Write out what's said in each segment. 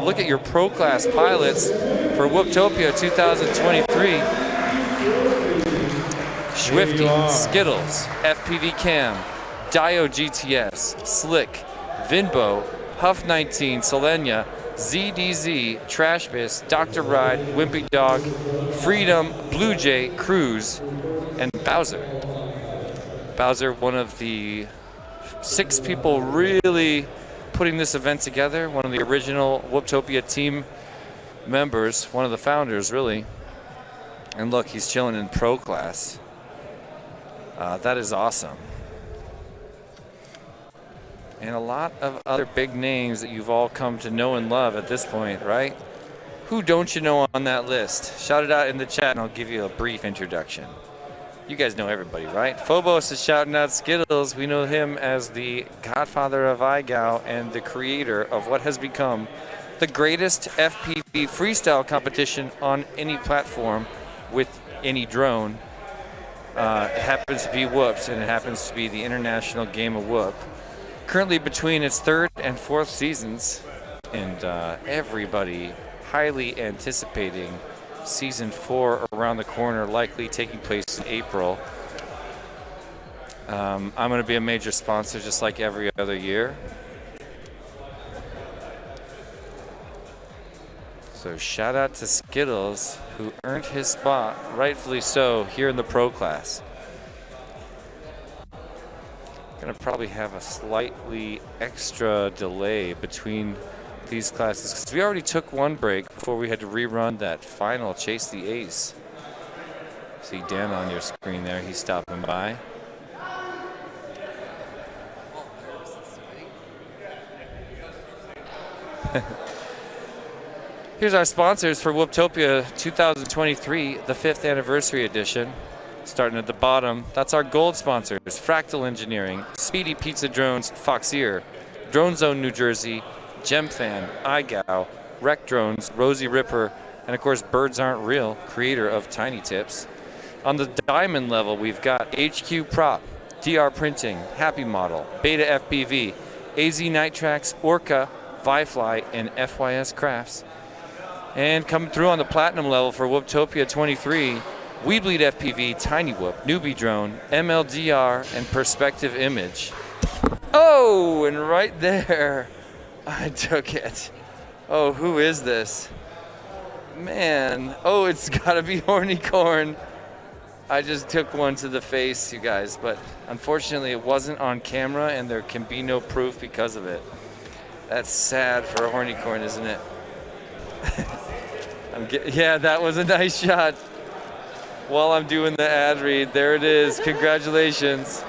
look at your pro class pilots for Whooptopia 2023. Swifty, Skittles, FPV Cam, Dio GTS, Slick, Vinbo, Huff 19, Selenia, ZDZ, Trashbiz, Dr. Ride, Wimpy Dog, Freedom, Blue Jay, Cruz, and Bowser. Bowser, one of the 6 people really putting this event together, one of the original Whooptopia team members, one of the founders, really. And look, he's chilling in pro class. That is awesome. And a lot of other big names that you've all come to know and love at this point, right? Who don't you know on that list? Shout it out in the chat and I'll give you a brief introduction. You guys know everybody, right? Phobos is shouting out Skittles. We know him as the godfather of iGao and the creator of what has become the greatest FPV freestyle competition on any platform with any drone. It happens to be Whoops, and it happens to be the International Game of Whoop. Currently between its 3rd and 4th seasons, and everybody highly anticipating Season 4 around the corner, likely taking place in April. I'm going to be a major sponsor just like every other year. So shout out to Skittles, who earned his spot, rightfully so, here in the pro class. Gonna probably have a slightly extra delay between these classes because we already took one break before we had to rerun that final Chase the Ace. See Dan on your screen there, he's stopping by. Here's our sponsors for Whooptopia 2023, the 5th anniversary edition. Starting at the bottom, that's our gold sponsors: Fractal Engineering, Speedy Pizza Drones, Foxier, Drone Zone New Jersey, GemFan, iGao, Rec Drones, Rosie Ripper, and of course Birds Aren't Real, creator of Tiny Tips. On the diamond level, we've got HQ Prop, DR Printing, Happy Model, Beta FPV, AZ Night Tracks, Orca, Vifly, and FYS Crafts. And coming through on the platinum level for Whooptopia 23, We Bleed FPV, Tiny Whoop, Newbie Drone, MLDR, and Perspective Image. Oh, and right there, I took it. Oh, who is this? Man, oh, it's gotta be Hornycorn. I just took one to the face, you guys, but unfortunately it wasn't on camera and there can be no proof because of it. That's sad for a Hornycorn, isn't it? Yeah, that was a nice shot. While I'm doing the ad read, there it is. Congratulations.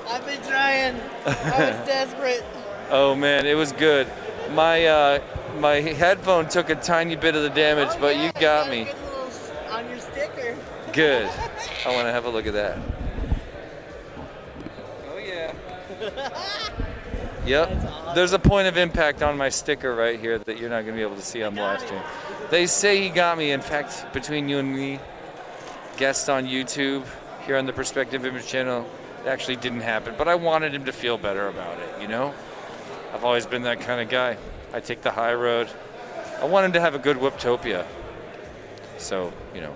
I've been trying. I was desperate. Oh man, it was good. My my headphone took a tiny bit of the damage, but you got me. On your sticker. Good. I want to have a look at that. Oh yeah. Yep. Awesome. There's a point of impact on my sticker right here that you're not going to be able to see on the live stream. They say he got me. In fact, between you and me, guest on YouTube here on the Perspective Image channel, it actually didn't happen. But I wanted him to feel better about it, you know? I've always been that kind of guy. I take the high road. I want him to have a good Whooptopia. So, you know,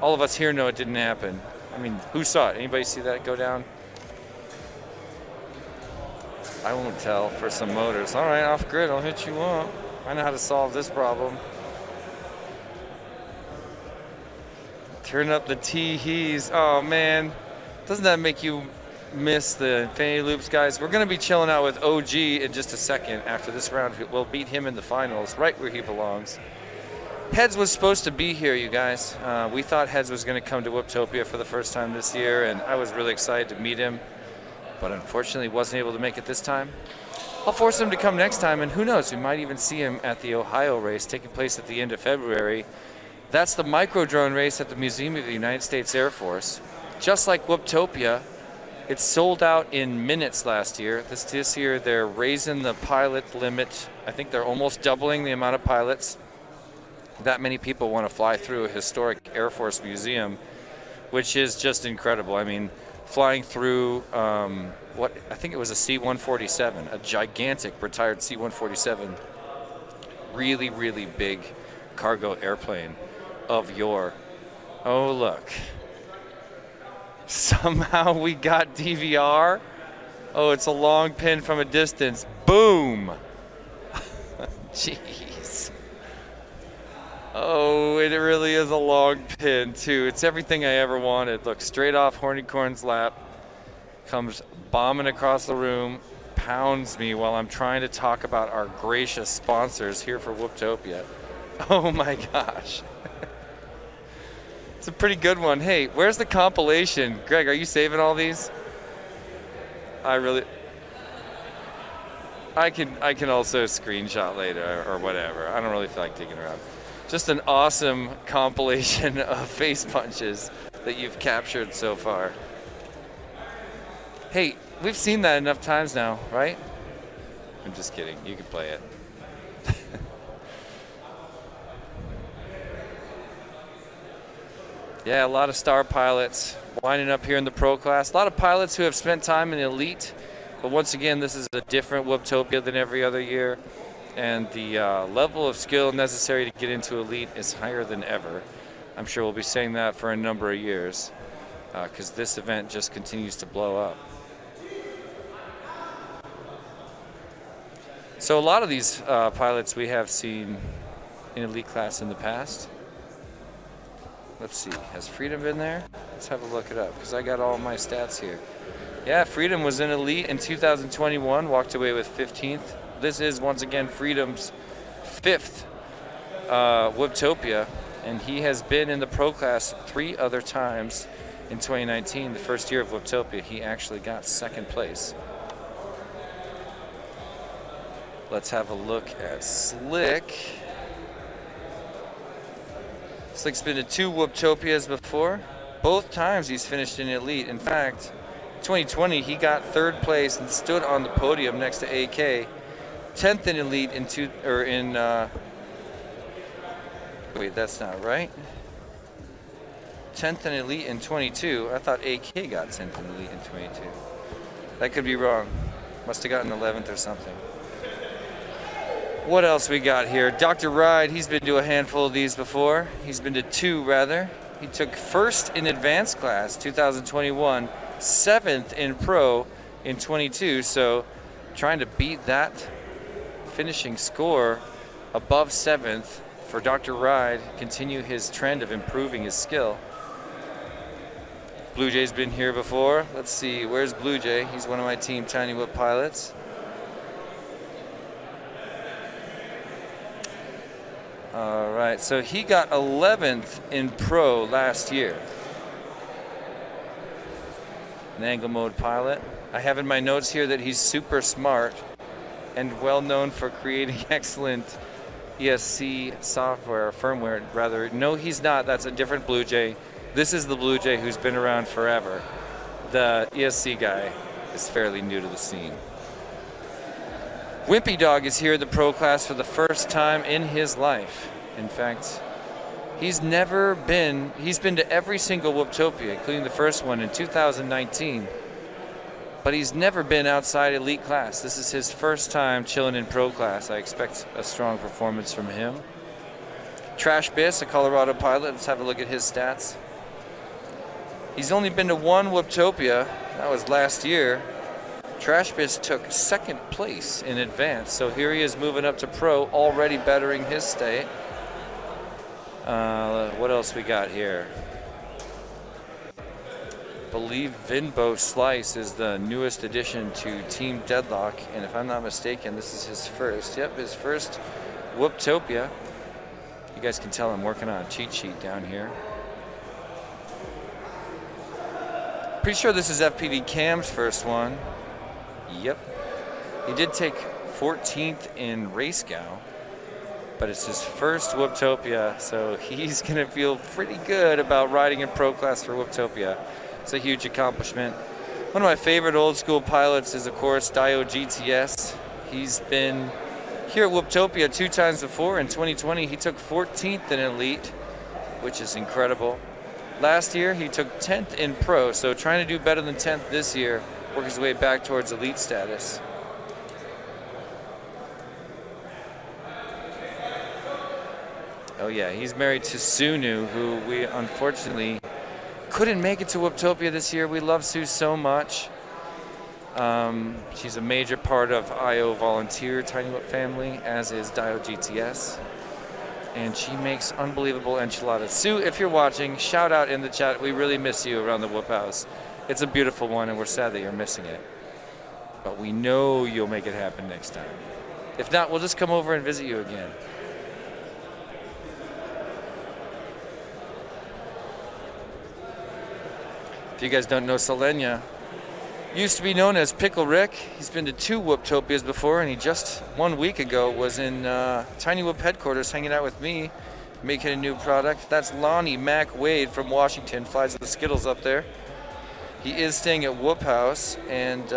all of us here know it didn't happen. I mean, who saw it? Anybody see that go down? I won't tell for some motors. All right, off grid, I'll hit you up. I know how to solve this problem. Turn up the tee-hees. Oh man, doesn't that make you miss the infinity loops, guys? We're gonna be chilling out with OG in just a second. After this round, we'll beat him in the finals, right where he belongs. Heads was supposed to be here, you guys. We thought Heads was gonna come to Whooptopia for the first time this year, and I was really excited to meet him, but unfortunately wasn't able to make it this time. I'll force him to come next time, and who knows, we might even see him at the Ohio race taking place at the end of February. That's the micro drone race at the Museum of the United States Air Force. Just like Whooptopia, it sold out in minutes last year. This year they're raising the pilot limit. I think they're almost doubling the amount of pilots. That many people want to fly through a historic Air Force museum, which is just incredible. I mean, flying through what I think it was a C-147, a gigantic retired C-147. really, really big cargo airplane of yore. Oh, look. Somehow we got DVR. Oh, it's a long pin from a distance. Boom. Jeez. Oh, it really is a long pin, too. It's everything I ever wanted. Look, straight off Hornycorn's lap. Comes bombing across the room. Pounds me while I'm trying to talk about our gracious sponsors here for Whooptopia. Oh, my gosh. It's a pretty good one. Hey, where's the compilation? Greg, are you saving all these? I can also screenshot later or whatever. I don't really feel like digging around. Just an awesome compilation of face punches that you've captured so far. Hey, we've seen that enough times now, right? I'm just kidding. You can play it. Yeah, a lot of star pilots winding up here in the pro class. A lot of pilots who have spent time in elite. But once again, this is a different Whooptopia than every other year. And the level of skill necessary to get into elite is higher than ever. I'm sure we'll be saying that for a number of years because this event just continues to blow up. So a lot of these pilots we have seen in elite class in the past. Let's see, has Freedom been there? Let's have a look it up because I got all my stats here. Yeah, Freedom was in elite in 2021, walked away with 15th. This is once again Freedom's 5th Whooptopia, and he has been in the pro class 3 other times. In 2019, the first year of Whooptopia, he actually got 2nd place. Let's have a look at Slick. Slick's been to 2 Whooptopias before. Both times he's finished in elite. In fact, 2020 he got 3rd place and stood on the podium next to AK. 10th in elite wait, that's not right. 10th in elite in 22. I thought AK got 10th in elite in 22. That could be wrong. Must have gotten 11th or something. What else we got here? Dr. Ride, he's been to a handful of these before. He's been to 2 rather. He took 1st in advanced class 2021, 7th in pro in 22. So trying to beat that finishing score above 7th for Dr. Ride, continue his trend of improving his skill. Blue Jay's been here before. Let's see, where's Blue Jay? He's one of my team Tiny Whip pilots. All right, so he got 11th in pro last year. An angle mode pilot. I have in my notes here that he's super smart and well known for creating excellent ESC software, firmware rather. No, he's not. That's a different Blue Jay. This is the Blue Jay who's been around forever. The ESC guy is fairly new to the scene. Wimpy Dog is here in the pro class for the first time in his life. In fact, he's been to every single Whooptopia, including the first one in 2019. But he's never been outside elite class. This is his first time chilling in pro class. I expect a strong performance from him. Trash Biss, a Colorado pilot. Let's have a look at his stats. He's only been to 1 Whooptopia. That was last year. Trash Biss took 2nd place in advance. So here he is moving up to pro, already bettering his state. What else we got here? Believe Vinbo Slice is the newest addition to Team Deadlock, and if I'm not mistaken, this is his first. Yep, his first Whooptopia. You guys can tell I'm working on a cheat sheet down here. Pretty sure this is FPV Cam's first one. Yep. He did take 14th in Race Gal, but it's his first Whooptopia, so he's gonna feel pretty good about riding in pro class for Whooptopia. It's a huge accomplishment. One of my favorite old school pilots is, of course, Dio GTS. He's been here at Whooptopia 2 times before. In 2020, he took 14th in elite, which is incredible. Last year, he took 10th in pro, so trying to do better than 10th this year, work his way back towards elite status. Oh yeah, he's married to Sunu, who we unfortunately couldn't make it to Whooptopia this year. We love Sue so much. She's a major part of IO Volunteer Tiny Whoop family, as is Dio GTS. And she makes unbelievable enchiladas. Sue, if you're watching, shout out in the chat. We really miss you around the Whoop House. It's a beautiful one, and we're sad that you're missing it. But we know you'll make it happen next time. If not, we'll just come over and visit you again. If you guys don't know Selenia, used to be known as Pickle Rick. He's been to 2 Whooptopias before, and he just 1 week ago was in Tiny Whoop headquarters hanging out with me, making a new product. That's Lonnie Mac Wade from Washington, flies the Skittles up there. He is staying at Whoop House, and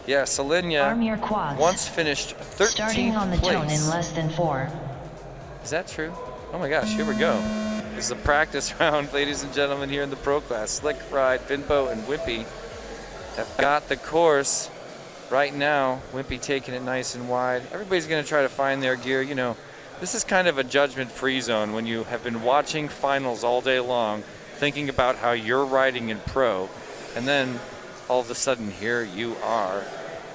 yeah, Selenia once finished 13th starting on the place. tone in less than 4. Is that true? Oh my gosh, here we go. This is a practice round, ladies and gentlemen, here in the pro class. Slick Ride, Finbo, and Wimpy have got the course right now. Wimpy taking it nice and wide. Everybody's going to try to find their gear. You know, this is kind of a judgment-free zone when you have been watching finals all day long, thinking about how you're riding in pro, and then all of a sudden here you are.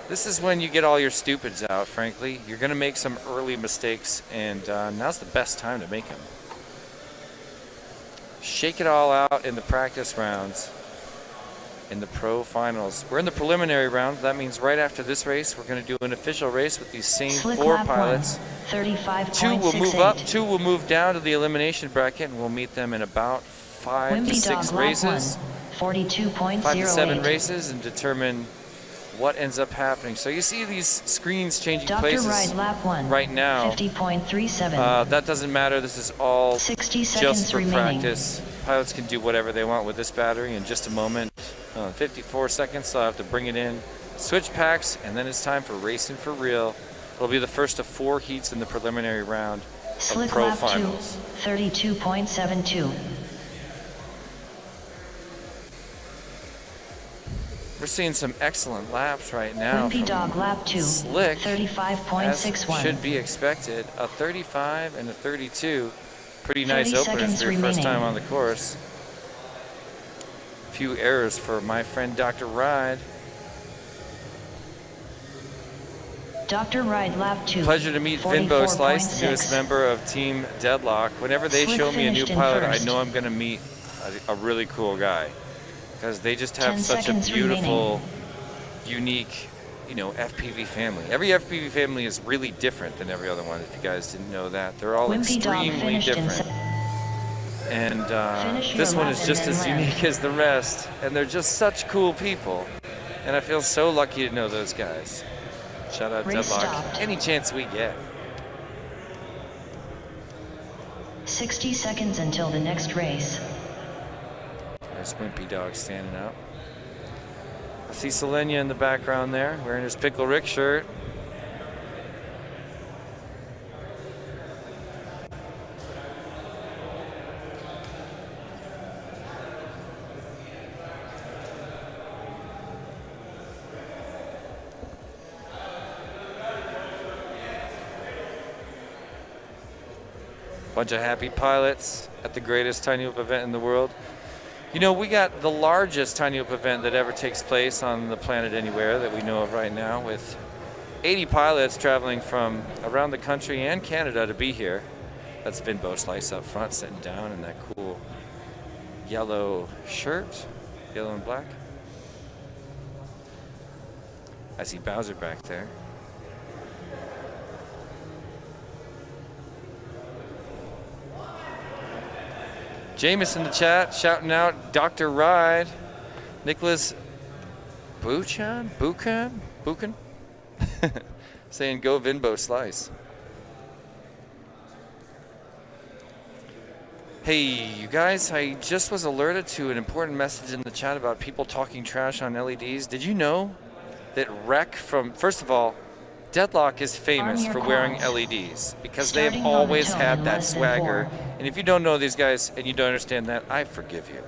This is when you get all your stupids out, frankly. You're going to make some early mistakes, and now's the best time to make them. Shake it all out in the practice rounds in the pro finals. We're in the preliminary round. That means right after this race, we're going to do an official race with these same Slick 4 lap pilots. 2 will move up, 2 will move down to the elimination bracket, and we'll meet them in about 5 to 6 races. 42.08. 5 to 7 races, and determine what ends up happening. So you see these screens changing places right now. 50.37. That doesn't matter. This is all 60 just seconds for remaining. practice. Pilots can do whatever they want with this battery in just a moment. 54 seconds, so I'll have to bring it in. Switch packs, and then it's time for racing for real. It'll be the first of 4 heats in the preliminary round of Slick pro lap finals. 32.72. We're seeing some excellent laps right now. Wimpy Dog lap 2. Slick, 35.61. as should be expected. A 35 and a 32. Pretty nice 30 openers seconds for your first remaining. time on the course. Few errors for my friend Dr. Ride. Dr. Ride lap 2. Pleasure to meet Finbo Slice, the 44.6. newest member of Team Deadlock. Whenever they Slick show me a new finished in pilot, I first. know I'm going to meet a really cool guy. Because they just have 10 such a seconds beautiful, unique, you know, FPV family. Every FPV family is really different than every other one, if you guys didn't know that. They're all Wimpy Dog extremely finished in different. And Finish your this one lap is and just then as land. unique as the rest. And they're just such cool people. And I feel so lucky to know those guys. Shout out Race Deadlock. stopped. Any chance we get. 60 seconds until the next race. There's Wimpy Dog standing up. I see Selenia in the background there, wearing his Pickle Rick shirt. Bunch of happy pilots at the greatest Tiny Whoop event in the world. You know, we got the largest Tiny Whoop event that ever takes place on the planet anywhere that we know of right now, with 80 pilots traveling from around the country and Canada to be here. That's Finbo Slice up front, sitting down in that cool yellow shirt, yellow and black. I see Bowser back there. Jameis in the chat, shouting out Dr. Ride. Nicholas Buchan? Saying go Vinbo Slice. Hey, you guys, I just was alerted to an important message in the chat about people talking trash on LEDs. Did you know that Rec from, first of all, Deadlock is famous for wearing LEDs because they have always had that swagger. And if you don't know these guys and you don't understand that, I forgive you.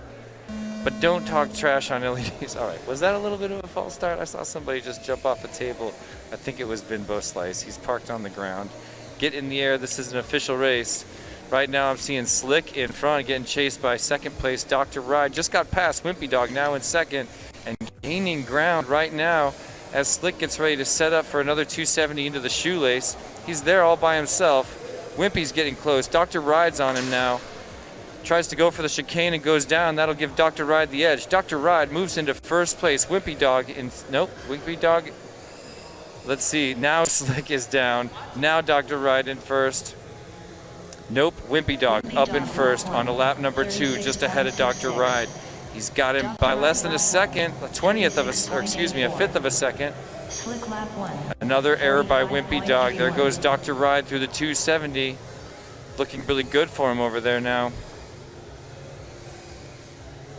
But don't talk trash on LEDs. All right, was that a little bit of a false start? I saw somebody just jump off a table. I think it was Vinbo Slice. He's parked on the ground. get in the air. This is an official race. Right now I'm seeing Slick in front, getting chased by second place Dr. Ride. Just got past Wimpy Dog, now in second, and gaining ground right now as Slick gets ready to set up for another 270 into the shoelace. He's there all by himself. Wimpy's getting close. Dr. Ride's on him now. Tries to go for the chicane and goes down. That'll give Dr. Ride the edge. Dr. Ride moves into first place. Wimpy Dog in, nope, Wimpy Dog. Let's see, now Slick is down. Now Dr. Ride in first. Nope, Wimpy Dog up in first on a lap number 2, just ahead of Dr. Ride. He's got him by less than a second, a 20th of a, or excuse me, a 5th of a second. Another error by Wimpy Dog. There goes Dr. Ride through the 270. Looking really good for him over there now.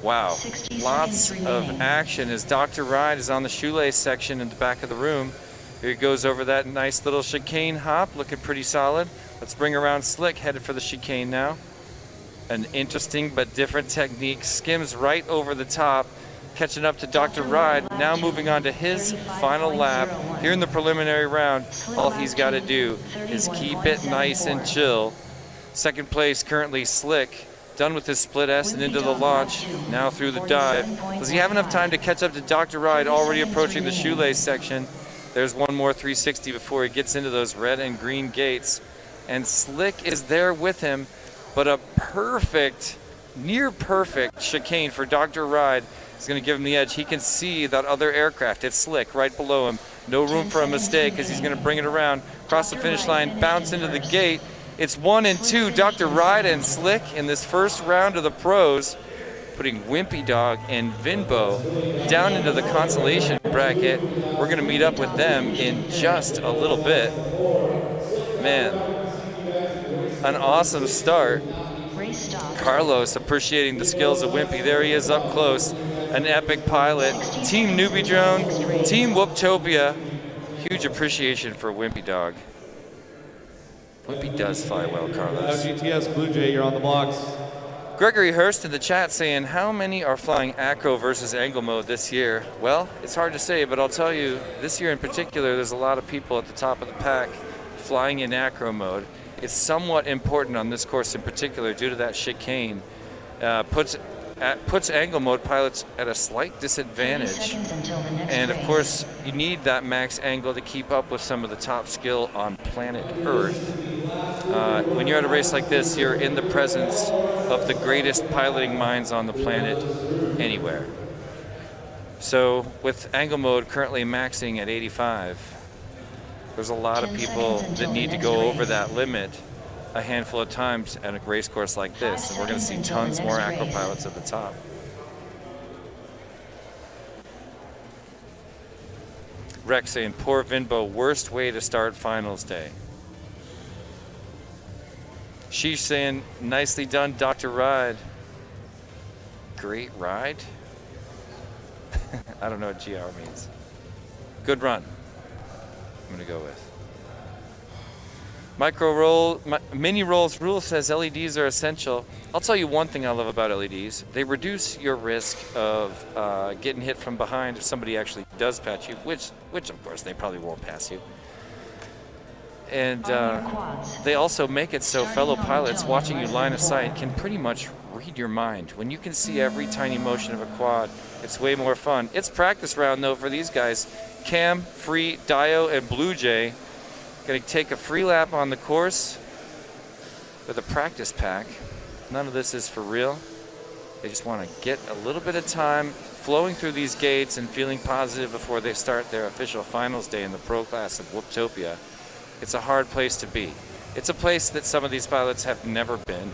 Wow, lots of action as Dr. Ride is on the shoelace section in the back of the room. Here he goes over that nice little chicane hop, looking pretty solid. Let's bring around Slick, headed for the chicane now. An interesting but different technique. Skims right over the top, catching up to Dr. Ride. Now moving on to his final lap. Here in the preliminary round, all he's got to do is keep it nice and chill. Second place currently Slick. Done with his split S and into the launch. Now through the dive. Does he have enough time to catch up to Dr. Ride, already approaching the shoelace section? There's one more 360 before he gets into those red and green gates. And Slick is there with him, but a perfect, near perfect chicane for Dr. Ride is going to give him the edge. He can see that other aircraft. It's Slick right below him. No room for a mistake as he's going to bring it around, cross the finish line, bounce into the gate. It's 1 and 2, Dr. Ride and Slick in this first round of the pros, putting Wimpy Dog and Vinbo down into the consolation bracket. We're going to meet up with them in just a little bit. Man, an awesome start. Carlos appreciating the skills of Wimpy. There he is up close. An epic pilot. Team Newbie Drone, Team Whooptopia. Huge appreciation for Wimpy Dog. Wimpy does fly well, Carlos. GTS Blue Jay, you're on the blocks. Gregory Hurst in the chat saying, how many are flying acro versus angle mode this year? Well, it's hard to say, but I'll tell you, this year in particular, there's a lot of people at the top of the pack flying in acro mode. It's somewhat important on this course in particular due to that chicane. Puts angle mode pilots at a slight disadvantage. And of course, you need that max angle to keep up with some of the top skill on planet Earth. When you're at a race like this, you're in the presence of the greatest piloting minds on the planet anywhere. So with angle mode currently maxing at 85, there's a lot of people that need to go over that limit a handful of times at a race course like this, and we're going to see tons more acro pilots at the top. Rex saying, poor Vinbo, worst way to start finals day. Sheesh saying, nicely done, Dr. Ride. Great ride? I don't know what GR means. Good run, I'm going to go with. Mini rolls rule says LEDs are essential. I'll tell you one thing I love about LEDs. They reduce your risk of getting hit from behind if somebody actually does pass you, which of course they probably won't pass you. And they also make it so fellow pilots watching you line of sight can pretty much read your mind. When you can see every tiny motion of a quad, it's way more fun. It's practice round though for these guys. Cam, Free, Dio, and Blue Jay going to take a free lap on the course with a practice pack. None of this is for real. They just want to get a little bit of time flowing through these gates and feeling positive before they start their official finals day in the pro class of Whooptopia. It's a hard place to be. It's a place that some of these pilots have never been,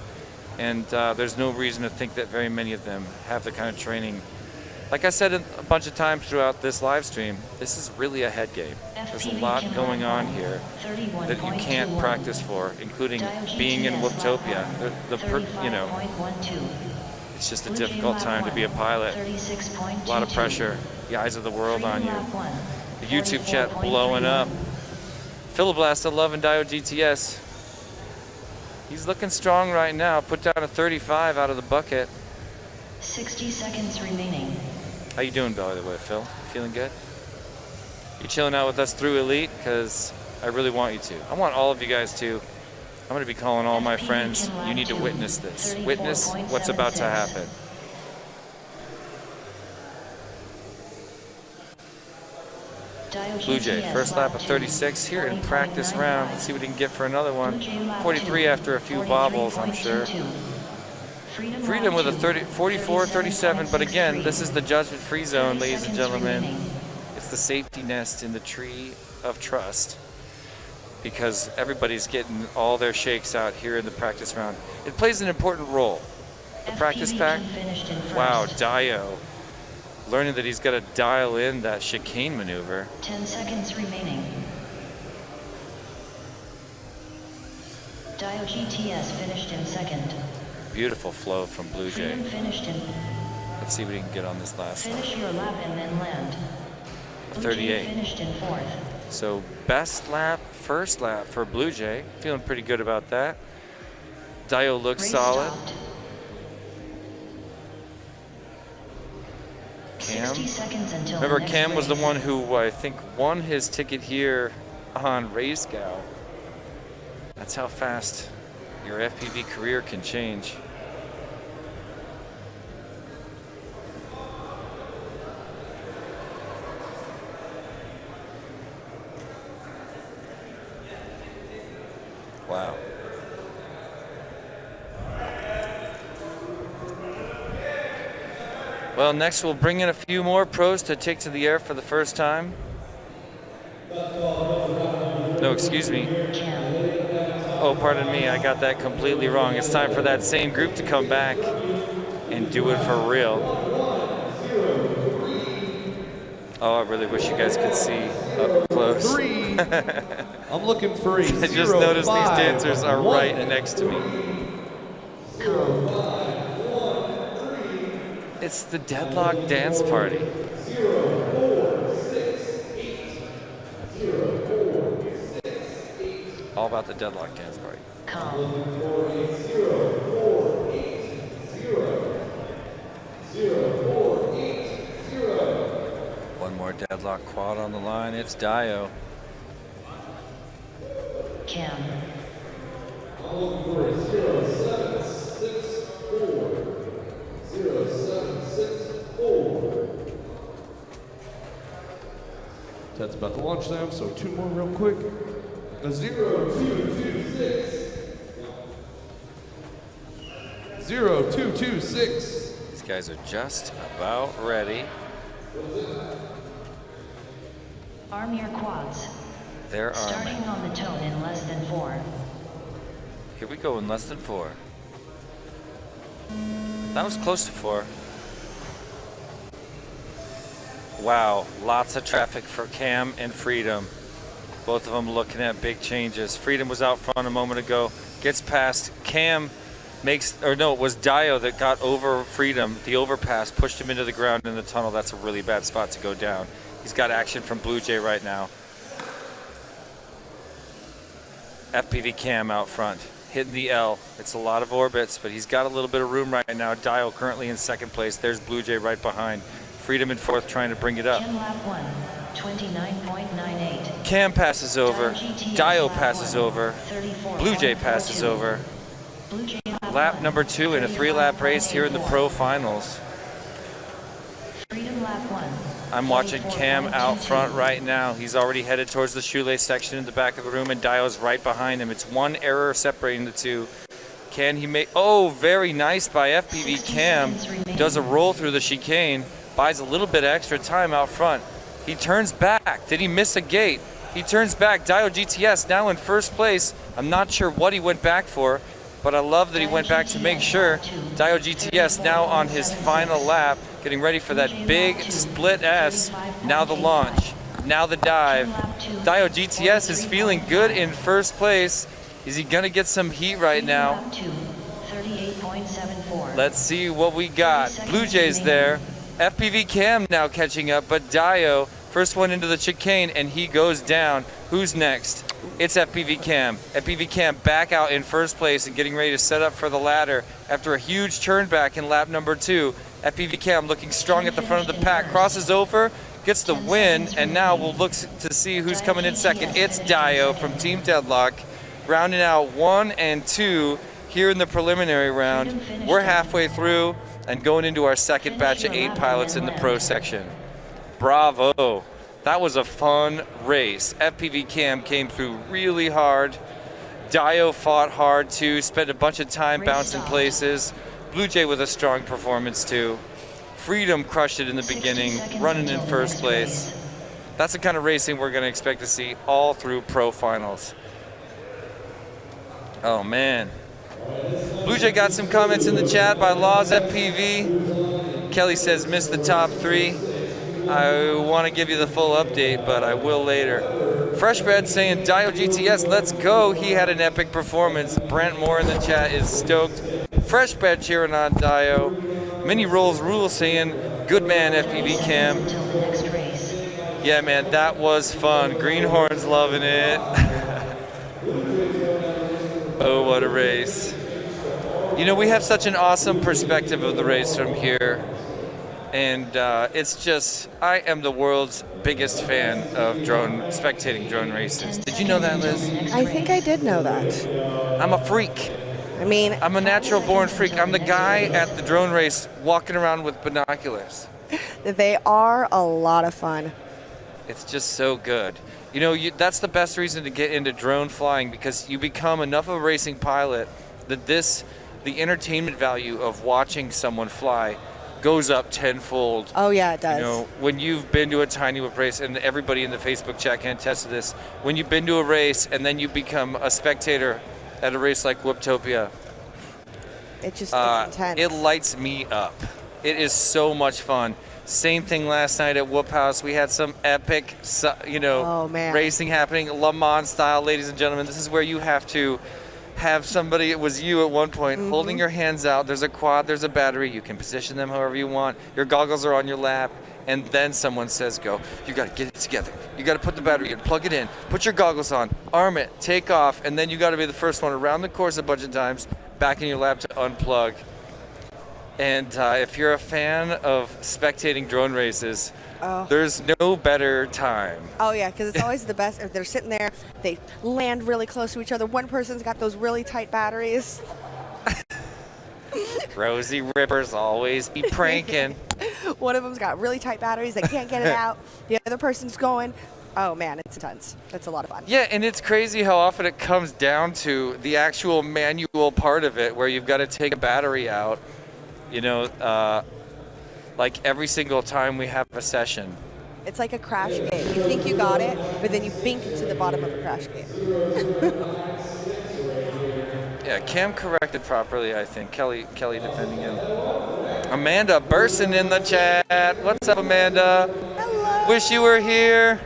and there's no reason to think that very many of them have the kind of training. Like I said a bunch of times throughout this live stream, this is really a head game. There's a lot going on here that you can't practice for, including being in Whooptopia. You know, it's just a difficult time to be a pilot. A lot of pressure, the eyes of the world on you. The YouTube chat blowing up. Philoblast 11 Dio GTS. He's looking strong right now. Put down a 35 out of the bucket. 60 seconds remaining. How you doing, by the way, Phil? Feeling good? You chilling out with us through Elite? Because I really want you to. I want all of you guys to. I'm going to be calling all my friends. You need to witness this. Witness what's about to happen. Blue Jay, first lap of 36 here in practice round. Let's see what we can get for another one. 43 after a few bobbles, I'm sure. Freedom with a 44, 37, but again, this is the judgment-free zone, ladies and gentlemen. It's the safety nest in the tree of trust because everybody's getting all their shakes out here in the practice round. It plays an important role. The practice pack, wow, Dio. Learning that he's got to dial in that chicane maneuver. 10 seconds remaining. Dio GTS finished in second. Beautiful flow from Blue Jay. Freedom finished in. Let's see what he can get on this last one. Finish your lap and then land. Blue 38. Jay finished in fourth. So best lap, first lap for Blue Jay. Feeling pretty good about that. Dio looks Race solid. stopped. Cam. 60 seconds until Remember, the next Cam was the race. one who I think won his ticket here on RaceGow. That's how fast your FPV career can change. Wow. Well, next we'll bring in a few more pros to take to the air for the first time. No, excuse me. Oh, pardon me, I got that completely wrong. It's time for that same group to come back and do it for real. Oh, I really wish you guys could see up close. Three. I'm looking for a I just 0, noticed 5, these dancers are 1. right next to me. It's the Deadlock Dance Party. All about the Deadlock Dance Party. One more Deadlock quad on the line. It's Dio. Cam. Ted's about to launch them, so two more real quick. A 0226. 0226. These guys are just about ready. Arm your quads. They're Starting arming. on the tone in less than 4. Here we go in less than 4. That was close to 4. Wow, lots of traffic for Cam and Freedom. Both of them looking at big changes. Freedom was out front a moment ago, gets past. Cam makes, or no, it was Dio that got over Freedom. The overpass pushed him into the ground in the tunnel. That's a really bad spot to go down. He's got action from Blue Jay right now. FPV Cam out front, hitting the L. It's a lot of orbits, but he's got a little bit of room right now. Dio currently in second place. There's Blue Jay right behind. Freedom in fourth, trying to bring it up. Cam lap 1, 29.98. Cam passes over. Dio passes over. Blue Jay passes over. Blue Jay Lap number 2 in a 3-lap race here in the Pro Finals. Freedom lap 1. I'm watching Cam out front right now. He's already headed towards the shoelace section in the back of the room, and Dio's right behind him. It's one error separating the two. Can he make... Oh, very nice by FPV Cam. Does a roll through the chicane. Buys a little bit of extra time out front. He turns back. Did he miss a gate? He turns back. Dio GTS now in first place. I'm not sure what he went back for, but I love that he went back to make sure. Dio GTS now on his final lap, getting ready for that big split S. Now the launch. Now the dive. Dio GTS is feeling good in first place. Is he gonna get some heat right now? 38.74. Let's see what we got. Blue Jays there. FPV Cam now catching up, but Dio, first one into the chicane, and he goes down. Who's next? It's FPV Cam. FPV Cam back out in first place and getting ready to set up for the ladder after a huge turn back in lap number 2. FPV Cam looking strong at the front of the pack, crosses over, gets the win, and now we'll look to see who's coming in second. It's Dio from Team Deadlock, rounding out 1 and 2 here in the preliminary round. We're halfway through and going into our second batch of 8 pilots in the pro section. Bravo. That was a fun race. FPV Cam came through really hard. Dio fought hard too, spent a bunch of time bouncing places. Blue Jay with a strong performance too. Freedom crushed it in the beginning, running in first place. That's the kind of racing we're going to expect to see all through pro finals. Oh man. Blue Jay got some comments in the chat by Laws FPV. Kelly says, missed the top 3. I want to give you the full update, but I will later. Freshbred saying, Dio GTS, let's go. He had an epic performance. Brent Moore in the chat is stoked. Freshbred cheering on Dio. Mini Rolls Rule saying, good man, FPV Cam. Yeah, man, that was fun. Greenhorn's loving it. Oh, what a race. You know, we have such an awesome perspective of the race from here. And it's just, I am the world's biggest fan of spectating drone races. Did you know that, Liz? I think I did know that. I'm a freak. I mean, I'm a natural born freak. I'm the guy at the drone race walking around with binoculars. they are a lot of fun. It's just so good. You know, that's the best reason to get into drone flying, because you become enough of a racing pilot that the entertainment value of watching someone fly goes up tenfold. Oh yeah, it does. You know, when you've been to a Tiny Whip race, and everybody in the Facebook chat can attest to this, when you've been to a race and then you become a spectator at a race like Whooptopia, It just it's intense. it lights me up. It is so much fun. Same thing last night at Whoop House. We had some epic, Oh, man. racing happening, Le Mans style, ladies and gentlemen. This is where you have to have somebody, it was you at one point, holding your hands out. There's a quad, there's a battery. You can position them however you want. Your goggles are on your lap, and then someone says, go. You got to get it together. You got to put the battery in, plug it in, put your goggles on, arm it, take off, and then you got to be the first one around the course a bunch of times, back in your lap to unplug. And if you're a fan of spectating drone races, there's no better time. Oh yeah, because it's always the best. If they're sitting there, they land really close to each other. One person's got those really tight batteries. Rosie Rippers always be pranking. One of them's got really tight batteries. They can't get it out. The other person's going. Oh man, it's intense. It's a lot of fun. Yeah, and it's crazy how often it comes down to the actual manual part of it, where you've got to take a battery out. You know, like every single time we have a session. It's like a crash gate. You think you got it, but then you bink to the bottom of a crash gate. Yeah, Cam corrected properly, I think. Kelly defending him. Amanda Burson in the chat. What's up, Amanda? Hello. Wish you were here.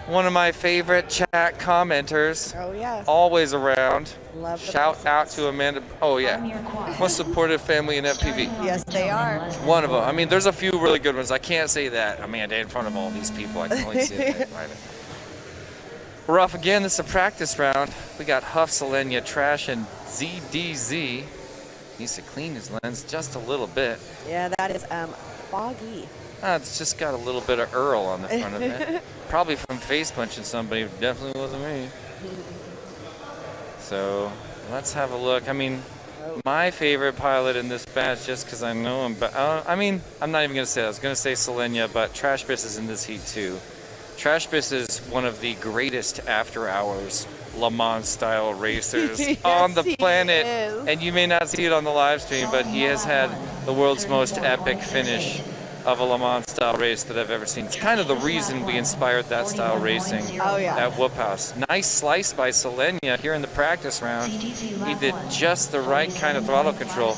One of my favorite chat commenters. Oh yes. Always around. Love the Shout out Bursons. to Amanda. Oh yeah. Most supportive family in FPV. Yes, they are. One of them. I mean, there's a few really good ones. I can't say that, Amanda, in front of all these people. I can only say that in private. We're off again. This is a practice round. We got Huff, Selenia, Trash, and ZDZ. Needs to clean his lens just a little bit. Yeah, that is foggy. It's just got a little bit of Earl on the front of it. Probably from face punching somebody. Definitely wasn't me. So let's have a look. I mean, my favorite pilot in this batch, just because I know him. But I mean, I'm not even gonna say that. I was gonna say Selenia, but Trashbiss is in this heat too. Trashbiss is one of the greatest after-hours Le Mans style racers Yes, on the he planet, is. and you may not see it on the live stream, but he has had the world's most epic finish of a Le Mans style race that I've ever seen. It's kind of the reason we inspired that style racing Oh, yeah. at Whoop House. Nice slice by Selenia here in the practice round. He did just the right kind of throttle control.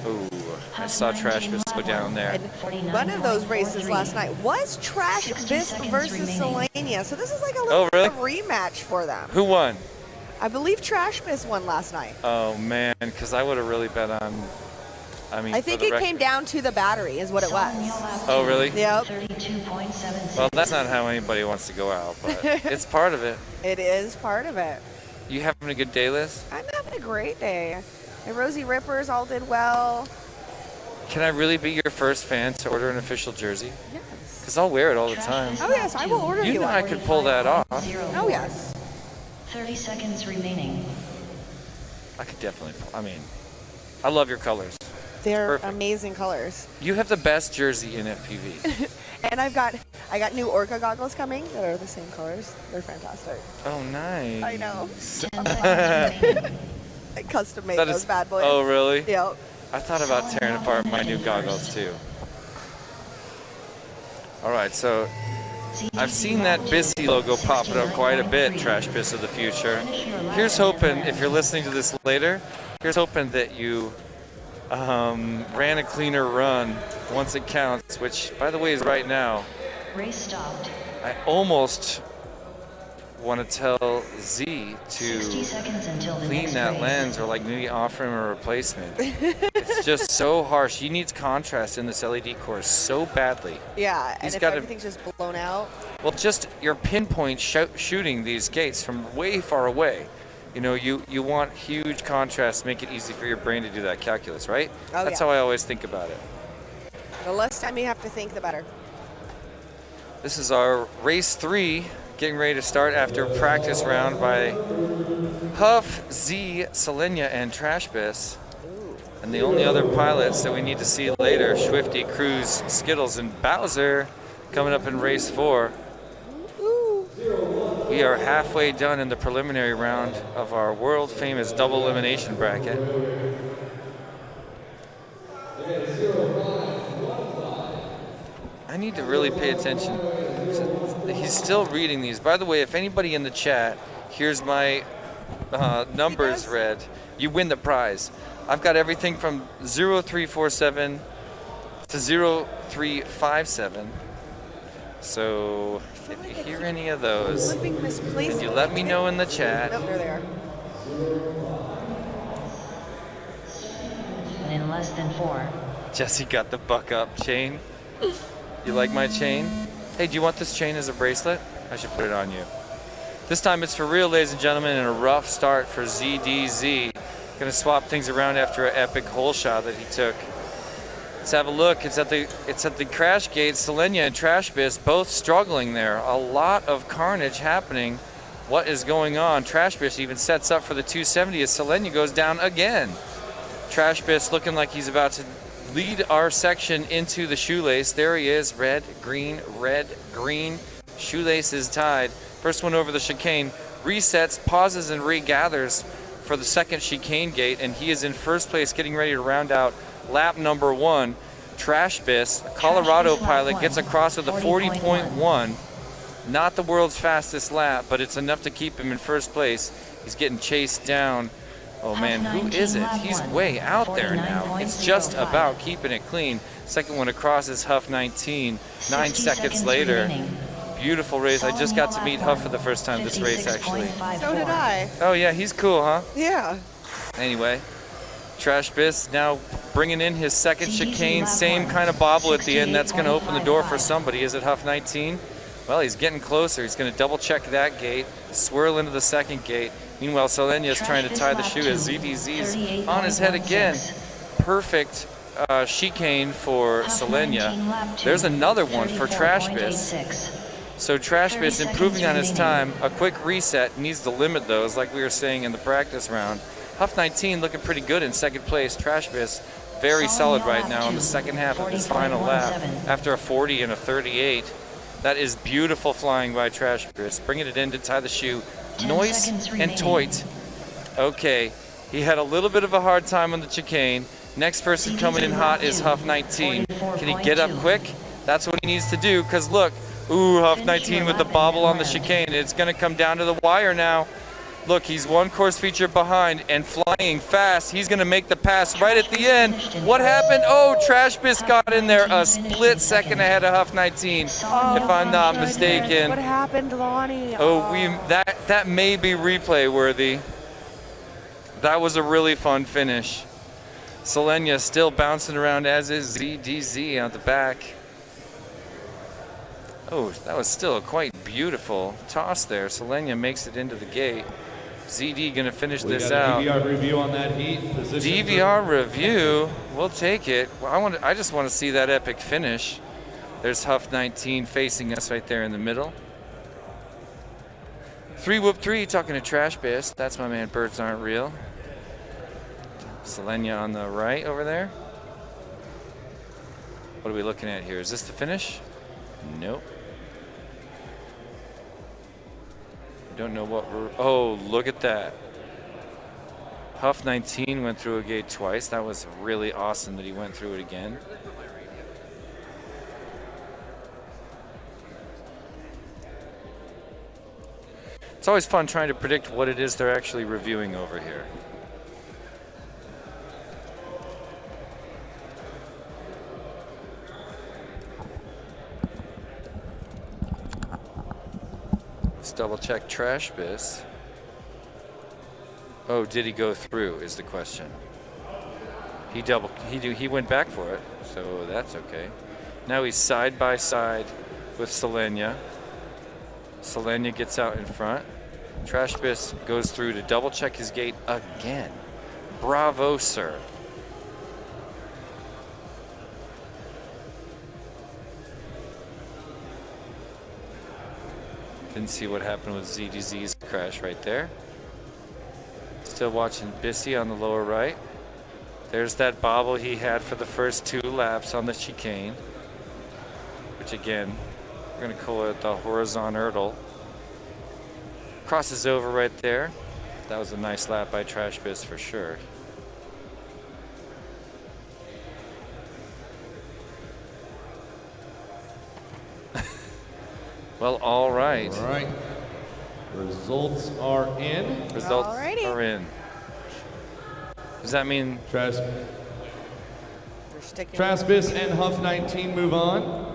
Ooh, I saw Trashbiss go down there. And one of those races last night was Trashbiss versus Selenia. So this is like a little Oh, really? bit of a rematch for them. Who won? I believe Trashbiss won last night. Oh man, because I would have really bet on. I think it came down to the battery is what it was. Oh really? Yep. Well, that's not how anybody wants to go out, but it's part of it. It is part of it. You having a good day, Liz? I'm having a great day. The Rosie Rippers all did well. Can I really be your first fan to order an official jersey? Yes. Because I'll wear it all the time. Oh yes, I will order You you know one. I could pull that off. Oh yes. 30 seconds remaining. I could definitely I mean, I love your colors. They're perfect. amazing colors. You have the best jersey in FPV. And I got new Orca goggles coming that are the same colors. They're fantastic. Oh, nice. I know. 10 seconds remaining. I custom made That those is- bad boys. Oh, really? Yep. I thought about tearing apart my new goggles too. All right, so I've seen that Bissy logo popping up quite a bit, Trash Biss of the Future. Here's hoping, if you're listening to this later, here's hoping that you ran a cleaner run once it counts, which, by the way, is right now. Race stopped. I almost want to tell Z 60 to seconds until the clean next that race. lens or like maybe offer him a replacement. It's just so harsh. He needs contrast in this LED course so badly. Yeah, and He's if gotta- everything's just blown out. Well, just your pinpoint shooting these gates from way far away. You know, you want huge contrast to make it easy for your brain to do that calculus, right? Oh, That's yeah. how I always think about it. The less time you have to think, the better. This is our race 3, getting ready to start after practice round by Huff, Z, Selenia, and Trash Biss. And the only other pilots that we need to see later, Swifty, Cruz, Skittles, and Bowser, coming up in race 4. We are halfway done in the preliminary round of our world famous double elimination bracket. I need to really pay attention. He's still reading these. By the way, if anybody in the chat hears my numbers read, you win the prize. I've got everything from 0347 to 0357. So if you hear any of those, Flipping misplaced. can you let me know in the chat? Nope, they're there. And in less than 4. Jesse got the buck up chain. You like my chain? Hey, do you want this chain as a bracelet? I should put it on you. This time it's for real, ladies and gentlemen, and a rough start for ZDZ. Gonna swap things around after an epic hole shot that he took. Let's have a look. It's at the crash gate. Selenia and Trash Biss both struggling there. A lot of carnage happening. What is going on? Trash Biss even sets up for the 270 as Selenia goes down again. Trash Biss looking like he's about to lead our section into the shoelace. There he is. Red, green, red, green. Shoelace is tied. First one over the chicane. Resets, pauses, and regathers for the second chicane gate, and he is in first place getting ready to round out lap number 1. Trash Biss, the Colorado pilot, gets across with a 40.1. Not the world's fastest lap, but it's enough to keep him in first place. He's getting chased down. Oh man, who is it? He's way out there now. It's just about keeping it clean. Second one across is Huff 19. 9 seconds later. Remaining. Beautiful race. I just got to meet Huff for the first time this race, actually. So did I. Oh yeah, he's cool, huh? Yeah. Anyway, Trash Biss now bringing in his second chicane. Same kind of bobble at the end. That's going to open the door for somebody. Is it Huff 19? Well, he's getting closer. He's going to double check that gate, swirl into the second gate. Meanwhile, Selenia is trying to tie the shoe as ZDZ's on his head again. Perfect chicane for Selenia. There's another one for Trash Biss. So Trash Biss improving on his time. A quick reset, needs to limit those like we were saying in the practice round. Huff 19 looking pretty good in second place. Trash Biss very solid right now in the second half of his final lap after a 40 and a 38. That is beautiful flying by Trash Biss. Bringing it in to tie the shoe. Noise and Toit. Okay, he had a little bit of a hard time on the chicane. Next person coming in hot is Huff 19. Can he get up quick? That's what he needs to do, because look, ooh, Huff 19 with the bobble on the chicane. It's going to come down to the wire now. Look, he's one course feature behind and flying fast. He's going to make the pass right at the end. What happened? Oh, Trash Biss got in there a split second ahead of Huff 19, if I'm not mistaken. What happened, Lonnie? Oh, that may be replay worthy. That was a really fun finish. Selenia still bouncing around, as is ZDZ out the back. Oh, that was still a quite beautiful toss there. Selenia makes it into the gate. ZD gonna finish We this got a out. DVR review on that heat. Position DVR review, we'll take it. Well, I just want to see that epic finish. There's Huff 19 facing us right there in the middle. 3 Whoop 3 talking to Trash Biss. That's my man, Birds Aren't Real. Selenia on the right over there. What are we looking at here? Is this the finish? Nope. I don't know what we're... Oh, look at that. Huff 19 went through a gate twice. That was really awesome that he went through it again. It's always fun trying to predict what it is they're actually reviewing over here. Let's double check Trash Biss. Oh, did he go through is the question. He went back for it, so that's okay. Now he's side by side with Selenia. Selenia gets out in front. Trash Biss goes through to double check his gate again. Bravo, sir. Didn't see what happened with ZDZ's crash right there. Still watching Bissy on the lower right. There's that bobble he had for the first 2 laps on the chicane, which again, we're going to call it the horizontal. Crosses over right there. That was a nice lap by Trash Biss for sure. Well, all right. All right. Results are in. Results Alrighty. are in. Does that mean Trash We're sticking. Biss and Huff 19 move on.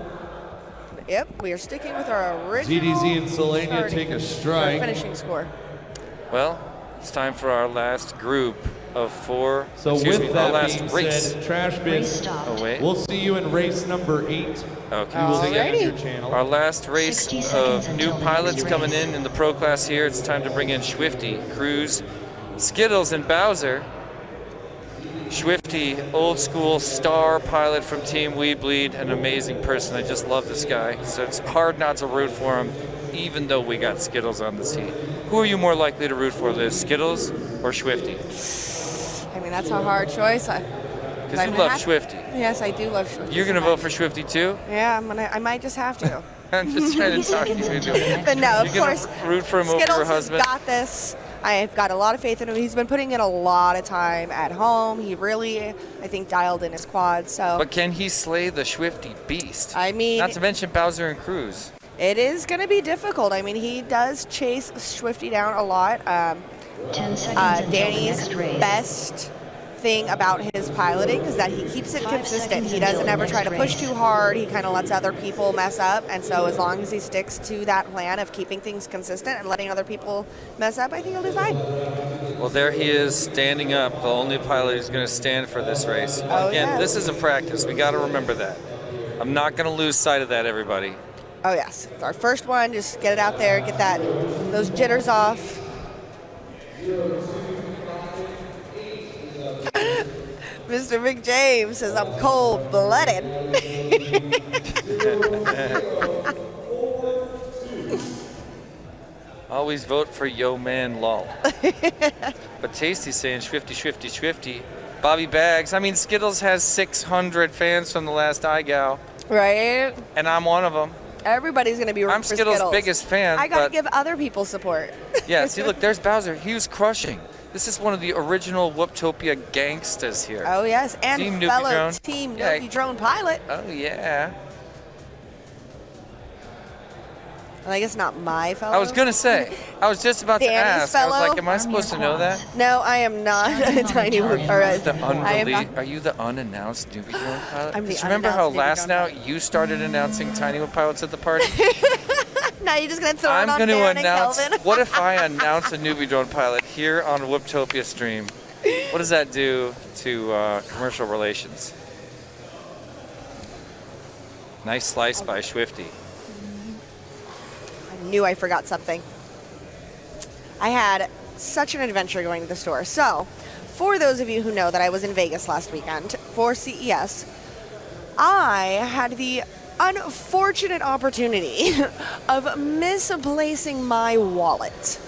Yep, we are sticking with our original. ZDZ and Selenia starting- take a or strike. finishing score. Well, it's time for our last group of 4. So excuse with me, our that last being race. said, Trash Race Biss, stopped. Oh wait. we'll see you in race number 8. Okay. We will So see yeah, you on your channel. our last race 60 of seconds new until the pilots next coming race. in the pro class here. It's time to bring in Swifty, Cruz, Skittles, and Bowser. Swifty, old school star pilot from Team We Bleed, an amazing person. I just love this guy. So it's hard not to root for him, even though we got Skittles on the seat. Who are you more likely to root for, Liz, Skittles or Swifty? I mean, that's a hard choice. Because you love Swifty. Yes, I do love Swifty. You're going to so vote much. for Swifty too? Yeah, I might just have to. I'm just trying to talk you into it. But no, of You're course. gonna root for him over Skittles your has husband? got this. I've got a lot of faith in him. He's been putting in a lot of time at home. He really, I think, dialed in his quad. So But can he slay the Swifty beast? I mean, Not to mention Bowser and Cruz. it is going to be difficult. I mean, he does chase Swifty down a lot. 10 seconds until the Danny's next race. best thing about his piloting is that he keeps it 5 consistent. seconds He until doesn't the ever try next to push race. too hard. He kind of lets other people mess up. And so as long as he sticks to that plan of keeping things consistent and letting other people mess up, I think he'll do fine. Well, there he is standing up, the only pilot who's going to stand for this race. Oh, Again, yeah. this is a practice. We got to remember that. I'm not going to lose sight of that, everybody. Oh yes, it's our first one. Just get it out there, get those jitters off. Mr. McJames says I'm cold-blooded. Always vote for Yo Man Lol. But Tasty's saying Swifty, Swifty, Swifty. Bobby Bags. I mean, Skittles has 600 fans from the last iGal, Right? and I'm one of them. Everybody's gonna be rooting I'm for Skittles' Skittles. biggest fan. I gotta but give other people support. yeah, see, look, there's Bowser. He was crushing. This is one of the original Whooptopia gangsters here. Oh yes, and Team Nuki fellow Drone. Team Yeah. Nuki Drone pilot. Oh, yeah. I guess not my fellow. I was going to say, I was just about to Danny's ask. I was fellow? like, am I supposed to know that? No, I am not a tiny or a, The I am not. Are you the unannounced newbie drone pilot? I'm the Just remember how unannounced newbie last drone now you started announcing Tiny Whoop pilots at the party? Now you're just gonna throw I'm it on going to Darren and announce. Kelvin. What if I announce a newbie drone pilot here on Whooptopia stream? What does that do to commercial relations? Nice slice by Swifty. I knew I forgot something. I had such an adventure going to the store. So, for those of you who know that I was in Vegas last weekend for CES, I had the unfortunate opportunity of misplacing my wallet.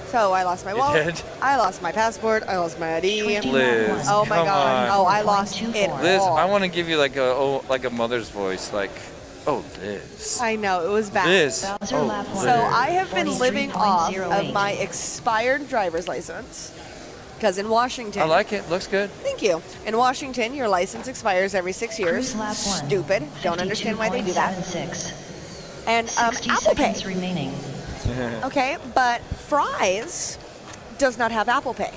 So I lost my wallet. did? I lost my passport. I lost my ID. Liz, Oh my come God. on. Oh, I lost it Liz, all. I want to give you like a mother's voice, like, oh, Liz. I know, it was bad. Liz. Bowser Oh, lap Liz. one. So I have been living off of 43.08. my expired driver's license. Because in Washington. I like it. Looks good. Thank you. In Washington, your license expires every 6 years. Cruise lap one. Stupid. Don't understand why they do that. 52.76. And 60 Apple Pay. seconds remaining. Okay, but Fry's does not have Apple Pay.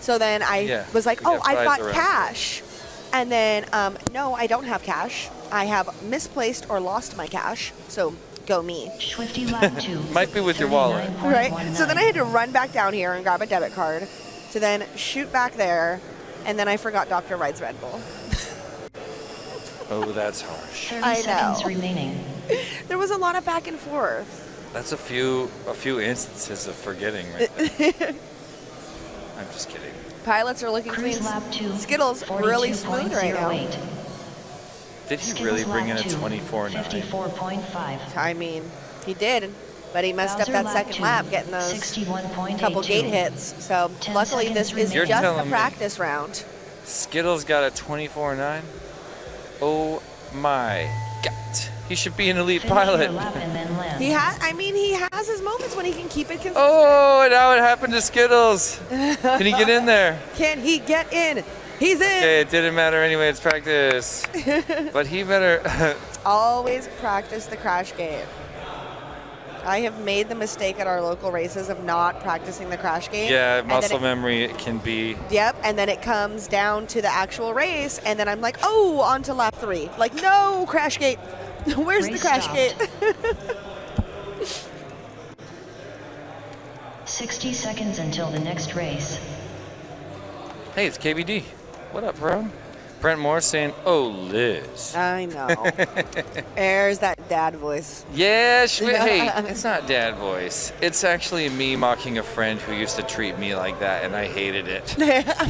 So then I was like, we oh, got I've Fry's got around. cash. And then, no, I don't have cash. I have misplaced or lost my cash. So go me. Swifty lap 2. Might be with your wallet. Right? So then I had to run back down here and grab a debit card to then shoot back there. And then I forgot Dr. Wright's Red Bull. Oh, that's harsh. 30 I seconds know. remaining. There was a lot of back and forth. That's a few instances of forgetting right there. I'm just kidding. Pilots are looking clean. Cruise lap 2. Skittles really smooth right now. 42.08. Did he Skittles really bring in lap a 2, 24.9? 54.5. I mean, he did, but he messed Bowser up that lap second 2, lap getting those 61.82. couple gate hits. So 10 luckily seconds this is remaining. You're just telling the me. practice round. Skittles got a 24.9? Oh my God. He should be an elite Finish pilot. your lap and then land. He has his moments when he can keep it consistent. Oh, and now it happened to Skittles. Can he get in there? Can he get in? He's in. Okay, it didn't matter anyway. It's practice. But he better. Always practice the crash gate. I have made the mistake at our local races of not practicing the crash gate. Yeah, and then muscle memory can be. Yep, and then it comes down to the actual race, and then I'm like, oh, on to lap 3. Like, no, crash gate. Where's the Race crash stopped. gate? 60 seconds until the next race. Hey, it's KBD. What up, bro? Brent Moore saying, "Oh, Liz." I know. There's that dad voice. Yeah, hey, it's not dad voice. It's actually me mocking a friend who used to treat me like that, and I hated it.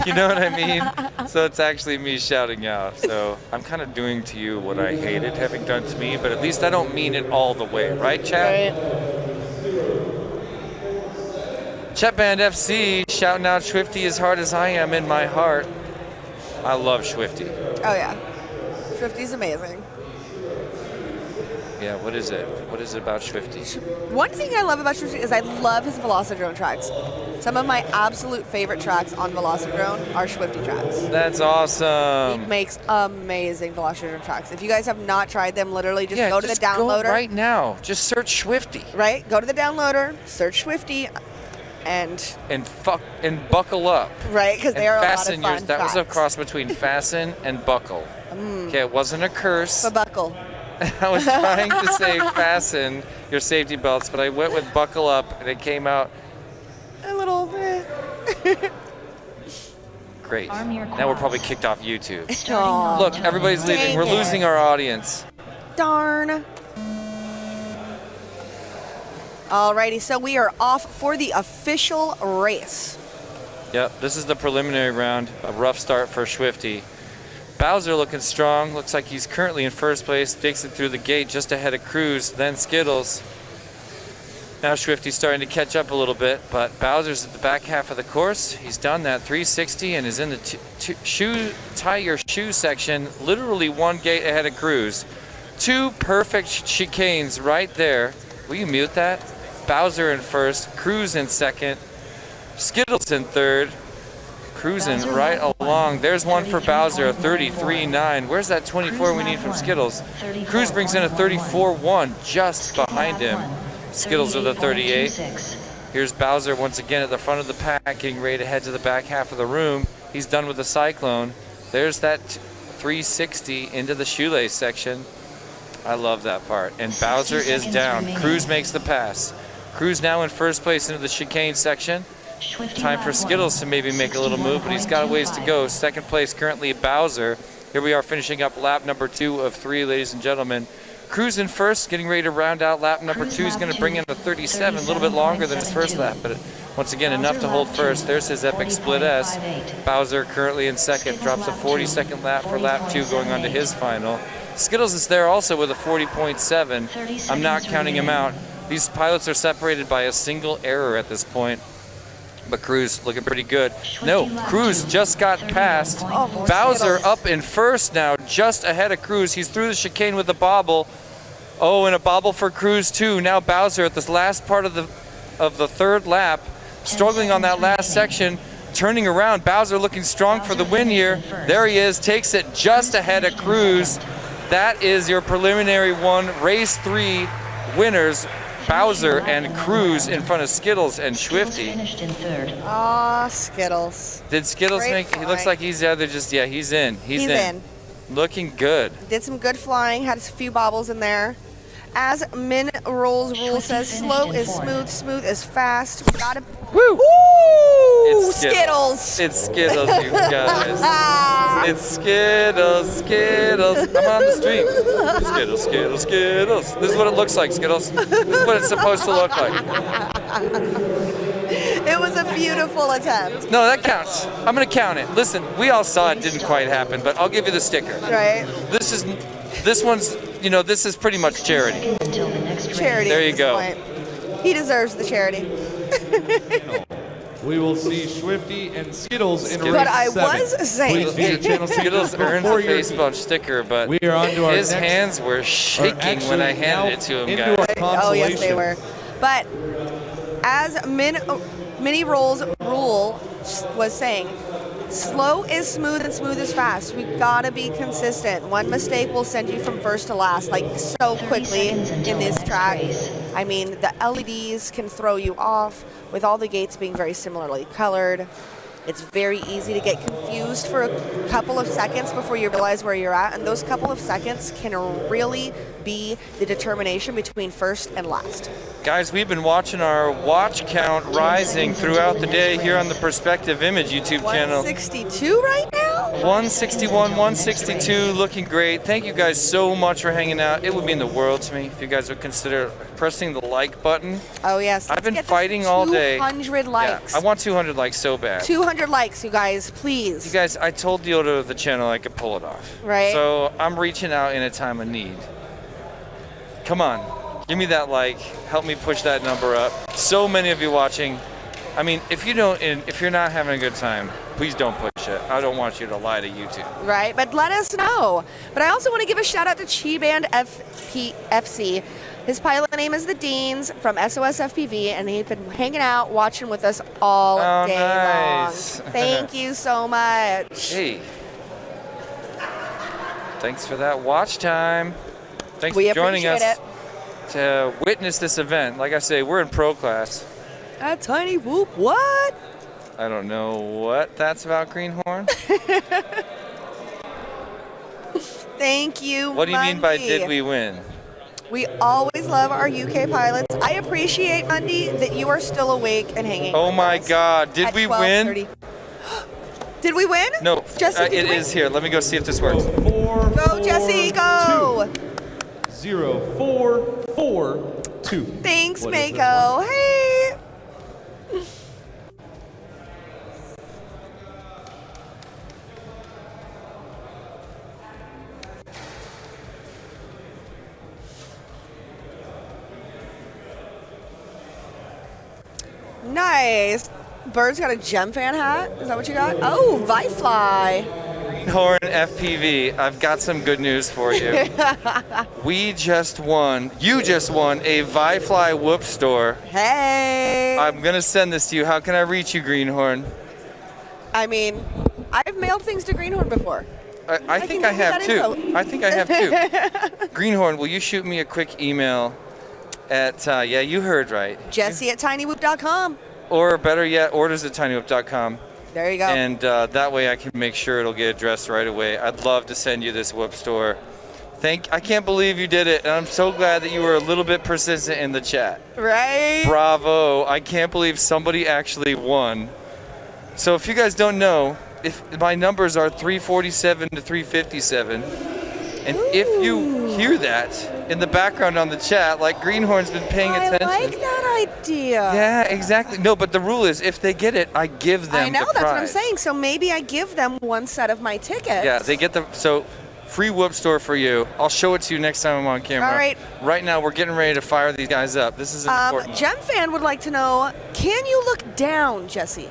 You know what I mean? So it's actually me shouting out. So I'm kind of doing to you what I hated having done to me, but at least I don't mean it all the way, right, Chad? Chat Band FC shouting out Swifty as hard as I am in my heart. I love Swifty. Oh, yeah. Swifty's amazing. Yeah, what is it? What is it about Swifty? One thing I love about Swifty is I love his Velocidrone tracks. Some of my absolute favorite tracks on Velocidrone are Swifty tracks. That's He awesome. makes amazing Velocidrone tracks. If you guys have not tried them, literally just go to the go downloader. right now. Just search Swifty Right? Go to the downloader, search Swifty, and and buckle up. right, because they are a lot of Fasten fun yours. That was a tracks. cross between fasten and buckle. Okay, it wasn't a curse. So buckle. I was trying to say fasten your safety belts, but I went with buckle up, and it came out A little. great. Arm your Now we're probably quads. kicked off YouTube. Starting Aw. on Look, time. everybody's leaving. Dang We're it. losing our audience. Darn. Alrighty, so we are off for the official race. Yep, this is the preliminary round. A rough start for Swifty. Bowser looking strong. Looks like he's currently in first place. Takes it through the gate just ahead of Cruz, then Skittles. Now Swifty's starting to catch up a little bit, but Bowser's at the back half of the course. He's done that 360 and is in the tie your shoe section, literally one gate ahead of Cruz. Two perfect chicanes right there. Will you mute that? Bowser in first, Cruz in second, Skittles in third, cruising Bowser right lap one, along. There's one for Bowser, a 33.94. 33.9. Where's that 24 we Cruz need lap from one, Skittles? Cruz brings in a 34.1 just Skip behind lap him. one, Skittles with a 38. 38.26. Here's Bowser once again at the front of the pack, getting ready to head to the back half of the room. He's done with the Cyclone. There's that 360 into the shoelace section. I love that part. And 60 Bowser is seconds down. remaining. Cruz makes the pass. Cruz now in first place into the chicane section. Swifty Time lap for one, Skittles to maybe make a little move, but he's got a ways to go. 61.25. Second place currently Bowser. Here we are finishing up lap number 2 of 3, ladies and gentlemen. Cruz in first, getting ready to round out lap number Cruz 2. He's lap going to two, bring in a 37, a little bit longer than his first 37.72. lap, but once again, Bowser enough to hold lap two, first. There's his epic split S. 40.58. Bowser currently in second, Skittles drops a lap 40-second two, lap for lap 2 going on to his 40.78. final. Skittles is there also with a 40.7. 30 I'm not seconds counting him remaining. out. These pilots are separated by a single error at this point. But Cruz looking pretty good. No, Cruz just got past. Oh, Bowser Skittles. up in first now, just ahead of Cruz. He's through the chicane with the bobble. Oh, and a bobble for Cruz too. Now Bowser at this last part of the third lap, struggling on that last section, turning around. Bowser looking strong for the win here. There he is, takes it just ahead of Cruz. That is your preliminary one, race 3 winners. Bowser and Cruz in front of Skittles and Skittles Swifty. finished in third. Aw, Skittles. Did Skittles Great make? He looks flying. like he's either just he's in. He's in. Looking good. Did some good flying, had a few bobbles in there. As Min Rules rule says, slow is smooth, smooth is fast. We gotta. Woo! Woo! It's Skittles. It's Skittles, you guys. It's Skittles, Skittles. I'm on the street. Skittles, Skittles, Skittles. This is what it looks like, Skittles. This is what it's supposed to look like. It was a beautiful attempt, No, that counts. I'm gonna count it. Listen, we all saw it didn't quite happen, but I'll give you the sticker. right? This one's, this is pretty much charity. Until the next race. Charity. There at you this go. point. He deserves the charity. We will see Swifty and Skittles in Skittles. race But I 7. was saying- Please do your channel Skittles earns before a your- face bunch sticker, but We are on to our his next, hands were or shaking when I actually handed now it to him, into guys. our Oh, yes, they Consolation. were. But as Mini Rolls rule was saying, slow is smooth and smooth is fast. We gotta be consistent. One mistake will send you from first to last, like so 30 quickly seconds until in the this next track. race. I mean, the LEDs can throw you off with all the gates being very similarly colored. It's very easy to get confused for a couple of seconds before you realize where you're at, and those couple of seconds can really be the determination between first and last. Guys, we've been watching our watch count rising throughout the day here on the Perspective Image YouTube channel. 162 right now? 161, 162, looking great. Thank you guys so much for hanging out. It would mean the world to me if you guys would consider pressing the like button. Oh yes. I've let's been get to fighting all day. 200 likes. Yeah, I want 200 likes so bad. 200 likes, you guys, please. You guys, I told the owner of the channel I could pull it off. Right. So I'm reaching out in a time of need. Come on, give me that like. Help me push that number up. So many of you watching. I mean, if you're not having a good time, please don't push it. I don't want you to lie to YouTube. Right, but let us know. But I also want to give a shout out to Chi Band FPFC. His pilot name is the Deans from SOS FPV, and he's been hanging out, watching with us all Oh, day nice. long. Thank you so much. Hey, thanks for that watch time. Thanks We for joining us appreciate to witness this event. Like I say, we're in pro class. A tiny whoop, what? I don't know what that's about, Greenhorn. Thank you, What do you mean by Mundy. did we win? We always love our UK pilots. I appreciate, Mundy, that you are still awake and hanging. Oh with my us God, did at we win? 12:30. Did we win? No, Jesse, it did we is here. Let me go see if this works. 4, Go, Jesse, go! 0, 4, 4, 2. Thanks, What is this Mako. Hey! Nice. Bird's got a gem fan hat. Is that what you got? Oh, Vifly. Horn FPV, I've got some good news for you. You just won a Vifly Whoop store. Hey. I'm gonna send this to you. How can I reach you, Greenhorn? I mean, I've mailed things to Greenhorn before. I think can I give you have that too. info. I think I have too. Greenhorn, will you shoot me a quick email at, yeah, you heard right. Jesse at tinywhoop.com. Or better yet, orders at tinywhoop.com. There you go. And that way I can make sure it'll get addressed right away. I'd love to send you this Whoop store. I can't believe you did it, and I'm so glad that you were a little bit persistent in the chat. Right? Bravo. I can't believe somebody actually won. So if you guys don't know, if my numbers are 347 to 357, and if you hear that in the background on the chat, like Greenhorn's been paying attention. I like that idea. Yeah, exactly. No, but the rule is if they get it, I give them I know, the that's what I'm prize. saying. So maybe I give them one set of my tickets. Yeah, they get the, so Free Whoop store for you. I'll show it to you next time I'm on camera. All right. Right now, we're getting ready to fire these guys up. This is important. Gem fan would like to know, can you look down, Jesse?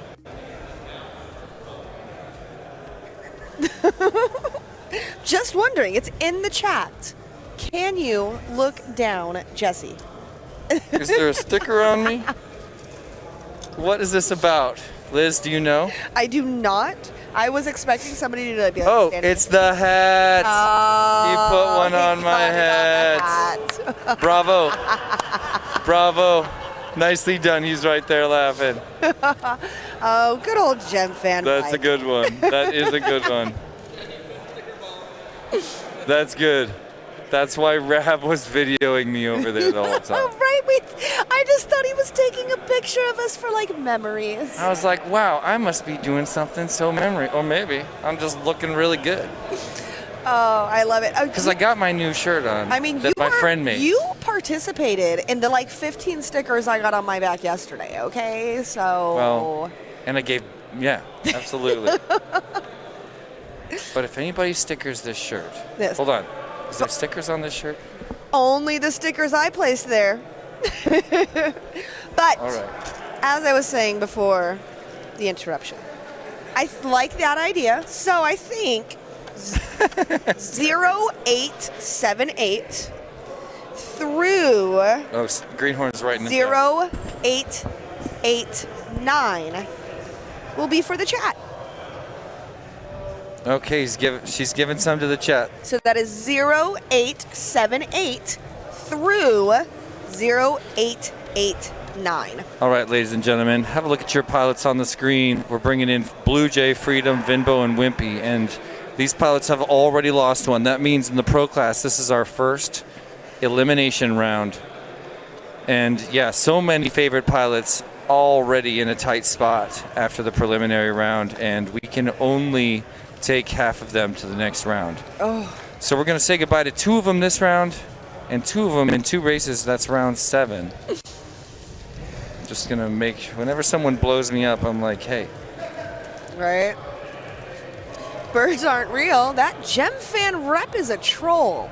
Just wondering. It's in the chat. Can you look down, Jesse? Is there a sticker on me? What is this about? Liz, do you know? I do not. I was expecting somebody to be like, Oh, standing. it's the hat. He put one on my head. Bravo. Bravo. Nicely done. He's right there laughing. Oh, good old Gem fan. That's a good one. That is a good one. That's good. That's why Rab was videoing me over there the whole time. Oh, right. I just thought he was taking a picture of us for like memories. I was like, wow, I must be doing something so memory. Or maybe I'm just looking really good. Oh, I love it. Because I got my new shirt on I mean, that my friend made. You participated in the like 15 stickers I got on my back yesterday, okay? So. Well, and I gave, yeah, absolutely. But if anybody stickers this shirt, Yes. hold on. Is there stickers on this shirt? Only the stickers I placed there. But All right. as I was saying before the interruption, I like that idea. So I think 0878 through Oh, Greenhorn's writing it down. 0889 will be for the chat. Okay, she's giving some to the chat. So that is 0878 through 0889. All right, ladies and gentlemen, have a look at your pilots on the screen. We're bringing in Blue Jay, Freedom, Vinbo, and Wimpy, and these pilots have already lost one. That means in the pro class, this is our first elimination round. And yeah, so many favorite pilots already in a tight spot after the preliminary round, and we can only take half of them to the next round. Oh. So we're going to say goodbye to 2 of them this round, and 2 of them in 2 races. That's round 7. Just going to make, whenever someone blows me up, I'm like, hey. Right? Birds aren't real. That Gem fan rep is a troll.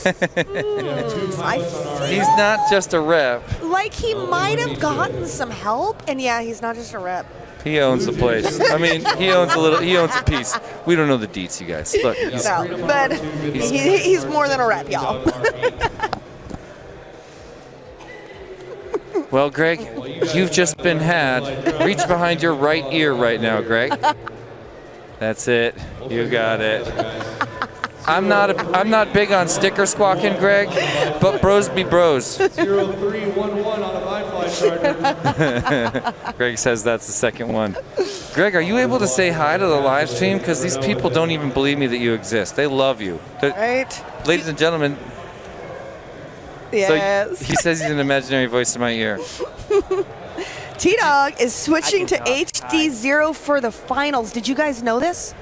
I He's not just a rep. like he might have gotten some help, and yeah, he's not just a rep. He owns the place. I mean, he owns a piece. We don't know the deets, you guys. Look, he's, No, but he's more than a rep, y'all. well, Greg, you've just been had. Reach behind your right ear right now, Greg. That's it. You got it. I'm not big on sticker squawking, Greg, but bros be bros. 0311 on a Wi-Fi charger. Greg says that's the second one. Greg, are you able to say hi to the live stream? Because these people don't even believe me that you exist. They love you. Right? Ladies and gentlemen, Yes. so he says he's an imaginary voice in my ear. T-Dog is switching to HD0 for the finals. Did you guys know this?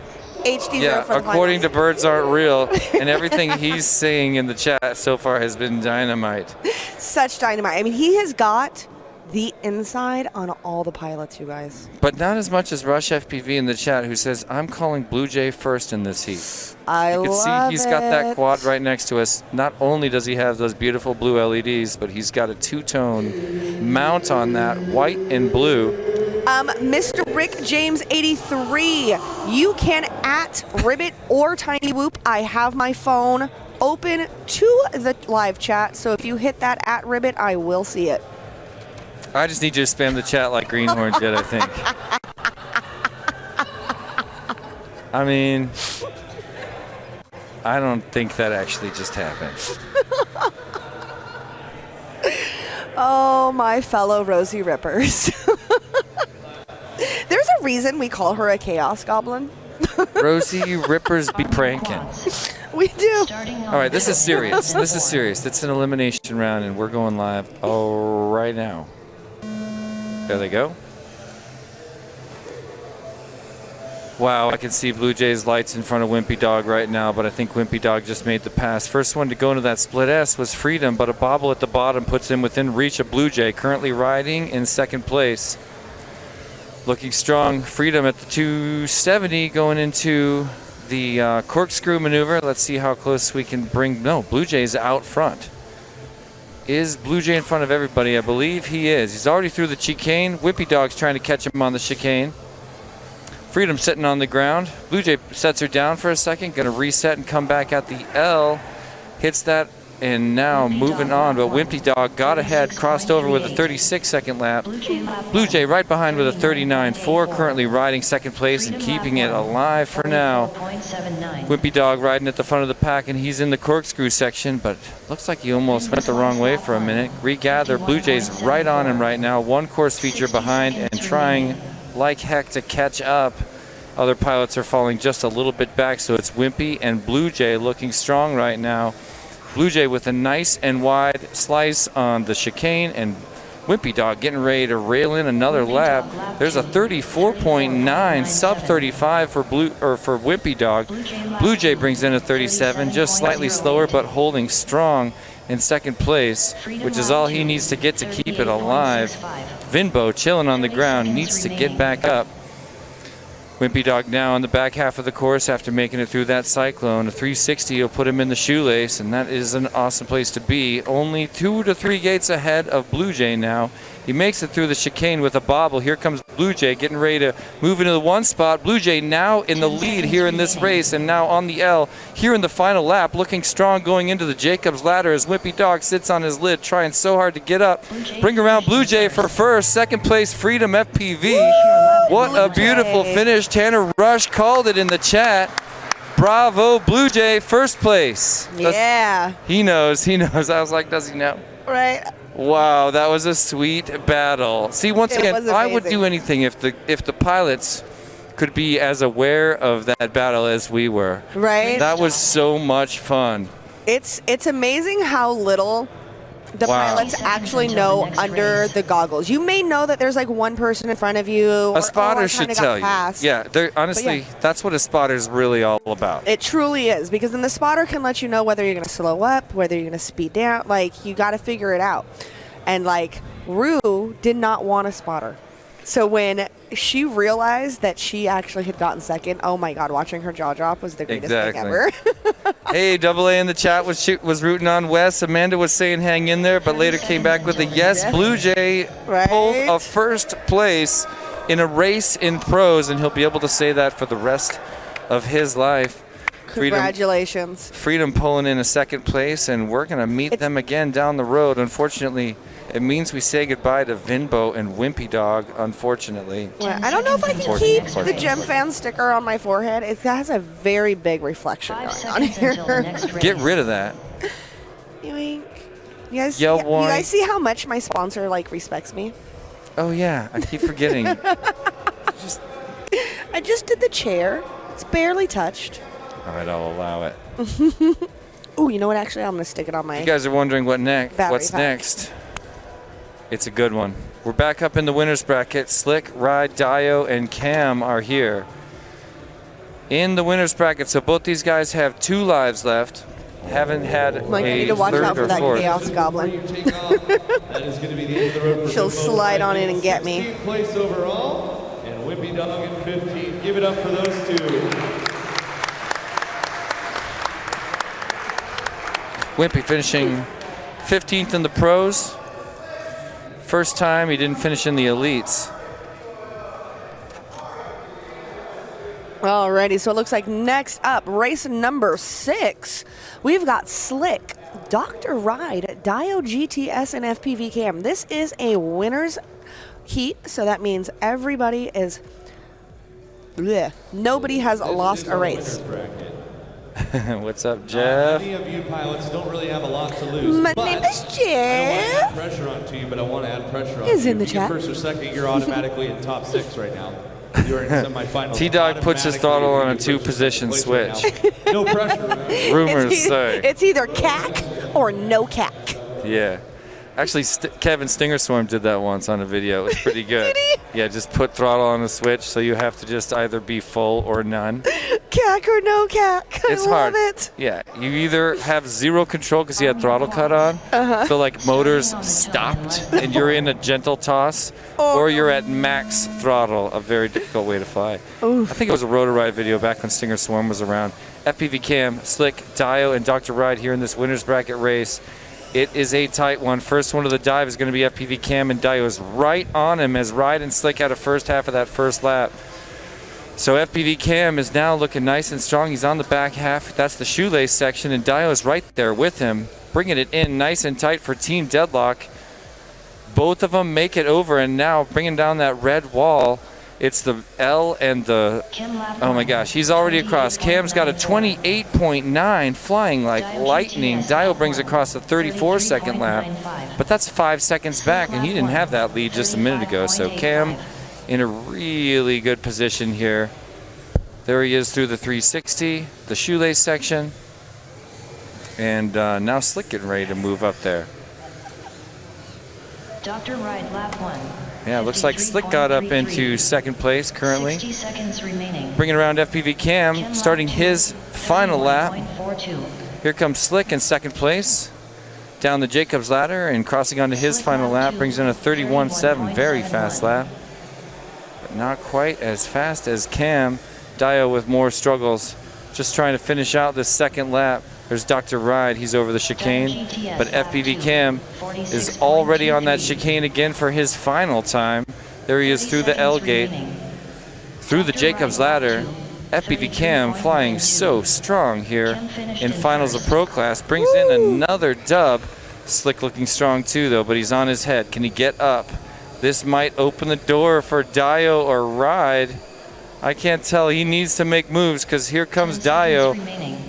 HD0 Yeah, for the according to finals. Birds Aren't Real, and everything he's saying in the chat so far has been dynamite. Such dynamite. I mean, he has got the inside on all the pilots, you guys. But not as much as Rush FPV in the chat, who says, I'm calling Blue Jay first in this heat. I You can love see he's got that it. quad right next to us. Not only does he have those beautiful blue LEDs, but he's got a 2-tone mount on that, white and blue. Mr. Rick James 83, you can at Ribbit or Tiny Whoop. I have my phone open to the live chat, so if you hit that at Ribbit, I will see it. I just need you to spam the chat like Greenhorn did, I think. I mean, I don't think that actually just happened. Oh, my fellow Rosie Rippers. There's a reason we call her a Chaos Goblin. Rosie Rippers be pranking. We do. All right, this is serious. This is serious. It's an elimination round, and we're going live right now. There they go. Wow, I can see Blue Jay's lights in front of Wimpy Dog right now, but I think Wimpy Dog just made the pass. First one to go into that split S was Freedom, but a bobble at the bottom puts him within reach of Blue Jay, currently riding in second place. Looking strong, Freedom at the 270 going into the corkscrew maneuver. Let's see how close we can bring. No, Blue Jay's out front. Is Blue Jay in front of everybody? I believe he is. He's already through the chicane. Wimpy Dog's trying to catch him on the chicane. Freedom sitting on the ground. Blue Jay sets her down for a second. Going to reset and come back at the L. Hits that. And now moving on, but Wimpy Dog got ahead, crossed over with a 36-second lap. Blue Jay right behind with a 39.4, currently riding second place and keeping it alive for now. Wimpy Dog riding at the front of the pack, and he's in the corkscrew section, but looks like he almost went the wrong way for a minute. Regather, Blue Jay's right on him right now, one course feature behind and trying like heck to catch up. Other pilots are falling just a little bit back, so it's Wimpy and Blue Jay looking strong right now. Blue Jay with a nice and wide slice on the chicane, and Wimpy Dog getting ready to rail in another lap. There's a 34.9, sub 35 for Wimpy Dog. Blue Jay brings in a 37, just slightly slower but holding strong in second place, which is all he needs to get to keep it alive. Vinbo chilling on the ground, needs to get back up. Wimpy Dog now on the back half of the course after making it through that cyclone. A 360 will put him in the shoelace, and that is an awesome place to be. Only 2 to 3 gates ahead of Blue Jay now. He makes it through the chicane with a bobble. Here comes Blue Jay getting ready to move into the one spot. Blue Jay now in the lead here in this race, and now on the L here in the final lap, looking strong going into the Jacobs ladder as Wimpy Dog sits on his lid, trying so hard to get up. Bring around Blue Jay for first. Second place, Freedom FPV. What a beautiful finish. Tanner Rush called it in the chat. Bravo, Blue Jay, first place. Yeah. He knows. I was like, does he know? Right. Wow, that was a sweet battle. See, once again, was I would amazing. do anything if the pilots could be as aware of that battle as we were. Right. That was so much fun. It's amazing how little the Wow. pilots actually know under the goggles. You may know that there's like one person in front of you. Or, A spotter I should kinda tell got past. you. Yeah, honestly, yeah. that's what a spotter's really all about. It truly is, because then the spotter can let you know whether you're going to slow up, whether you're going to speed down. Like, you got to figure it out. And like, Rue did not want a spotter. So when she realized that she actually had gotten second, oh my God, watching her jaw drop was the greatest thing ever. Hey, Double A in the chat was rooting on Wes. Amanda was saying hang in there, but later came back with a yes. Blue Jay pulled a first place in a race in pros, and he'll be able to say that for the rest of his life. Congratulations. Freedom pulling in a second place, and we're going to meet them again down the road. Unfortunately, it means we say goodbye to Vinbo and Wimpy Dog, unfortunately. Well, I don't know if I can keep the Gem Fan sticker on my forehead. It has a very big reflection going on here. Get rid of that. Yoink. You guys, Yo, you boy. guys see how much my sponsor like respects me? Oh, yeah. I keep forgetting. I just did the chair. It's barely touched. All right, I'll allow it. Oh, you know what? Actually, I'm going to stick it on my... You guys are wondering what's pack. next. It's a good one. We're back up in the winner's bracket. Slick, Ride, Dio, and Cam are here in the winner's bracket. So both these guys have 2 lives left. Haven't had Like, you a need to watch third out for or that fourth. Chaos Goblin. That is going to be the end of the road for She'll Vinbo. slide on in and get me. 16th place overall, and Wimpy Dog in 15th. Give it up for those two. Wimpy finishing 15th in the pros. First time he didn't finish in the elites. Alrighty, so it looks like next up, race number 6, we've got Slick, Dr. Ride, Dio GTS, and FPV Cam. This is a winner's heat, so that means everybody is... Bleh. Nobody has lost a race. What's up, Jeff? Many of you pilots don't really have a lot to lose. My but name is I don't want to Jeff. add pressure onto you, but I want to add pressure on Is you. in the If you get chat. first or second, you're automatically in top 6 right now. You're in semifinals. T-Dog puts his throttle on a 2-position switch. No pressure. Right? Rumors say. It's either CAC or no CAC. Yeah. Actually, Kevin Stingerstorm did that once on a video. It was pretty good. Did he? Yeah, just put throttle on the switch, so you have to just either be full or none. Cack or no cack. It's I love hard. it. Yeah, you either have zero control because you had throttle cut on, so like motors stopped and you're in a gentle toss, or you're at max throttle, a very difficult way to fly. I think it was a Rotor Ride video back when Stinger Swarm was around. FPV Cam, Slick, Dio, and Dr. Ride here in this winner's bracket race. It is a tight one. First one to the dive is going to be FPV Cam, and Dio is right on him as Ride and Slick had a first half of that first lap. So FPV Cam is now looking nice and strong. He's on the back half. That's the shoelace section, and Dio is right there with him, bringing it in nice and tight for Team Deadlock. Both of them make it over, and now bringing down that red wall. It's the L and the, oh my gosh, he's already across. Cam's got a 28.9 flying like lightning. Dio brings across the 34-second lap, but that's 5 seconds back, and he didn't have that lead just a minute ago. So Cam in a really good position here. There he is through the 360, the shoelace section, and now Slick getting ready to move up there. Dr. Ride lap 1. Yeah, looks like Slick got up into second place currently. 60 seconds remaining. Bringing around FPV Cam, starting his final lap. 41.42. Here comes Slick in second place. Down the Jacobs ladder and crossing onto his final lap, brings in a 31.7, very fast lap. But not quite as fast as Cam. Dio with more struggles, just trying to finish out this second lap. There's Dr. Ride, he's over the chicane, but FPV Cam is already on that chicane again for his final time. There he is through the L gate, through the Jacobs ladder. FPV Cam flying so strong here in finals of Pro Class, brings in another dub. Slick looking strong too though, but he's on his head. Can he get up? This might open the door for Dio or Ride. I can't tell. He needs to make moves because here comes Dio.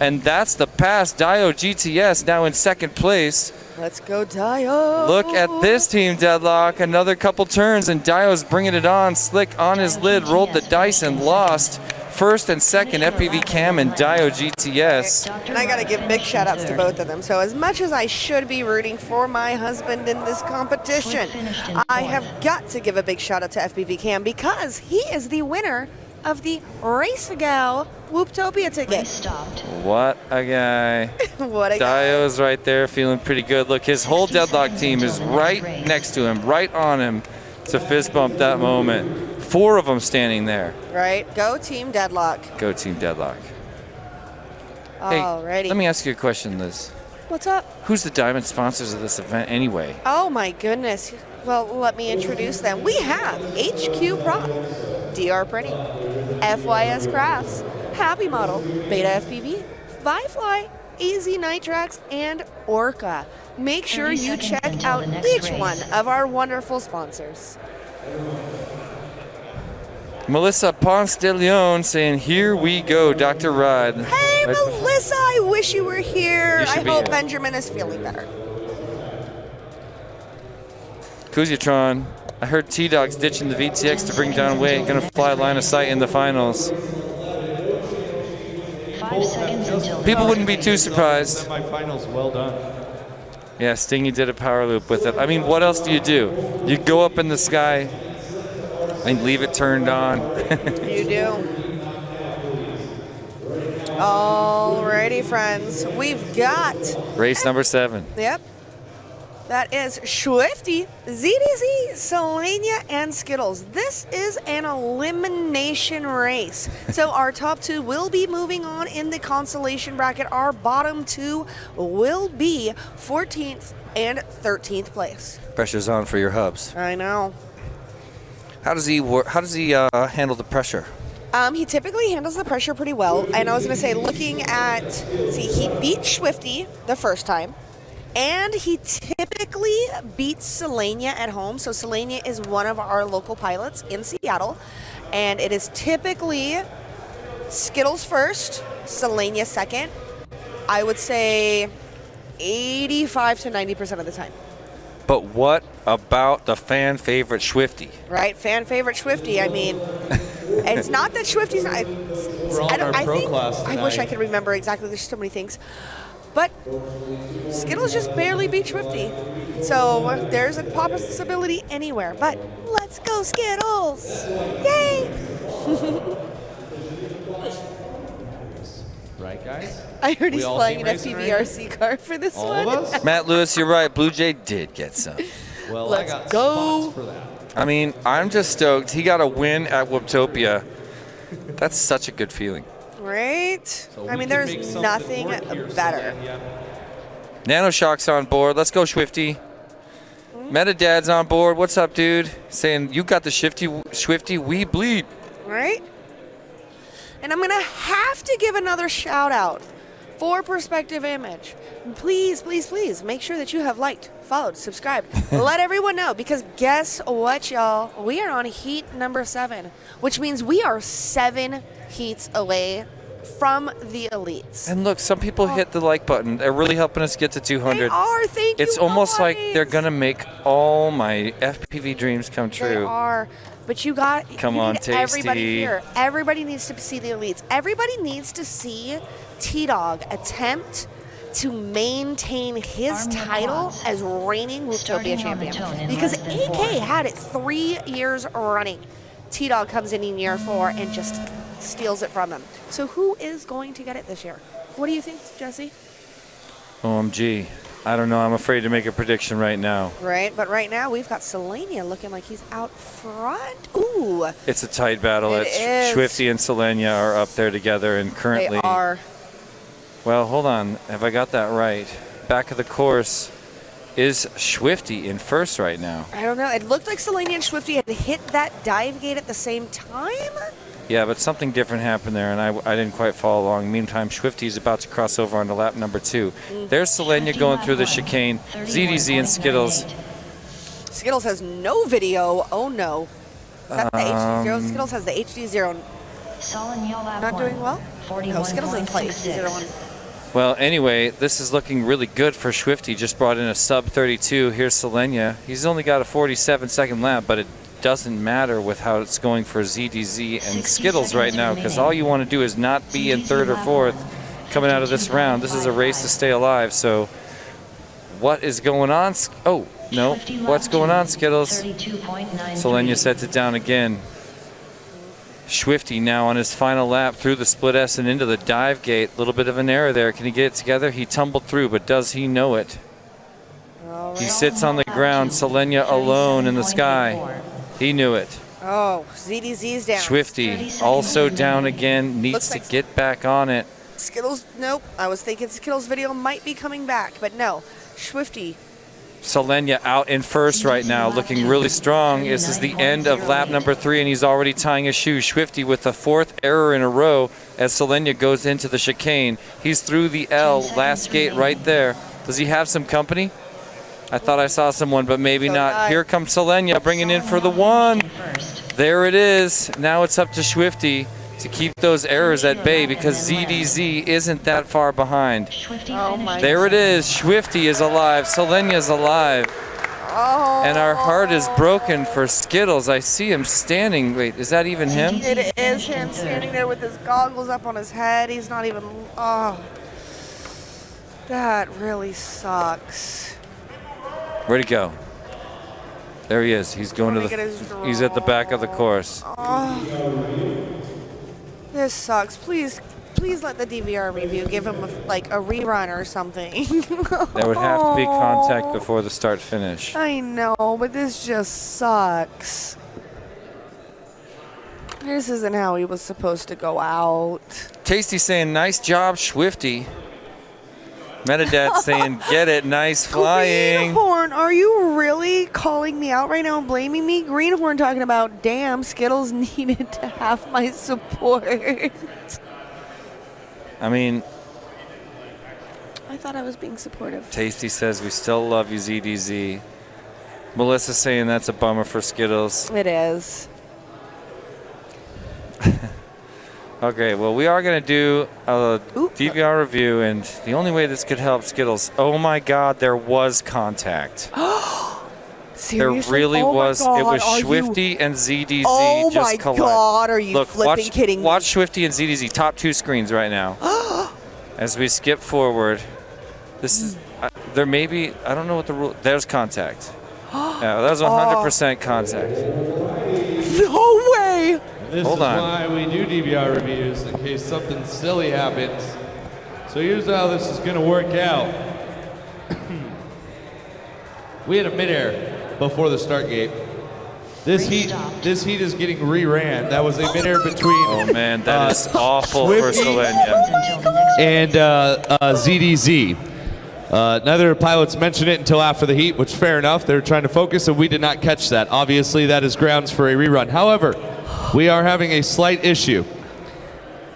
And that's the pass. Dio GTS now in second place. Let's go, Dio. Look at this Team Deadlock. Another couple turns and Dio's bringing it on. Slick on his lid, rolled the dice and lost. First and second, FPV Cam and Dio GTS. And I got to give big shout outs to both of them. So as much as I should be rooting for my husband in this competition, I have got to give a big shout out to FPV Cam because he is the winner of the Race Gal Whooptopia ticket. What a guy. What a guy. Dio's right there feeling pretty good. Look, his whole Deadlock team is right next to him, right on him to fist bump that moment. 4 of them standing there. Right. Go Team Deadlock. Go Team Deadlock. Alrighty. Hey, let me ask you a question, Liz. What's up? Who's the diamond sponsors of this event anyway? Oh my goodness. Well, let me introduce them. We have HQ Prop, DR Printing, FYS Crafts, Happy Model, Beta FPV, Firefly, AZ Nitrax, and Orca. Make sure you check out each one of our wonderful sponsors. Melissa Ponce de Leon saying, here we go, Dr. Ride. Hey, Melissa, I wish you were here. You should I be hope here. Benjamin is feeling better. Kuzatron, I heard T-Dog's ditching the VTX to bring down weight. Gonna fly line of sight in the finals. 5 seconds until People wouldn't be too surprised. Semi-finals, well done. Yeah, Stingy did a power loop with it. I mean, what else do? You go up in the sky and leave it turned on. You do. Alrighty, friends. We've got, Race number 7. yep, that is Swifty, ZDZ, Selenia, and Skittles. This is an elimination race. So our top 2 will be moving on in the consolation bracket. Our bottom 2 will be 14th and 13th place. Pressure's on for your hubs. I know. How does he work? How does he handle the pressure? He typically handles the pressure pretty well. And I was going to say, looking at, he beat Swifty the first time. And he typically beats Selenia at home. So Selenia is one of our local pilots in Seattle. And it is typically Skittles first, Selenia second. I would say 85 to 90% of the time. But what about the fan favorite Swifty? Right? Fan favorite Swifty. I mean, it's not that Swifty's not. We're all in our pro class I wish I tonight. could remember exactly. There's so many things. but Skittles just barely beat Swifty. So there's a possibility anywhere. But let's go Skittles! Yay! Right, guys? I heard he's We all flying team an racing FPVRC car for this All one. of us? Matt Lewis, you're right. Blue Jay did get some. Well, Let's I got go. spots for that. I mean, I'm just stoked. He got a win at Whooptopia. That's such a good feeling. Right? So I we mean, can there's make something nothing work here, better. Savannah. Nanoshock's on board. Let's go, Swifty. Metadad's on board. What's up, dude? Saying you got the Swifty, we bleed. Right? And I'm going to have to give another shout out for Perspective Image. Please, please, please make sure that you have liked, followed, subscribed. Let everyone know, because guess what, y'all? We are on heat number 7, which means we are 7 heats away from the elites. And look, some people hit the like button. They're really helping us get to 200. They are, thank you, It's almost like guys. they're going to make all my FPV dreams come They true. are. But you got Come you on, need everybody Tasty. here. Everybody needs to see the elites. Everybody needs to see T-Dog attempt to maintain his Arm title robots. as reigning Whooptopia Starting on the tone champion. in Because less than AK 4. had it 3 years running. T-Dog comes in year 4 and just steals it from him. So who is going to get it this year? What do you think, Jesse? OMG. I don't know. I'm afraid to make a prediction right now. Right, but right now we've got Selenia looking like he's out front. Ooh, It's a tight battle. It is. Swifty and Selenia are up there together, and currently. they are. Well, hold on. Have I got that right? Back of the course is Swifty in first right now. I don't know. It looked like Selenia and Swifty had hit that dive gate at the same time. Yeah, but something different happened there, and I didn't quite follow along. Meantime, Swifty's about to cross over onto lap number 2. There's Selenia going through the chicane. ZDZ and Skittles. Skittles has no video. Oh no. Is that the HD0? Skittles has the HD0. Not doing well? No, Skittles ain't play HD01. Well, anyway, this is looking really good for Swifty. Just brought in a sub 32. Here's Selenia. He's only got a 47-second lap, but it doesn't matter with how it's going for ZDZ and 60 Skittles right seconds now, because remaining. all you want to do is not be in third or fourth coming out of this round. This is a race to stay alive. So what is going on? Oh, no. What's going on, Skittles? Selenia sets it down again. Swifty now on his final lap through the split S and into the dive gate. A little bit of an error there. Can he get it together? He tumbled through, but does he know it? He sits on the ground, Selenia alone in the sky. He knew it. Oh, ZDZ's down. Swifty also down again, needs Looks to like- get back on it. Skittles, nope. I was thinking Skittles' video might be coming back, but no. Swifty. Selenia out in first right now, looking really strong. This is the end of lap number 3, and he's already tying his shoes. Swifty with the 4th error in a row as Selenia goes into the chicane. He's through the L, last gate right there. Does he have some company? I thought I saw someone, but maybe not. Here comes Selenia bringing in for the 1. There it is. Now it's up to Swifty to keep those errors at bay, because ZDZ isn't that far behind. Oh my. There it is. Swifty is alive. Selenia's alive. Oh. And our heart is broken for Skittles. I see him standing. Wait, is that even him? It is him standing there with his goggles up on his head. He's not even. Oh. That really sucks. Where'd he go? There he is. He's going to Look at his the. He's at the back of the course. This sucks. Please let the DVR review give him like a rerun or something. There would have to be contact before the start finish. I know, but this just sucks. This isn't how he was supposed to go out. Tasty saying, nice job, Swifty. Metadad saying, get it, nice flying. Greenhorn, are you really calling me out right now and blaming me? Greenhorn talking about, damn, Skittles needed to have my support. I mean, I thought I was being supportive. Tasty says, we still love you, ZDZ. Melissa saying that's a bummer for Skittles. It is. Okay, well, we are going to do a Oop. DVR review, and the only way this could help Skittles, oh my God, there was contact. Seriously? There really Oh my was. It God, was are you- Swifty and ZDZ Oh just my collided. God, are you Look, flipping kidding me? Watch Swifty and ZDZ, top 2 screens right now. As we skip forward. This is, there may be, I don't know what the rule, there's contact. Yeah, that was 100% contact. No way! This Hold is on. why we do DVR reviews, in case something silly happens. So here's how this is going to work out. We had a midair before the start gate. This heat is getting reran. That was a midair between Oh man, that is awful for Swifty Selenia. and ZDZ. Neither pilots mentioned it until after the heat, which fair enough. They're trying to focus, and we did not catch that. Obviously, that is grounds for a rerun. However, we are having a slight issue.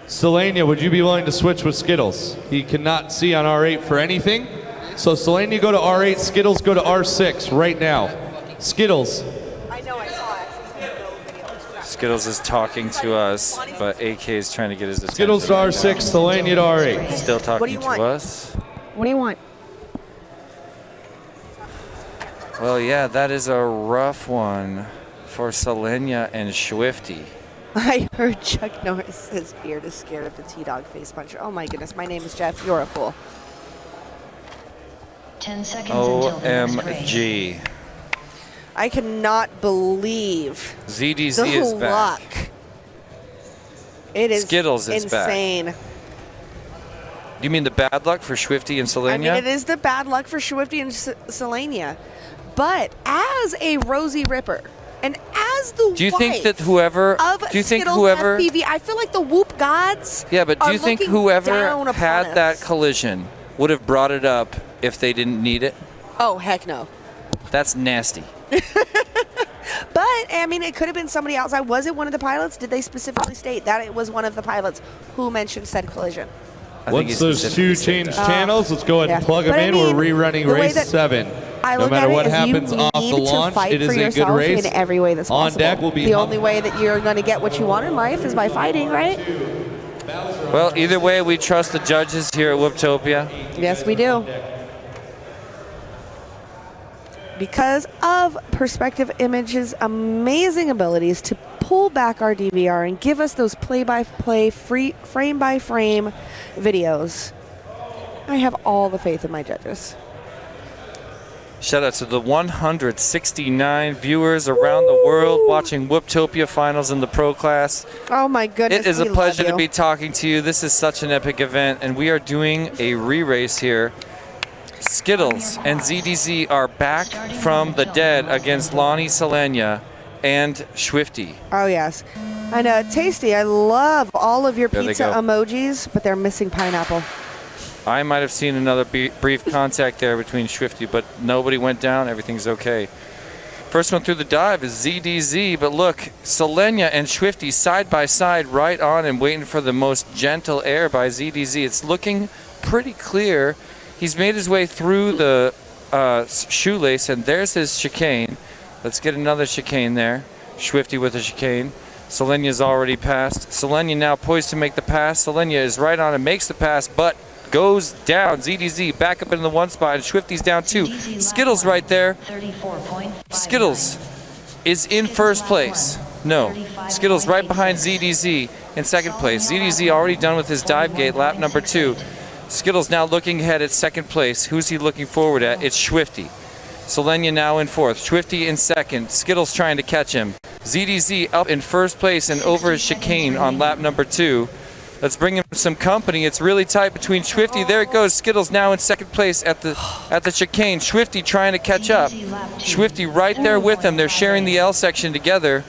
Selenia, would you be willing to switch with Skittles? He cannot see on R8 for anything. So Selenia, go to R8. Skittles, go to R6 right now. Skittles. I know, I saw it. Skittles is talking to us, but AK is trying to get his attention. Skittles to R6, Selenia to R8. Still What do talking you to want? us. What do you want? Well, yeah, that is a rough one for Selenia and Swifty. I heard Chuck Norris says Beard is scared of the T-Dog face puncher. Oh my goodness, my name is Jeff. You're a fool. 10 seconds until the next race. OMG. I cannot believe ZDZ the is back. luck. It is Skittles is back. insane. You mean the bad luck for Swifty and Selenia? I mean, it is the bad luck for Swifty and Selenia. But as a Rosie Ripper, and as the Do you think wife that whoever? of Do you think Skittles whoever? FPV, I feel like the Whoop gods. Yeah, but do are you think looking whoever down upon had us. that collision would have brought it up if they didn't need it? Oh heck no. That's nasty. But I mean, it could have been somebody else. Was it one of the pilots? Did they specifically state that it was one of the pilots who mentioned said collision? I think Once he those specifically two said change that. channels, let's go ahead and Yeah. plug them But I in. mean, We're rerunning the way race that 7. I No look matter at what it is happens you off need the launch, to fight it is for a good yourself race. in every way that's On possible. deck will be the only way that you're going to get what you want in life is by fighting, right? Well, either way, we trust the judges here at Whooptopia. Yes, we do. Because of Perspective Image's amazing abilities to pull back our DVR and give us those play-by-play, frame-by-frame videos, I have all the faith in my judges. Shout out to the 169 viewers around the world watching Whooptopia finals in the pro class. Oh my goodness, It is a we pleasure love to be you. talking to you. This is such an epic event, and we are doing a re-race here. Skittles and ZDZ are back from the dead against Lonnie Selenia and Swifty. Oh yes. And Tasty, I love all of your There they pizza go. emojis, but they're missing pineapple. I might have seen another brief contact there between Swifty, but nobody went down. Everything's okay. First one through the dive is ZDZ, but look, Selenia and Swifty side by side, right on and waiting for the most gentle air by ZDZ. It's looking pretty clear. He's made his way through the shoelace, and there's his chicane. Let's get another chicane there. Swifty with a chicane. Selenia's already passed. Selenia now poised to make the pass. Selenia is right on and makes the pass, but goes down. ZDZ back up in the one spot, and Swifty's down two. Skittles right there. Skittles is in first place. No, Skittles right behind ZDZ in second place. ZDZ already done with his dive gate, lap number 2. Skittles now looking ahead at second place. Who's he looking forward at? It's Swifty. Selenia now in fourth. Swifty in second. Skittles trying to catch him. ZDZ up in first place and over his chicane on lap number 2. Let's bring him some company. It's really tight between Swifty. There it goes. Skittles now in second place at the chicane. Swifty trying to catch up. Swifty right there with him. They're sharing the L section together.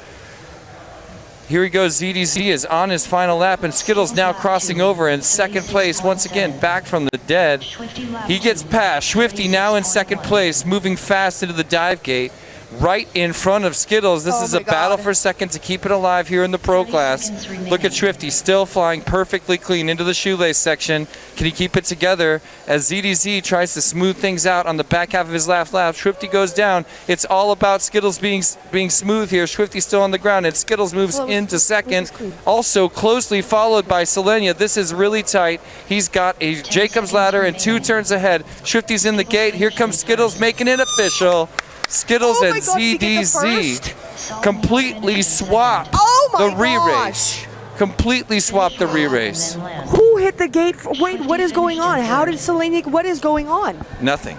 Here he goes. ZDZ is on his final lap, and Skittles now crossing over in second place once again, back from the dead. He gets past. Swifty now in second place, moving fast into the dive gate, right in front of Skittles. This is a battle for second to keep it alive here in the pro class. Look at Swifty still flying perfectly clean into the shoelace section. Can he keep it together as ZDZ tries to smooth things out on the back half of his last lap? Swifty goes down. It's all about Skittles being smooth here. Swifty still on the ground, and Skittles moves into second. Also closely followed by Selenia. This is really tight. He's got a Jacob's ladder and 2 turns ahead. Swifty's in the gate. Here comes Skittles making it official. Skittles and ZDZ completely swapped the re-race. Completely swapped the re-race. Who hit the gate? Wait, what is going on? How did Selena? What is going on? Nothing.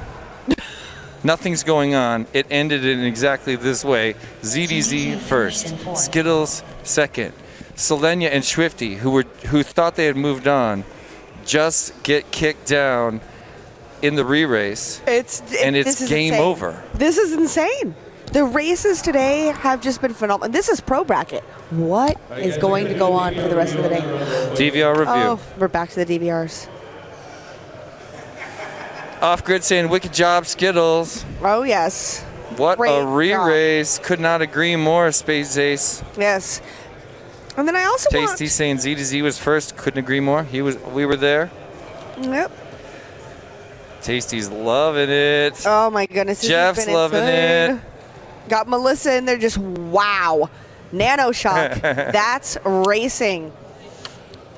Nothing's going on. It ended in exactly this way. ZDZ first, Skittles second. Selena and Swifty, who thought they had moved on, just get kicked down in the re-race, It's game insane. over. This is insane. The races today have just been phenomenal. This is Pro Bracket. What is going to go on for the rest of the day? DVR review. Oh, we're back to the DVRs. Off-grid saying, wicked job, Skittles. Oh, yes. What Great a job. re-race. Could not agree more, Space Ace. Yes. And then I also Tasty saying Z2Z was first. Couldn't agree more. We were there. Yep. Tasty's loving it. Oh, my goodness. This has Jeff's been loving insane. it. Got Melissa in there just, wow. Nano Shock. That's racing.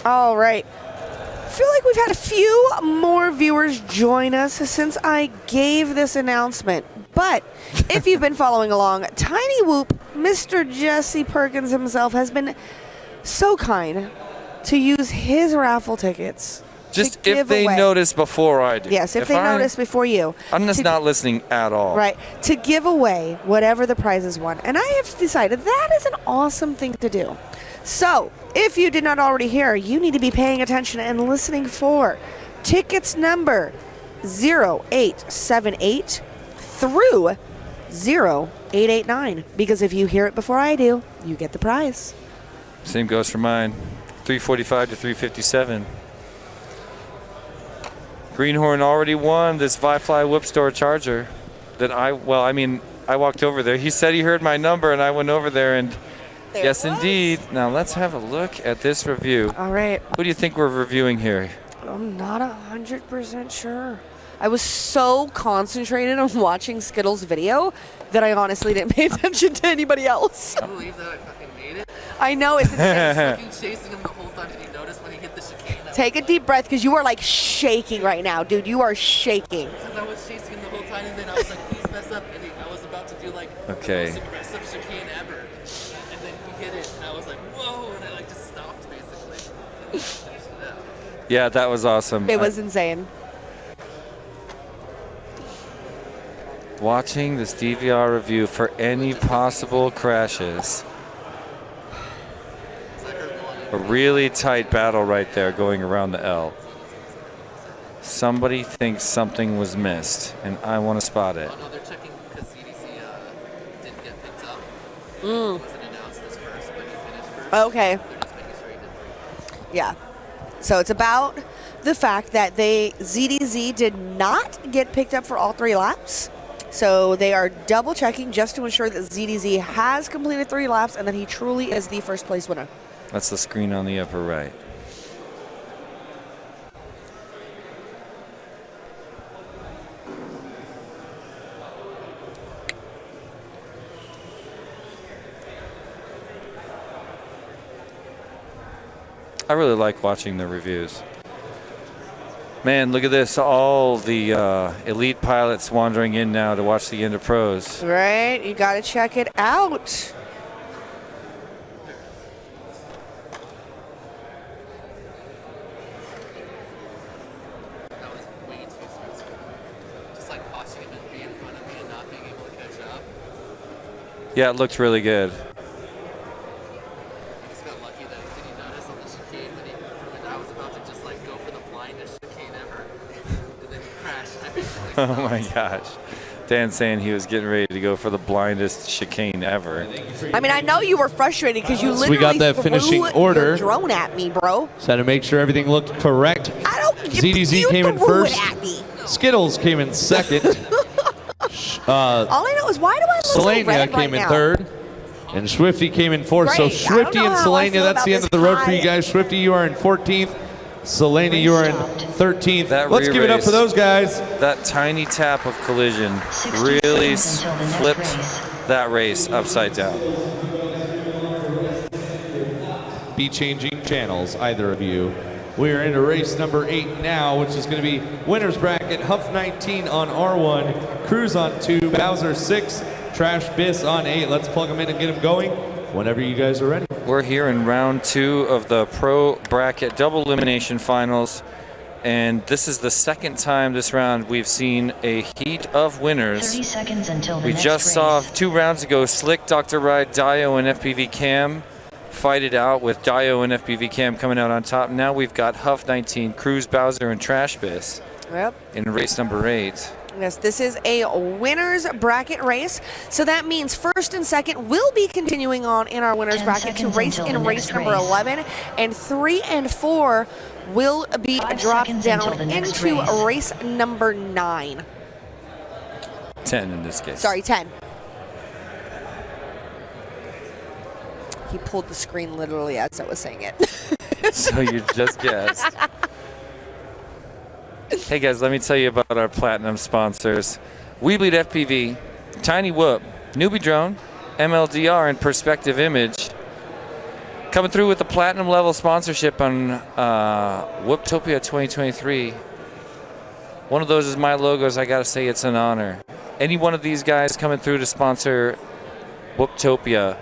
All right. I feel like we've had a few more viewers join us since I gave this announcement. But if you've been following along, Tiny Whoop, Mr. Jesse Perkins himself, has been so kind to use his raffle tickets. Just to if give they away. notice before I do. Yes, if they notice before you. I'm just not listening at all. Right. To give away whatever the prizes won. And I have decided that is an awesome thing to do. So, if you did not already hear, you need to be paying attention and listening for tickets number 0878 through 0889. Because if you hear it before I do, you get the prize. Same goes for mine. 345 to 357. Greenhorn already won this Vi-Fly Whip Store charger that I walked over there. He said he heard my number and I went over there and There yes, it was. indeed. Now let's have a look at this review. All right. Who do you think we're reviewing here? I'm not 100% sure. I was so concentrated on watching Skittles' video that I honestly didn't pay attention to anybody else. I believe that I fucking made it. I know it's insane. Fucking chasing him the whole time. Did you notice when he hit the chicane? Take a deep breath because you are like shaking right now, dude. You are shaking. Because I was chasing him the whole time, and then I was like, please mess up. And I was about to do like Okay. the most aggressive chicane ever. And then he hit it, and I was like, whoa. And I like just stopped basically. And then finished it out. Yeah, that was awesome. It was insane. Watching this DVR review for any possible crashes. A really tight battle right there going around the L. Somebody thinks something was missed, and I want to spot it. Oh, no, they're checking because CDC didn't get picked up. He wasn't announced as first, but he finished first. Okay. They're just making sure he did first. Yeah. So it's about the fact that ZDZ did not get picked up for all 3 laps. So they are double checking just to ensure that ZDZ has completed 3 laps and that he truly is the first place winner. That's the screen on the upper right. I really like watching the reviews. Man, look at this. All the elite pilots wandering in now to watch the end of pros. Right? You got to check it out. That was way too stressful. Just like watching him and be in front of me and not being able to catch up. Yeah, it looked really good. I just got lucky that did you notice on the chicane when I was about to just like go for the blindest chicane ever, and then he crashed. And I basically Oh stopped. my gosh. Dan saying he was getting ready to go for the blindest chicane ever. I mean, I know you were frustrated because you So literally we got that threw finishing your order. drone at me, bro. Just had to make sure everything looked correct. I don't. ZDZ you came in threw first. It at me. Skittles came in second. All I know is why do I look so Selena red came right in now? third. And Swifty came in fourth. So Great. I don't Swifty know and how I Selena, feel that's about the end this of the road for you tie. guys. Swifty, you are in 14th. Selena, you are in 13th. That Let's give it up re-race. for those guys. That tiny tap of collision 60 really seconds until the next flipped race. that race upside down. Be changing channels, either of you. We are into race number 8 now, which is going to be winner's bracket. Huff 19 on R1, Cruz on 2, Bowser 6, Trash Biss on 8. Let's plug them in and get them going. whenever you guys are ready. We're here in round 2 of the Pro Bracket Double Elimination Finals. And this is the second time this round we've seen a heat of winners. 30 seconds until the We next just race. saw 2 rounds ago Slick, Dr. Ride, Dio, and FPV Cam fight it out with Dio and FPV Cam coming out on top. Now we've got Huff 19, Cruz, Bowser, and Trashbiz Yep. in race number 8. Yes, this is a winner's bracket race. So that means first and second will be continuing on in our winner's 10 bracket to seconds race until in the race next number race. 11. And 3 and 4 will be 5 dropped seconds down until the next into race. race number 9. 10 in this case. Sorry, 10. He pulled the screen literally as I was saying it. So you just guessed. Hey guys, let me tell you about our platinum sponsors. We Bleed FPV, Tiny Whoop, Newbie Drone, MLDR, and Perspective Image. Coming through with the platinum level sponsorship on Whooptopia 2023. One of those is my logos. I gotta say it's an honor. Any one of these guys coming through to sponsor Whooptopia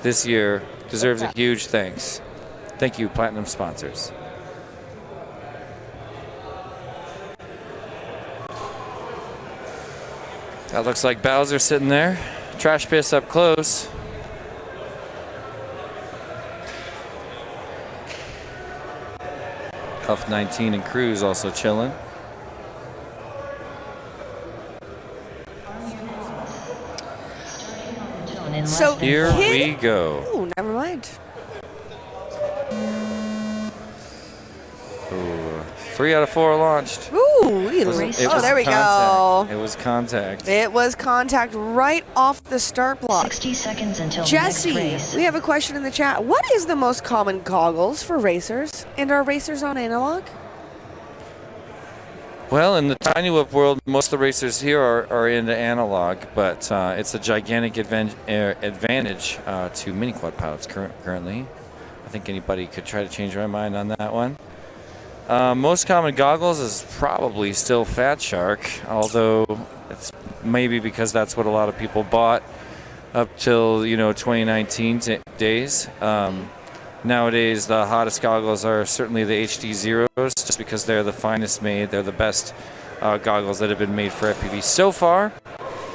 this year deserves a huge thanks. Thank you, platinum sponsors. That looks like Bowser sitting there. Trashbiz up close. Huff 19 and Cruz also chilling. In less So than Here four. we go. Ooh, never mind. Ooh, 3 out of 4 launched. Ooh, It was there we go. contact. It was contact. It was contact right off the start block. 60 seconds until Jesse, the next race. we have a question in the chat. What is the most common goggles for racers? And are racers on analog? Well, in the Tiny Whoop world, most of the racers here are into analog, but it's a gigantic advantage to mini quad pilots currently. I think anybody could try to change my mind on that one. Most common goggles is probably still Fat Shark, although it's maybe because that's what a lot of people bought up till 2019 days. Nowadays, the hottest goggles are certainly the HD Zeros, just because they're the finest made. They're the best goggles that have been made for FPV so far.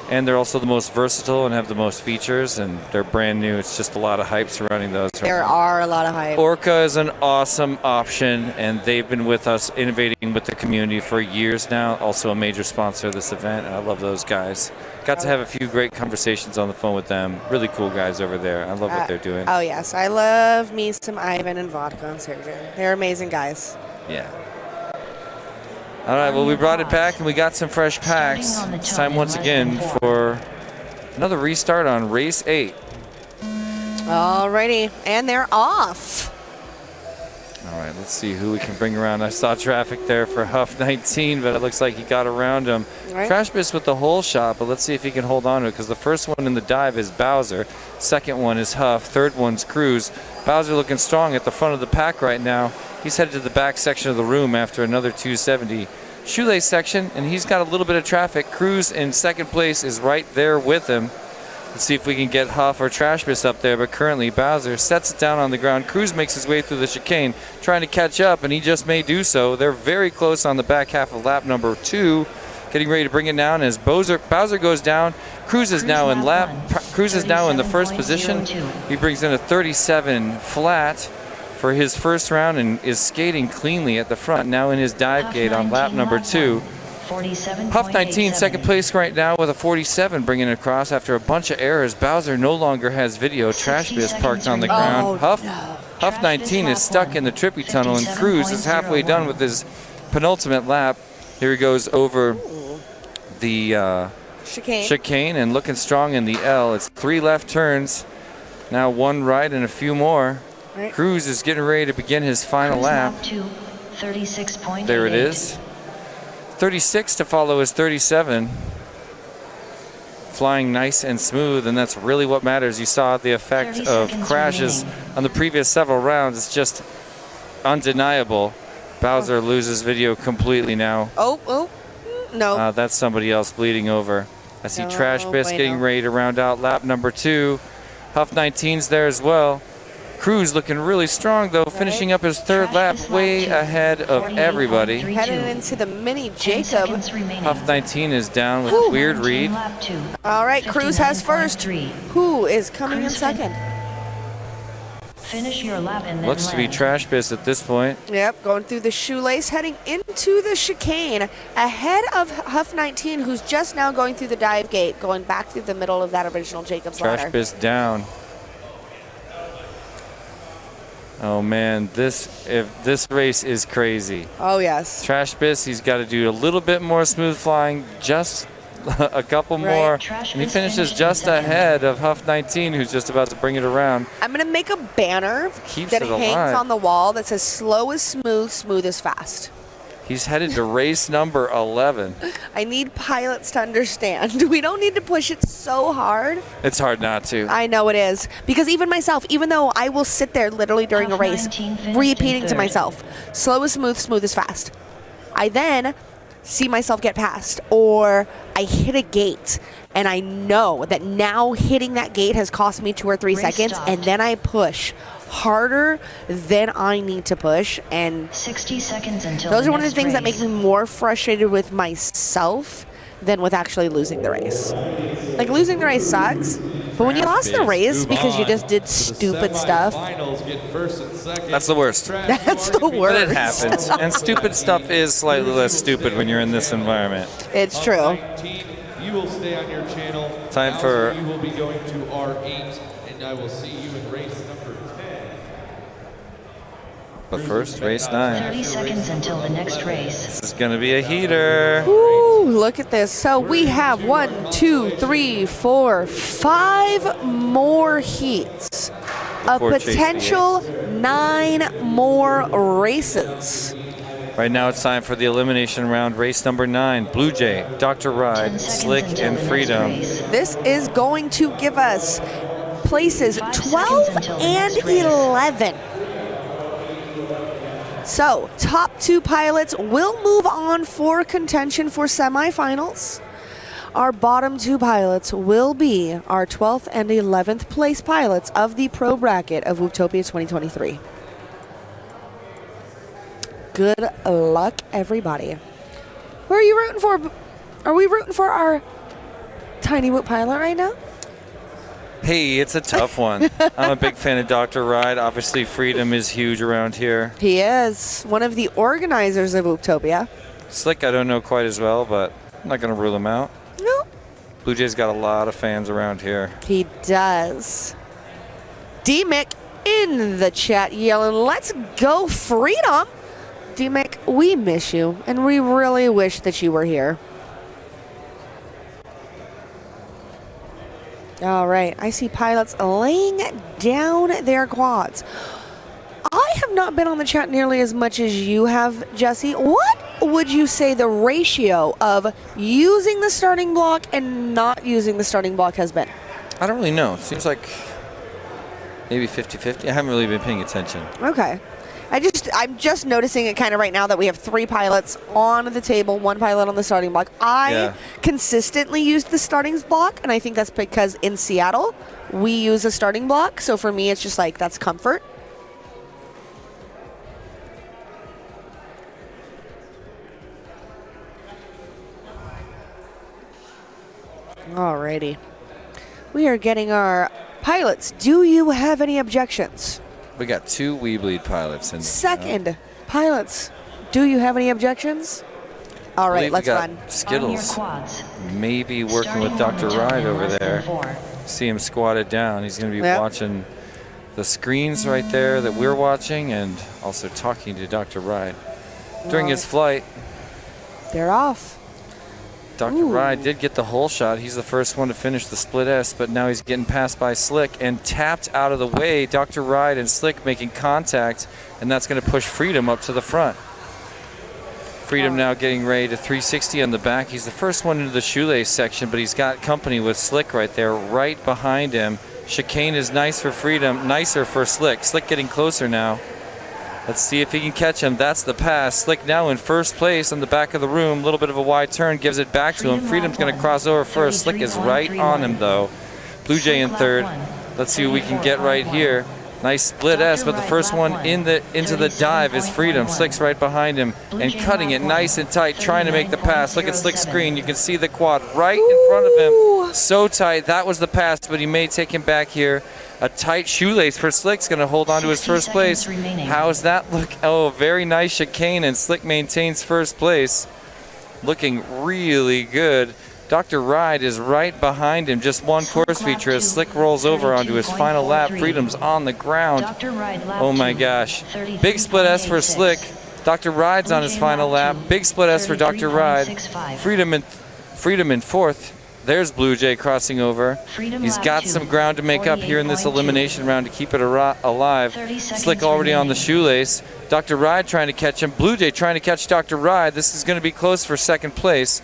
And they're also the most versatile and have the most features, and they're brand new. It's just a lot of hype surrounding those. There are a lot of hype. Orca is an awesome option, and they've been with us innovating with the community for years now. Also a major sponsor of this event, and I love those guys. Got to have a few great conversations on the phone with them. Really cool guys over there. I love what they're doing. Oh, yes. I love me some Ivan and Vodka and Surgeon. They're amazing guys. Yeah. All right, well, we brought it back, and we got some fresh packs. on the It's top time in once less again than 4. for another restart on race 8. Alrighty. And they're off. All right, let's see who we can bring around. I saw traffic there for Huff 19, but it looks like he got around him. Right. Trashbiz with the whole shot, but let's see if he can hold on to it, because the first one in the dive is Bowser. Second one is Huff. Third one's Cruz. Bowser looking strong at the front of the pack right now. He's headed to the back section of the room after another 270 shoelace section, and he's got a little bit of traffic. Cruz in second place is right there with him. Let's see if we can get Huff or Trashbiz up there, but currently Bowser sets it down on the ground. Cruz makes his way through the chicane, trying to catch up, and he just may do so. They're very close on the back half of lap number 2, getting ready to bring it down as Bowser goes down. Cruz is now in Cruz is now in the first position. He brings in a 37 flat for his first round and is skating cleanly at the front, now in his dive gate on lap number 2. Huff 19 second place right now with a 47, bringing it across after a bunch of errors. Bowser no longer has video. Trashbiz parked on the ground. Oh, Huff 19 is stuck in the trippy tunnel, and Cruz is halfway done with his penultimate lap. Here he goes over the chicane and looking strong in the L. It's 3 left turns, now 1 right and a few more. Right. Cruz is getting ready to begin his final lap. 36.88. There it is. 36 to follow his 37. Flying nice and smooth, and that's really what matters. You saw the effect 30 of seconds crashes remaining. on the previous several rounds. It's just undeniable. Bowser loses video completely now. Oh, no. That's somebody else bleeding over. I see No Trashbiz bueno. getting ready to round out lap number 2. Huff 19's there as well. Cruz looking really strong though, finishing up his third lap, way ahead of everybody. Headed into the mini Jacob. Huff 19 is down with a weird read. All right, Cruz has first. Who is coming in second? Finish your lap and then Looks to be land. Trash Biz at this point. Yep, going through the shoelace, heading into the chicane, ahead of Huff 19, who's just now going through the dive gate, going back through the middle of that original Jacob's Trash ladder. Biz down. Oh man, this race is crazy. Oh yes. Trash Biz, he's got to do a little bit more smooth flying, just a couple Right. more, Trash and he Biz finishes finished in just second. ahead of Huff 19, who's just about to bring it around. I'm gonna make a banner Keeps that it hangs alive. on the wall that says "Slow is smooth, smooth is fast." He's headed to race number 11. I need pilots to understand. We don't need to push it so hard. It's hard not to. I know it is. Because even myself, even though I will sit there literally during a Huff race, 19 finished repeating in to third. myself, slow is smooth, smooth is fast. I then see myself get past, or I hit a gate, and I know that now hitting that gate has cost me 2 or 3 Race seconds, stopped. and then I push harder than I need to push, and 60 seconds until those the are one of the next things that race. make me more frustrated with myself than with actually losing the race. Like, losing the race sucks, but when you lost the race because you just did stupid stuff, That's the worst. that's the But worst. it happens. And stupid stuff is slightly less stupid when you're in this environment. It's true. You will stay on your channel. Time for- You will be going to R8, and I will see you in race number 10. But first, race 9. 30 seconds until the next race. This is going to be a heater. Ooh, look at this. So we have 1, 2, 3, 4, 5 more heats. A Before chasing potential 9 more races. Right now it's time for the elimination round, race number 9. Blue Jay, Dr. 10 Ride, seconds Slick, until and the next Freedom. race. This is going to give us places 5 12 seconds until the and next race. 11. So, top 2 pilots will move on for contention for semifinals. Our bottom 2 pilots will be our 12th and 11th place pilots of the pro bracket of Whooptopia 2023. Good luck, everybody. Who are you rooting for? Are we rooting for our tiny Whoop pilot right now? Hey, it's a tough one. I'm a big fan of Dr. Ride. Obviously, Freedom is huge around here. He is one of the organizers of Whooptopia. Slick, I don't know quite as well, but I'm not going to rule him out. No, Blue Jay's got a lot of fans around here. he does. D-Mick in the chat yelling, "Let's go, Freedom!" D-Mick, we miss you, and we really wish that you were here. All right, I see pilots laying down their quads. I have not been on the chat nearly as much as you have, Jesse. What would you say the ratio of using the starting block and not using the starting block has been? I don't really know. Seems like maybe 50-50. I haven't really been paying attention. Okay. I'm just noticing it kind of right now that we have 3 pilots on the table, 1 pilot on the starting block. I consistently use the starting block, and I think that's because in Seattle we use a starting block. So for me, it's just like that's comfort. Alrighty. We are getting our pilots. Do you have any objections? We got 2 Weebleed pilots. And Second, pilots, do you have any objections? All right, let's run. On your Skittles quads. maybe working Starting with Dr. momentum Ride in over less than there. 4. See him squatted down. He's going to be Yep. watching the screens right there that we're watching and also talking to Dr. Ride. During his flight, They're off. Dr. Ooh. Ride did get the hole shot. He's the first one to finish the split S, but now he's getting passed by Slick and tapped out of the way. Dr. Ride and Slick making contact, and that's going to push Freedom up to the front. Freedom now getting ready to 360 on the back. He's the first one into the shoelace section, but he's got company with Slick right there, right behind him. Chicane is nice for Freedom, nicer for Slick. Slick getting closer now. Let's see if he can catch him. That's the pass. Slick now in first place on the back of the room. A little bit of a wide turn, gives it back to him. Freedom's going to cross over first. Slick is right on him, though. Blue Jay in third. Let's see what we can get right here. Nice split S, but the first one into the dive is Freedom. Slick's right behind him and cutting it nice and tight, trying to make the pass. Look at Slick's screen. You can see the quad right in front of him. So tight. That was the pass, but he may take him back here. A tight shoelace for Slick's going to hold on to his first place. How's that look? Oh, very nice chicane, and Slick maintains first place. Looking really good. Dr. Ride is right behind him, just one course feature as Slick rolls over onto his final lap. Freedom's on the ground. Oh my gosh. Big split S for Slick. Dr. Ride's on his final lap. Big split S for Dr. Ride. Freedom in fourth. There's Blue Jay crossing over. He's got some ground to make up here in this elimination round to keep it alive. Slick already on the shoelace. Dr. Ride trying to catch him. Blue Jay trying to catch Dr. Ride. This is going to be close for second place.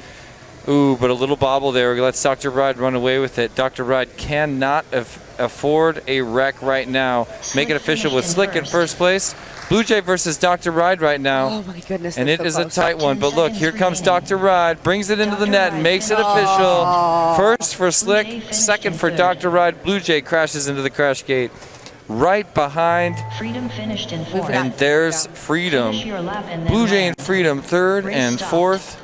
Ooh, but a little bobble there lets Dr. Ride run away with it. Dr. Ride cannot afford a wreck right now. Make it official with Slick in first place. Blue Jay versus Dr. Ride right now. Oh my goodness. And it is a tight one, but look, here comes Dr. Ride, brings it into the net and makes it official. First for Slick, second for Dr. Ride. Blue Jay crashes into the crash gate. Right behind, Freedom finished in fourth. and there's Freedom. Blue Jay and Freedom third and fourth.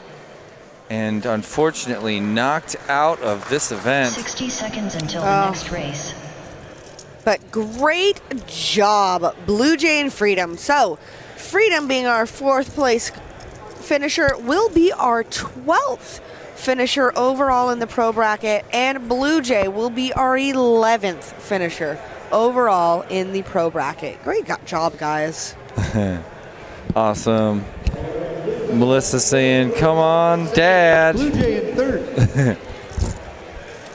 And unfortunately knocked out of this event. 60 seconds until the next race. But great job, Blue Jay and Freedom. So, Freedom being our fourth place finisher will be our 12th finisher overall in the pro bracket, and Blue Jay will be our 11th finisher overall in the pro bracket. Great job, guys. Awesome. Melissa saying, come on, Dad. Blue Jay in third.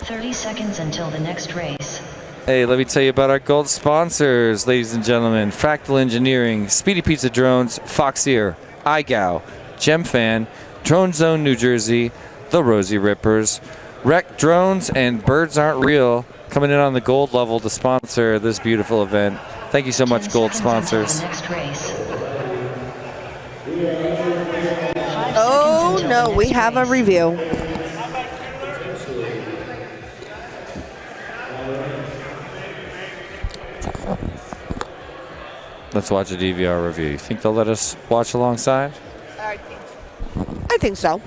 30 seconds until the next race. Hey, let me tell you about our gold sponsors, ladies and gentlemen. Fractal Engineering, Speedy Pizza Drones, Foxier, iGow, GemFan, Drone Zone New Jersey, The Rosie Rippers, Wreck Drones, and Birds Aren't Real coming in on the gold level to sponsor this beautiful event. Thank you so much, gold sponsors. Next race. Oh no, we have a review. Let's watch a DVR review. You think they'll let us watch alongside? I think so.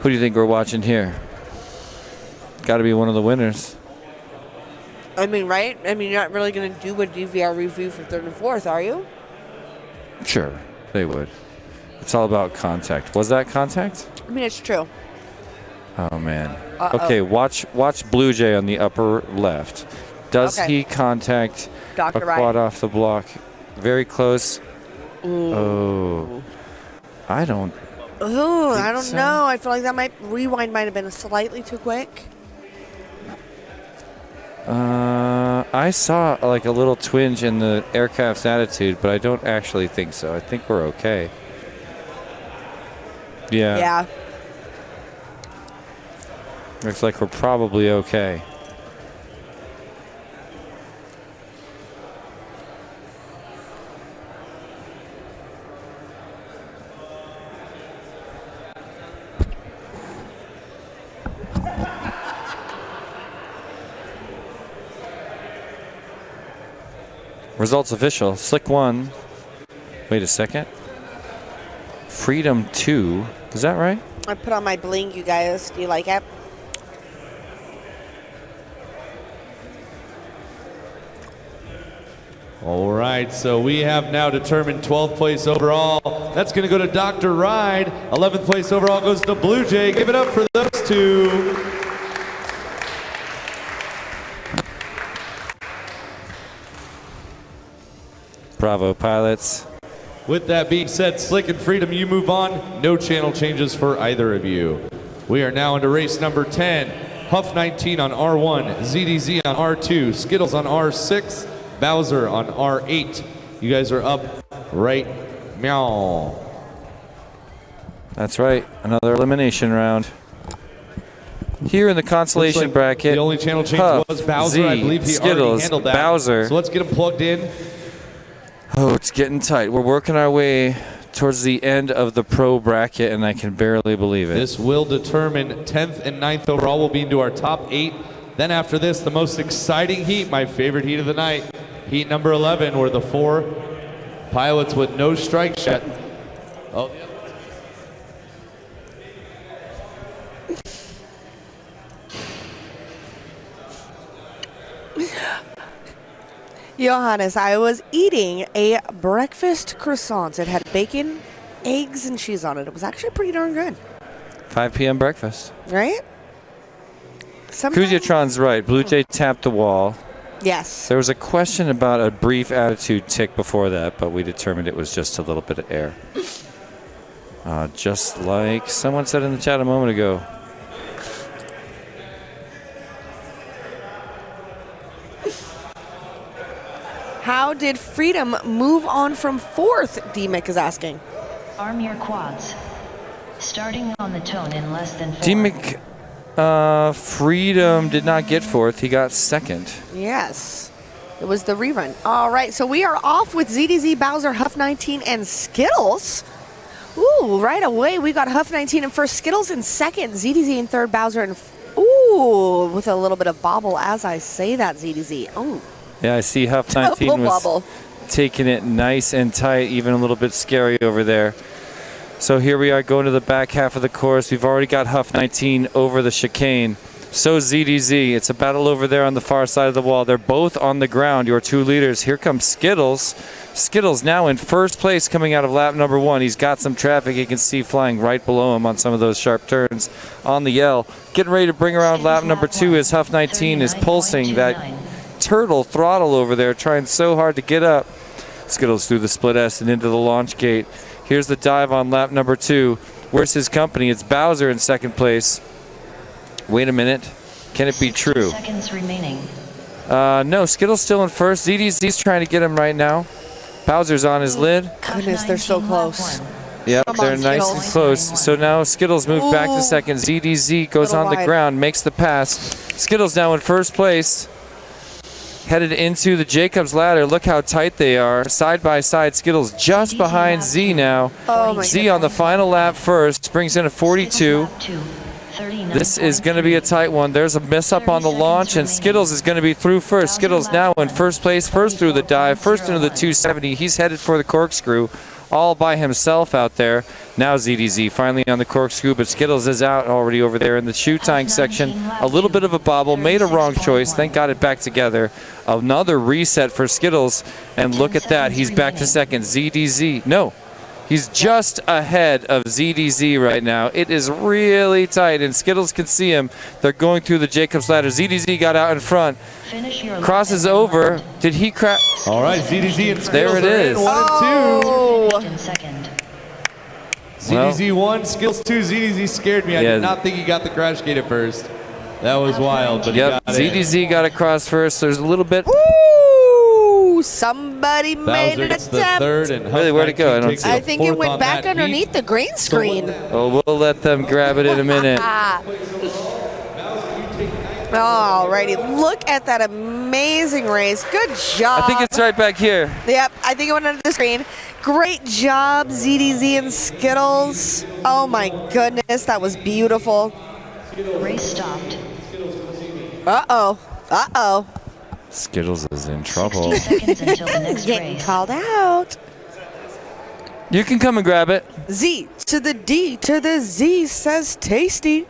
Who do you think we're watching here? Got to be one of the winners. I mean, right? I mean, you're not really going to do a DVR review for third and fourth, are you? Sure, they would. It's all about contact. Was that contact? I mean, it's true. Oh, man. Okay, watch Blue Jay on the upper left. Does he contact Dr. a quad off the block? Very close. Ooh. Oh. I don't Oh, I don't so. know. I feel like that rewind might have been slightly too quick. I saw like a little twinge in the aircraft's attitude, but I don't actually think so. I think we're okay. Yeah. Yeah. Looks like we're probably okay. Results official. Slick 1. Wait a second. Freedom 2. Is that right? I put on my bling, you guys. Do you like it? All right, so we have now determined 12th place overall. That's going to go to Dr. Ride. 11th place overall goes to Blue Jay. Give it up for those two. Bravo, pilots. With that being said, Slick and Freedom, you move on. No channel changes for either of you. We are now into race number 10. Huff 19 on R1, ZDZ on R2, Skittles on R6, Bowser on R8. You guys are up right meow. That's right. Another elimination round. Here in the consolation Looks like bracket, the only channel change Huff, was Bowser. Z, I believe he already Skittles, handled that. Bowser. So let's get him plugged in. Oh, it's getting tight. We're working our way towards the end of the pro bracket, and I can barely believe it. This will determine 10th and 9th overall. Will be into our top 8. Then after this, the most exciting heat, my favorite heat of the night, heat number 11, where the 4 pilots with no strikes yet. Oh. Johannes, I was eating a breakfast croissant. It had bacon, eggs, and cheese on it. It was actually pretty darn good. 5 p.m. breakfast. Right? Sometimes- Kuzatron's right. Blue Jay tapped the wall. Yes. There was a question about a brief attitude tick before that, but we determined it was just a little bit of air. Just like someone said in the chat a moment ago. How did Freedom move on from 4th, D-Mick is asking. Arm your quads. Starting on the tone in less than 4. D-Mick, Freedom did not get 4th. He got 2nd. Yes. It was the rerun. All right, so we are off with ZDZ, Bowser, Huff 19, and Skittles. Ooh, right away we got Huff 19 in first, Skittles in second, ZDZ in third, Bowser in ooh, with a little bit of bobble as I say that, ZDZ. Oh. Yeah, I see Huff 19 was Bobble. taking it nice and tight, even a little bit scary over there. So here we are going to the back half of the course. We've already got Huff 19 over the chicane. So ZDZ, it's a battle over there on the far side of the wall. They're both on the ground, your 2 leaders. Here comes Skittles. Skittles now in first place coming out of lap number 1. He's got some traffic you can see flying right below him on some of those sharp turns on the L. Getting ready to bring around lap number 2 as Huff 19 is pulsing that turtle throttle over there, trying so hard to get up. Skittles through the split S and into the launch gate. Here's the dive on lap number 2. Where's his company? It's Bowser in second place. Wait a minute. Can it be true? Seconds remaining. No, Skittles still in first. ZDZ's trying to get him right now. Bowser's on his lid. Goodness, they're so close. Yep, Come they're on, nice Skittles. and close. So now Skittles moved back to second. ZDZ goes Little on the wide. ground, makes the pass. Skittles now in first place. Headed into the Jacobs ladder. Look how tight they are. Side by side, Skittles just behind Z now. Oh my Z on the final lap first. Brings in a 42. This is going to be a tight one. There's a miss up on the launch, and Skittles is going to be through first. Skittles now in first place, first through the dive, first into the 270. He's headed for the corkscrew all by himself out there. Now ZDZ finally on the corkscrew, but Skittles is out already over there in the shoe tying section. A little bit of a bobble, made a wrong choice. Thank God it back together. Another reset for Skittles, and look at that. He's back to second. ZDZ, no. He's just ahead of ZDZ right now. It is really tight, and Skittles can see him. They're going through the Jacobs ladder. ZDZ got out in front. Crosses over. Did he crash? All right, ZDZ and Skittles There it are in is. 1 and 2. Oh. Second. ZDZ 1, Skills 2. ZDZ scared me. I Yeah. did not think he got the crash gate at first. That was wild, but Yep, he got it. ZDZ got across first. There's a little bit. Ooh, somebody made Bowser an gets the attempt. third, and Really, where'd it go? I don't takes see I the think it fourth went on back that underneath heat. the green screen. Oh, we'll let them grab it in a minute. Alrighty, look at that amazing race. Good job. I think it's right back here. Yep, I think it went under the screen. Great job, ZDZ and Skittles. Oh my goodness, that was beautiful. Race stopped. Uh-oh, uh-oh. Skittles is in trouble. 60 seconds until the next Getting race. called out. You can come and grab it. Z to the D to the Z says tasty.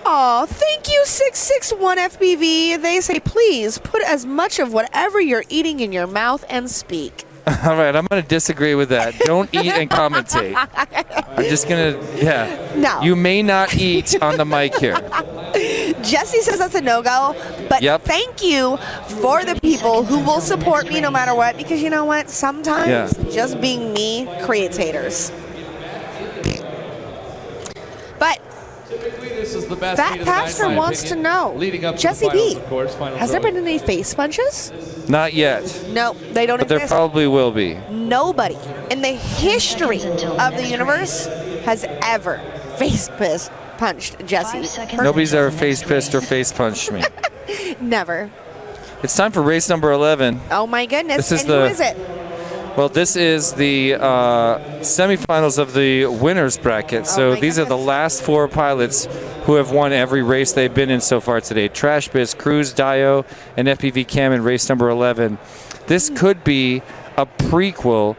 Aw, thank you, 661FBV. They say, please put as much of whatever you're eating in your mouth and speak. All right, I'm going to disagree with that. Don't eat and commentate. I'm just going to, yeah. No. You may not eat on the mic here. Jesse says that's a no-go, but Yep. thank you for the people who will support me no matter what, because you know what? Sometimes just being me creates haters. But Typically, this is the best Fat heat of the night, in Pastor my wants to opinion. know, Leading up to Jesse the finals, B, of course, final has there throwing. been any face punches? Not yet, No, they don't but there exist. probably will be. Nobody in the history of the universe has ever face punched Jesse. 5 seconds. Nobody's until ever the face next pissed or race. face punched me. Never. It's time for race number 11. Oh my goodness. This is and who the- is it? Well, this is the semifinals of the winners bracket. So my these are the goodness. last 4 pilots who have won every race they've been in so far today. Trash Biz, Cruz, Dio, and FPV Cam in race number 11. This could be a prequel.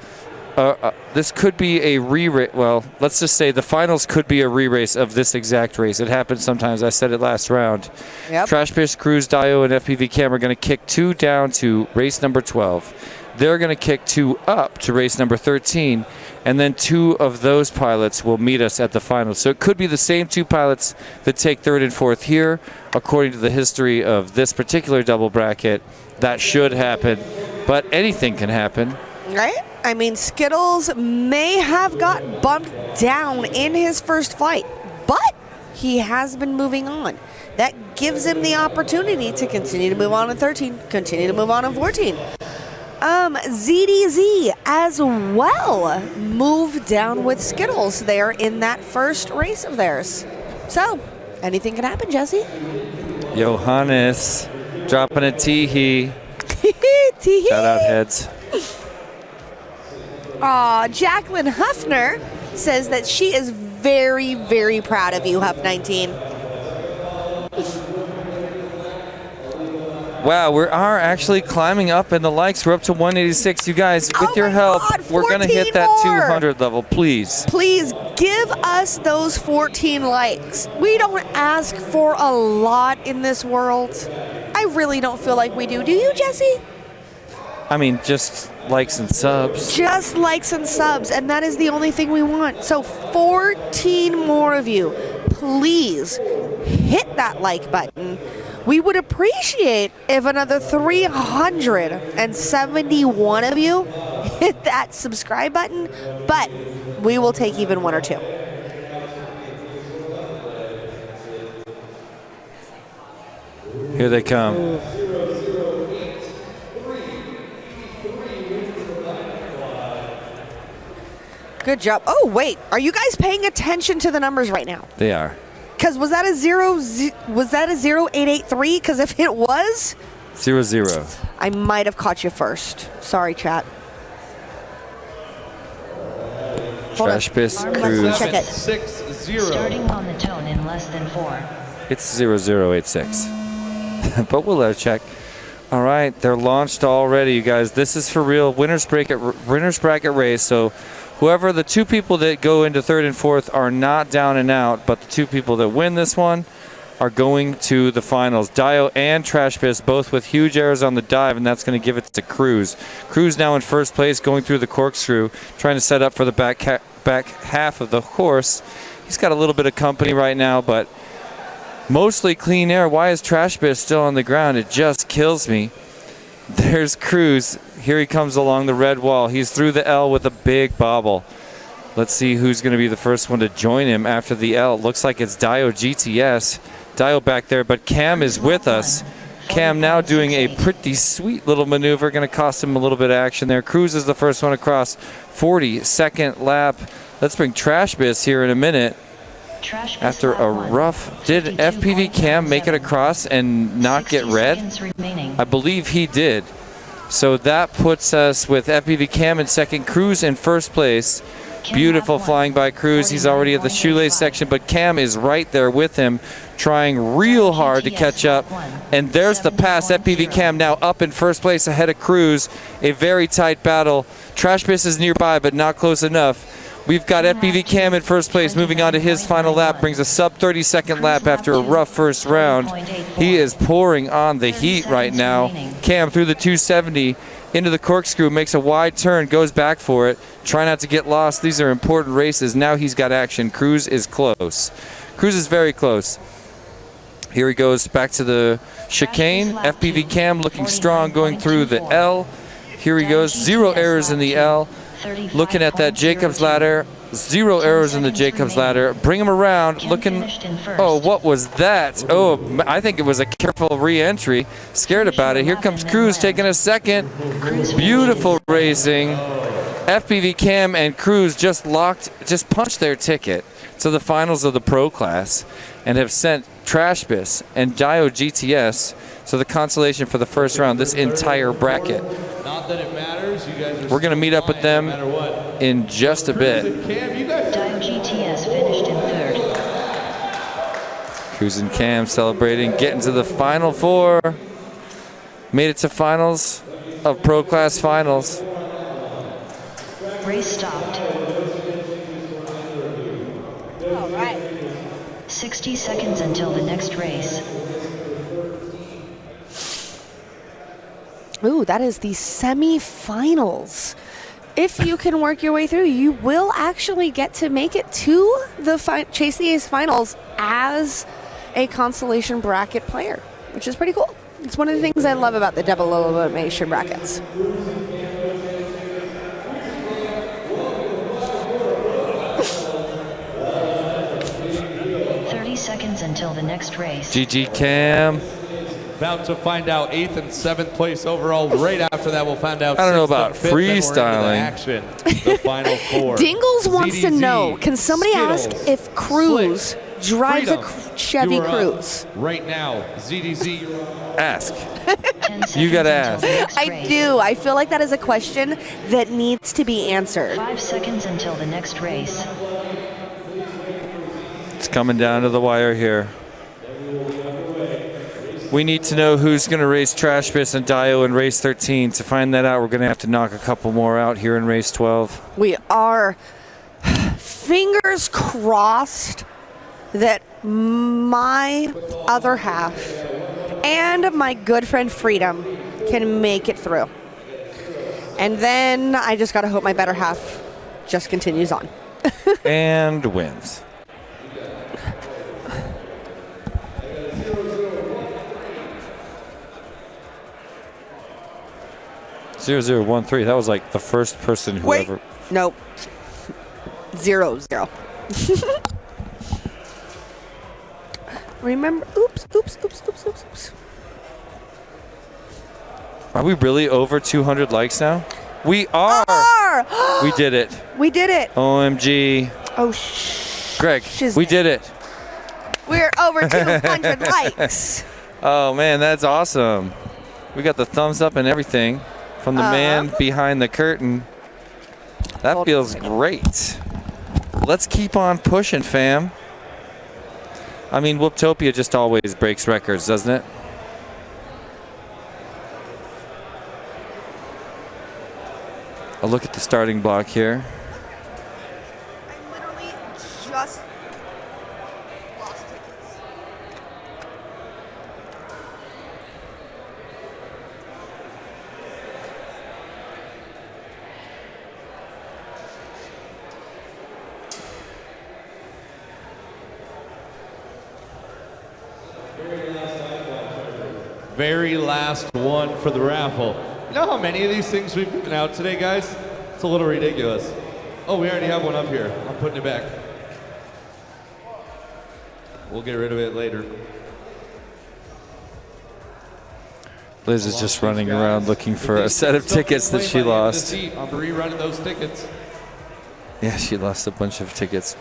This could be a re-race. Well, let's just say the finals could be a re-race of this exact race. It happens sometimes. I said it last round. Yep. Trash Biz, Cruz, Dio, and FPV Cam are going to kick 2 down to race number 12. They're going to kick 2 up to race number 13, and then 2 of those pilots will meet us at the finals. So it could be the same 2 pilots that take 3rd and 4th here. According to the history of this particular double bracket, that should happen, but anything can happen. Right? I mean, Skittles may have got bumped down in his first flight, but he has been moving on. That gives him the opportunity to continue to move on in 13, continue to move on in 14. ZDZ as well moved down with Skittles there in that first race of theirs. So, anything can happen, Jesse. Johannes dropping a tee-hee. Tee-hee. Shout out heads. Aw, Jacqueline Huffner says that she is very, very proud of you, Huff 19. Wow, we are actually climbing up in the likes. We're up to 186. You guys, with Oh your my help, God, we're going to 14 hit that more. 200 level, please. Please give us those 14 likes. We don't ask for a lot in this world. I really don't feel like we do. Do you, Jesse? I mean, just likes and subs. Just likes and subs, and that is the only thing we want. So 14 more of you, please hit that like button. We would appreciate if another 371 of you hit that subscribe button, but we will take even 1 or 2. Here they come. Good job. Oh, wait. Are you guys paying attention to the numbers right now? They are. Because was that a 0883? Because if it was, 0-0. I might have caught you first. Sorry, chat. Hold Trash on. Piss Let's Cruise. check it. 7-6-0. Starting on the tone in less than 4. It's 0086. But we'll let it check. All right, they're launched already, you guys. This is for real. Winners bracket race. So whoever the 2 people that go into 3rd and 4th are not down and out, but the 2 people that win this one are going to the finals. Dio and Trash Piss both with huge errors on the dive, and that's going to give it to Cruz. Cruz now in first place, going through the corkscrew, trying to set up for the back half of the course. He's got a little bit of company right now, but mostly clean air. Why is Trash Piss still on the ground? It just kills me. There's Cruz. Here he comes along the red wall. He's through the L with a big bobble. Let's see who's going to be the first one to join him after the L. Looks like it's Dio GTS. Dio back there, but Cam is with us. Cam now doing a pretty sweet little maneuver. Going to cost him a little bit of action there. Cruz is the first one across. 42nd lap. Let's bring Trash Biz here in a minute. After a rough, did FPV Cam make it across and not get red? I believe he did. So that puts us with FPV Cam in second, Cruz in first place. Beautiful flying by Cruz. He's already at the shoelace section, but Cam is right there with him, trying real hard to catch up. And there's the pass. FPV Cam now up in first place ahead of Cruz. A very tight battle. Trash Piss is nearby, but not close enough. We've got FPV Cam in first place, moving on to his final lap, brings a sub 30-second lap after a rough first round. He is pouring on the heat right now. Cam through the 270 into the corkscrew, makes a wide turn, goes back for it. Try not to get lost. These are important races. Now he's got action. Cruz is close. Cruz is very close. Here he goes back to the chicane. FPV Cam looking strong going through the L. Here he goes. 0 errors in the L. Looking at that Jacob's ladder. 0 errors in the Jacob's ladder. Bring him around. Looking. Oh, what was that? Oh, I think it was a careful re-entry. Scared about it. Here comes Cruz taking a second. Beautiful racing. FPV Cam and Cruz just punched their ticket. to the finals of the Pro class and have sent Trashbis and Dio GTS to the Consolation for the first round, this entire bracket. Not that it matters. You guys are We're going to meet up with them no matter what. in just a bit. Cam, you guys Dio GTS finished in third. Cruz and Cam celebrating, getting to the Final Four. Made it to finals of Pro Class finals. Race stopped. All right. 60 seconds until the next race. Ooh, that is the semi-finals. If you can work your way through, you will actually get to make it to the Chase the Ace finals as a Consolation bracket player, which is pretty cool. It's one of the things I love about the double elimination brackets. Seconds until the next race. GG Cam. about to find out 8th and 7th place overall. Right after that, we'll find out. I don't know 6th about and 5th, then we're into the freestyling. action, the final four. Dingles wants to ZDZ, know, can somebody ask Skittles, if Cruz Slick, drives Freedom, a Chevy you are up Cruise? right now, ZDZ. Ask. 10 You gotta seconds until the next I race. do. I feel like that is a question that needs to be answered. 5 seconds until the next race. It's coming down to the wire here. We need to know who's going to race Trashbis and Dio in race 13. To find that out, we're going to have to knock a couple more out here in race 12. We are fingers crossed that my other half and my good friend Freedom can make it through. And then I just got to hope my better half just continues on. And wins. Zero, 0, 1, 3. That was like the first person who Wait. ever. Nope. 0, 0. Remember, oops. Are we really over 200 likes now? We are. We did it. We did it. OMG. Oh, Greg, shiznit. we did it. We're over 200 likes. Oh, man, that's awesome. We got the thumbs up and everything from the man behind the curtain. That Hold feels on. great. Let's keep on pushing, fam. I mean, Whooptopia just always breaks records, doesn't it? A look at the starting block here. I literally just lost tickets. Very last one for the raffle. You know how many of these things we've given out today, guys? It's a little ridiculous. Oh, we already have one up here. I'm putting it back. We'll get rid of it later. Liz is just running around looking for a set of tickets that she lost. I'm rerunning those tickets. Yeah, she lost a bunch of tickets.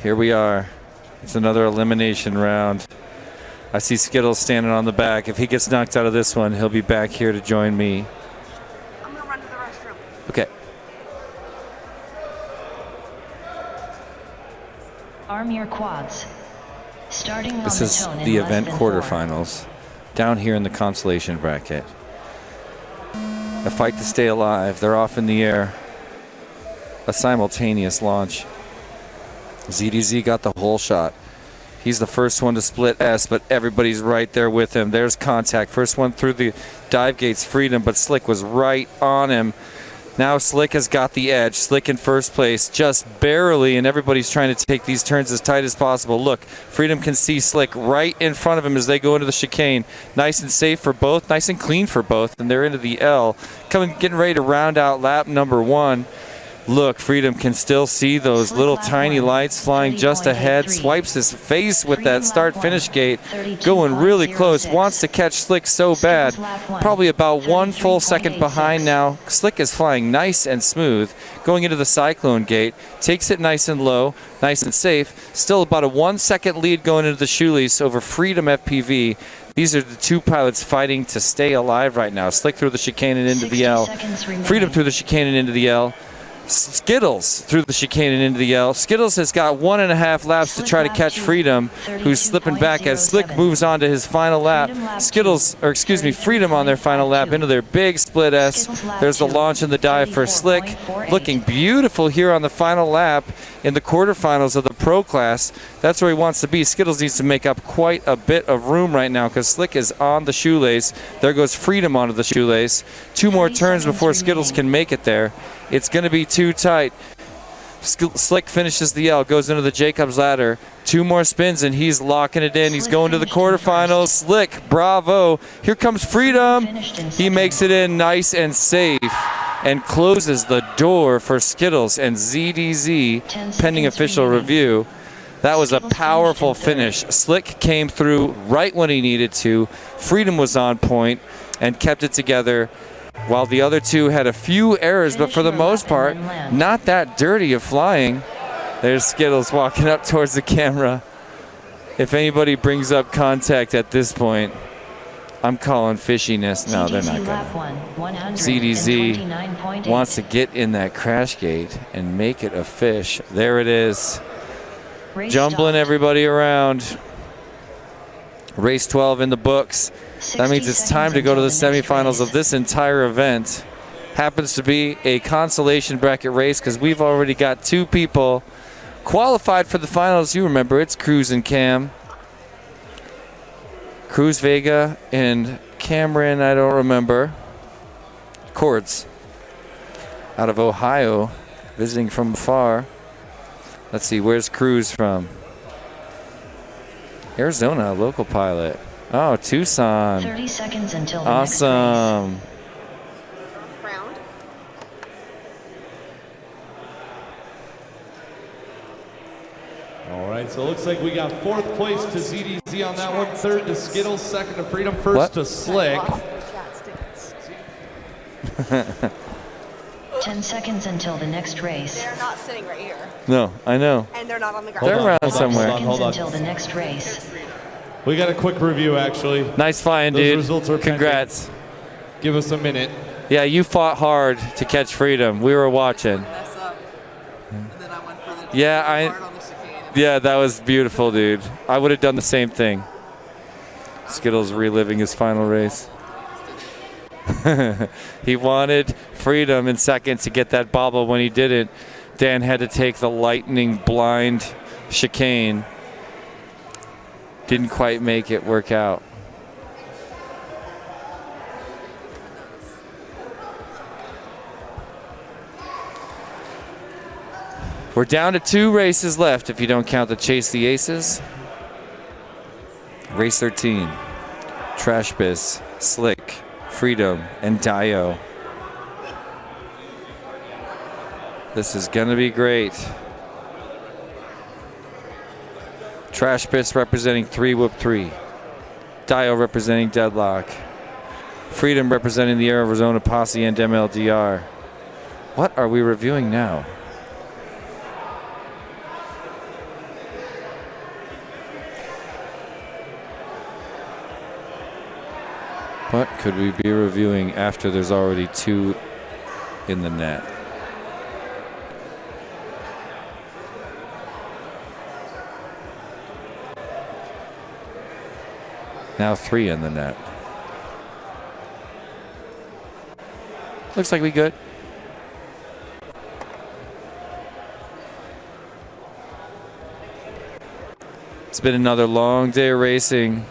Here we are. It's another elimination round. I see Skittles standing on the back. If he gets knocked out of this one, he'll be back here to join me. I'm gonna run to the restroom. Okay. Arm your quads. Starting on This the is tone in the less event than 4. quarterfinals down here in the Consolation bracket. A fight to stay alive. They're off in the air. A simultaneous launch. ZDZ got the whole shot. He's the first one to split S, but everybody's right there with him. There's contact. First one through the dive gates, Freedom, but Slick was right on him. Now Slick has got the edge. Slick in first place, just barely, and everybody's trying to take these turns as tight as possible. Look, Freedom can see Slick right in front of him as they go into the chicane. Nice and safe for both, nice and clean for both, and they're into the L. Getting ready to round out lap number 1. Look, Freedom can still see those little tiny lights flying just ahead. Swipes his face with that start-finish gate. Going really close. Wants to catch Slick so bad. Probably about 1 full second behind now. Slick is flying nice and smooth. Going into the Cyclone gate. Takes it nice and low. Nice and safe. Still about a 1 second lead going into the shoelace over Freedom FPV. These are the two pilots fighting to stay alive right now. Slick through the chicane and into the L. Freedom through the chicane and into the L. Skittles through the chicane and into the L. Skittles has got 1.5 laps to try to catch Freedom, who's slipping back as Slick moves on to his final lap. Freedom on their final lap into their big split S. There's the launch and the dive for Slick. Looking beautiful here on the final lap in the quarterfinals of the Pro class. That's where he wants to be. Skittles needs to make up quite a bit of room right now because Slick is on the shoelace. There goes Freedom onto the shoelace. 2 more turns before Skittles can make it there. It's going to be too tight. Slick finishes the L, goes into the Jacobs ladder. 2 more spins and he's locking it in. He's going to the quarterfinals. Slick, bravo. Here comes Freedom. He makes it in nice and safe and closes the door for Skittles and ZDZ pending official review. That was a powerful finish. Slick came through right when he needed to. Freedom was on point and kept it together, while the other two had a few errors, but for the most part, not that dirty of flying. There's Skittles walking up towards the camera. If anybody brings up contact at this point, I'm calling fishiness. No, they're not going to. ZDZ wants to get in that crash gate and make it a fish. There it is. Jumbling everybody around. Race 12 in the books. That means it's time to go to the semifinals of this entire event. Happens to be a consolation bracket race because we've already got 2 people qualified for the finals. You remember, it's Cruz and Cam. Cruz Vega and Cameron, I don't remember. Cords out of Ohio, visiting from afar. Let's see, where's Cruz from? Arizona, local pilot. Oh, Tucson. 30 seconds until the awesome. Next race. Round. All right, so it looks like we got 4th place to ZDZ on that one, 3rd to Skittles, 2nd to Freedom, 1st to Slick. 10 seconds until the next race. They're not sitting right here. No, I know. And they're not on the ground. They're around somewhere. Hold on. Until the next race. We got a quick review, actually. Nice flying, Those dude. results are Congrats. pending. Give us a minute. Yeah, you fought hard to catch Freedom. We were watching. Mess up. And then I went for the Yeah, hard on the chicane. Yeah, that was beautiful, dude. I would have done the same thing. Skittles reliving his final race. He wanted Freedom in second to get that bobble. When he didn't, Dan had to take the lightning blind chicane. Didn't quite make it work out. We're down to 2 races left if you don't count the Chase the Aces. Race 13. Trash Biz, Slick, Freedom, and Dio. This is gonna be great. Trash Biz representing 3 Whoop 3. Dio representing Deadlock. Freedom representing the Arizona Posse and MLDR. What are we reviewing now? What could we be reviewing after there's already 2 in the net? Now 3 in the net. Looks like we good. It's been another long day of racing.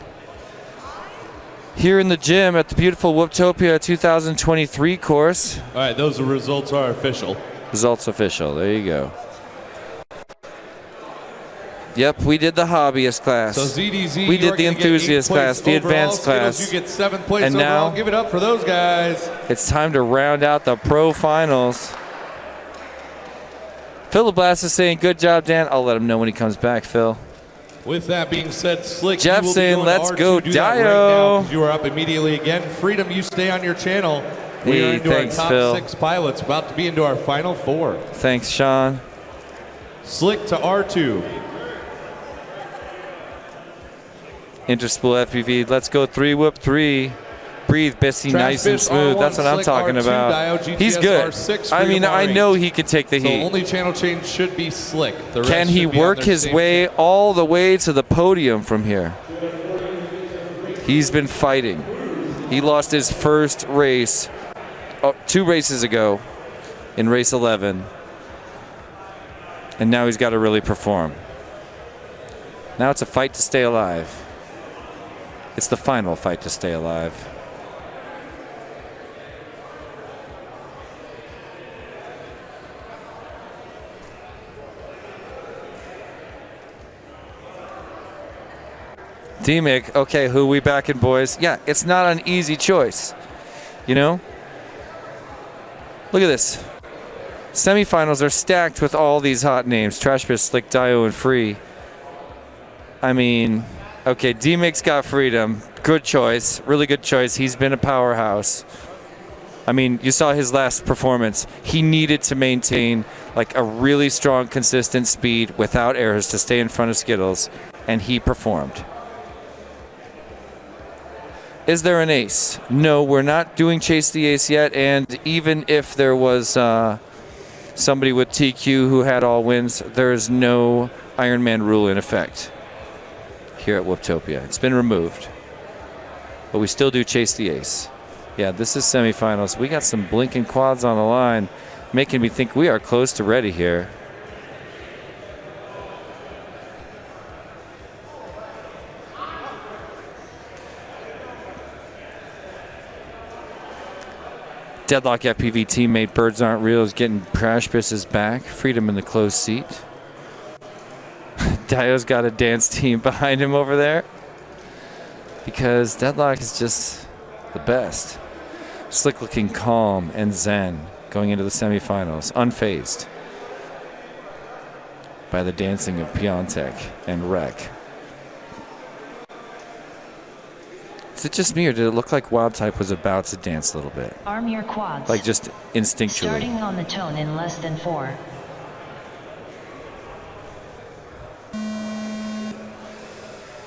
Here in the gym at the beautiful Whooptopia 2023 course. All right, those results are official. Results official. There you go. Yep, we did the hobbyist class. So ZDZ, we did the enthusiast class, the advanced class. You get 7th place and overall. now Give it up for those guys. It's time to round out the pro finals. Phil Blast is saying, good job, Dan. I'll let him know when he comes back, Phil. With that being said, Slick, Jeff you will saying, be going let's to go, do that Dio. right now, 'cause you are up immediately again. Freedom, you stay on your channel. We are Hey, into thanks, our top Phil. 6 pilots, about to be into our final 4. Thanks, Sean. Slick to R2. Interspool FPV. Let's go 3 whoop 3. Breathe, Bissy, Trash nice and Fish smooth. R1, That's what I'm Slick talking R2, about. Dio GTS He's good. R6, I mean, Freedom I R8. know he could take the So heat. only channel change should be Slick. The rest Can he should be on work their his same way all the way to the podium from here? He's been fighting. He lost his first race 2 races ago in race 11. And now he's got to really perform. Now it's a fight to stay alive. It's the final fight to stay alive. D-Mick, okay, who we backing, boys? Yeah, it's not an easy choice. You know? Look at this. Semifinals are stacked with all these hot names. Trashbiz, Slick, Dio, and Free. I mean, okay, D-Mick's got Freedom. Good choice. Really good choice. He's been a powerhouse. I mean, you saw his last performance. He needed to maintain like a really strong, consistent speed without errors to stay in front of Skittles, and he performed. Is there an ace? No, we're not doing Chase the Ace yet, and even if there was somebody with TQ who had all wins, there is no Iron Man rule in effect here at Whooptopia. It's been removed. But we still do Chase the Ace. Yeah, this is semifinals. We got some blinking quads on the line, making me think we are close to ready here. Deadlock FPV teammate Birds Aren't Real is getting Crash Bis's back. Freedom in the closed seat. Dio's got a dance team behind him over there. Because Deadlock is just the best. Slick looking calm and zen going into the semifinals, unfazed by the dancing of Piontek and Rek. Is it just me, or did it look like Wild Type was about to dance a little bit? Arm your quads. Like just instinctually. Starting on the tone in less than 4.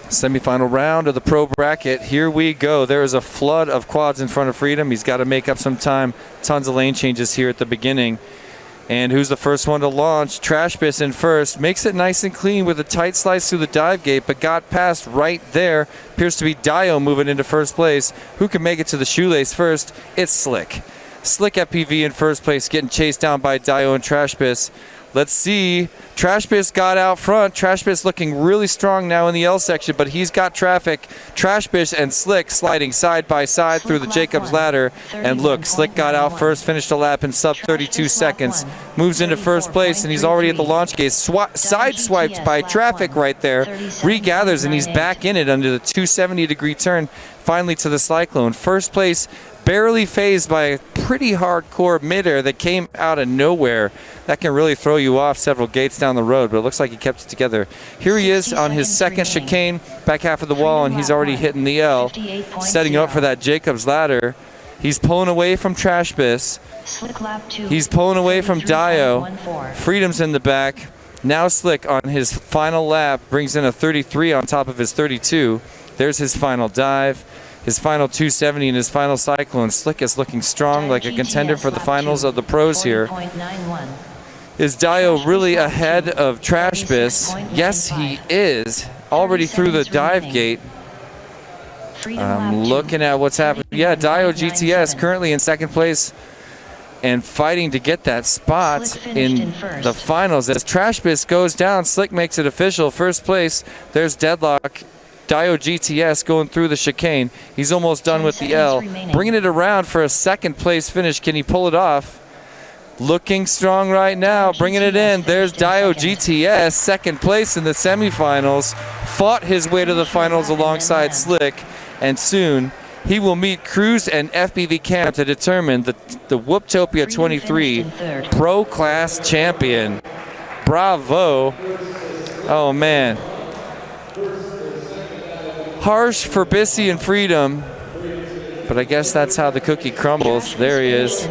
Semifinal round of the pro bracket. Here we go. There is a flood of quads in front of Freedom. He's got to make up some time. Tons of lane changes here at the beginning. And who's the first one to launch? Trashbiz in first. Makes it nice and clean with a tight slice through the dive gate, but got past right there. Appears to be Dio moving into first place. Who can make it to the shoelace first? It's Slick. Slick FPV in first place, getting chased down by Dio and Trashbiz. Let's see. Trashbiz got out front. Trashbiz looking really strong now in the L section, but he's got traffic. Trashbiz and Slick sliding side by side through the Jacobs ladder. And look, Slick got out first, finished a lap in sub 32 seconds. Moves into first place, and he's already at the launch gate. Sideswiped by traffic right there. Regathers, and he's back in it under the 270-degree turn. Finally to the Cyclone. First place, barely phased by a pretty hardcore midair that came out of nowhere. That can really throw you off several gates down the road, but it looks like he kept it together. Here he is on his second chicane, back half of the wall, and he's already hitting the L, setting up for that Jacobs ladder. He's pulling away from Trashbiz. He's pulling away from Dio. Freedom's in the back. Now Slick on his final lap brings in a 33 on top of his 32. There's his final dive, his final 270, and his final Cyclone. Slick is looking strong, like a contender for the finals of the pros here. Is Dio really ahead of Trashbiz? Yes, he is. Already through the dive gate. I'm looking at what's happening. Yeah, Dio GTS currently in second place and fighting to get that spot in the finals. As Trashbiz goes down, Slick makes it official. First place, there's Deadlock. Dio GTS going through the chicane. He's almost done with the L. Bringing it around for a second place finish. Can he pull it off? Looking strong right now. Bringing it in. There's Dio GTS, second place in the semifinals. Fought his way to the finals alongside Slick. And soon he will meet Cruz and FPV Cam to determine the Whooptopia 23 Pro Class Champion. Bravo. Oh, man. Harsh for Bissy and Freedom. But I guess that's how the cookie crumbles. There he is.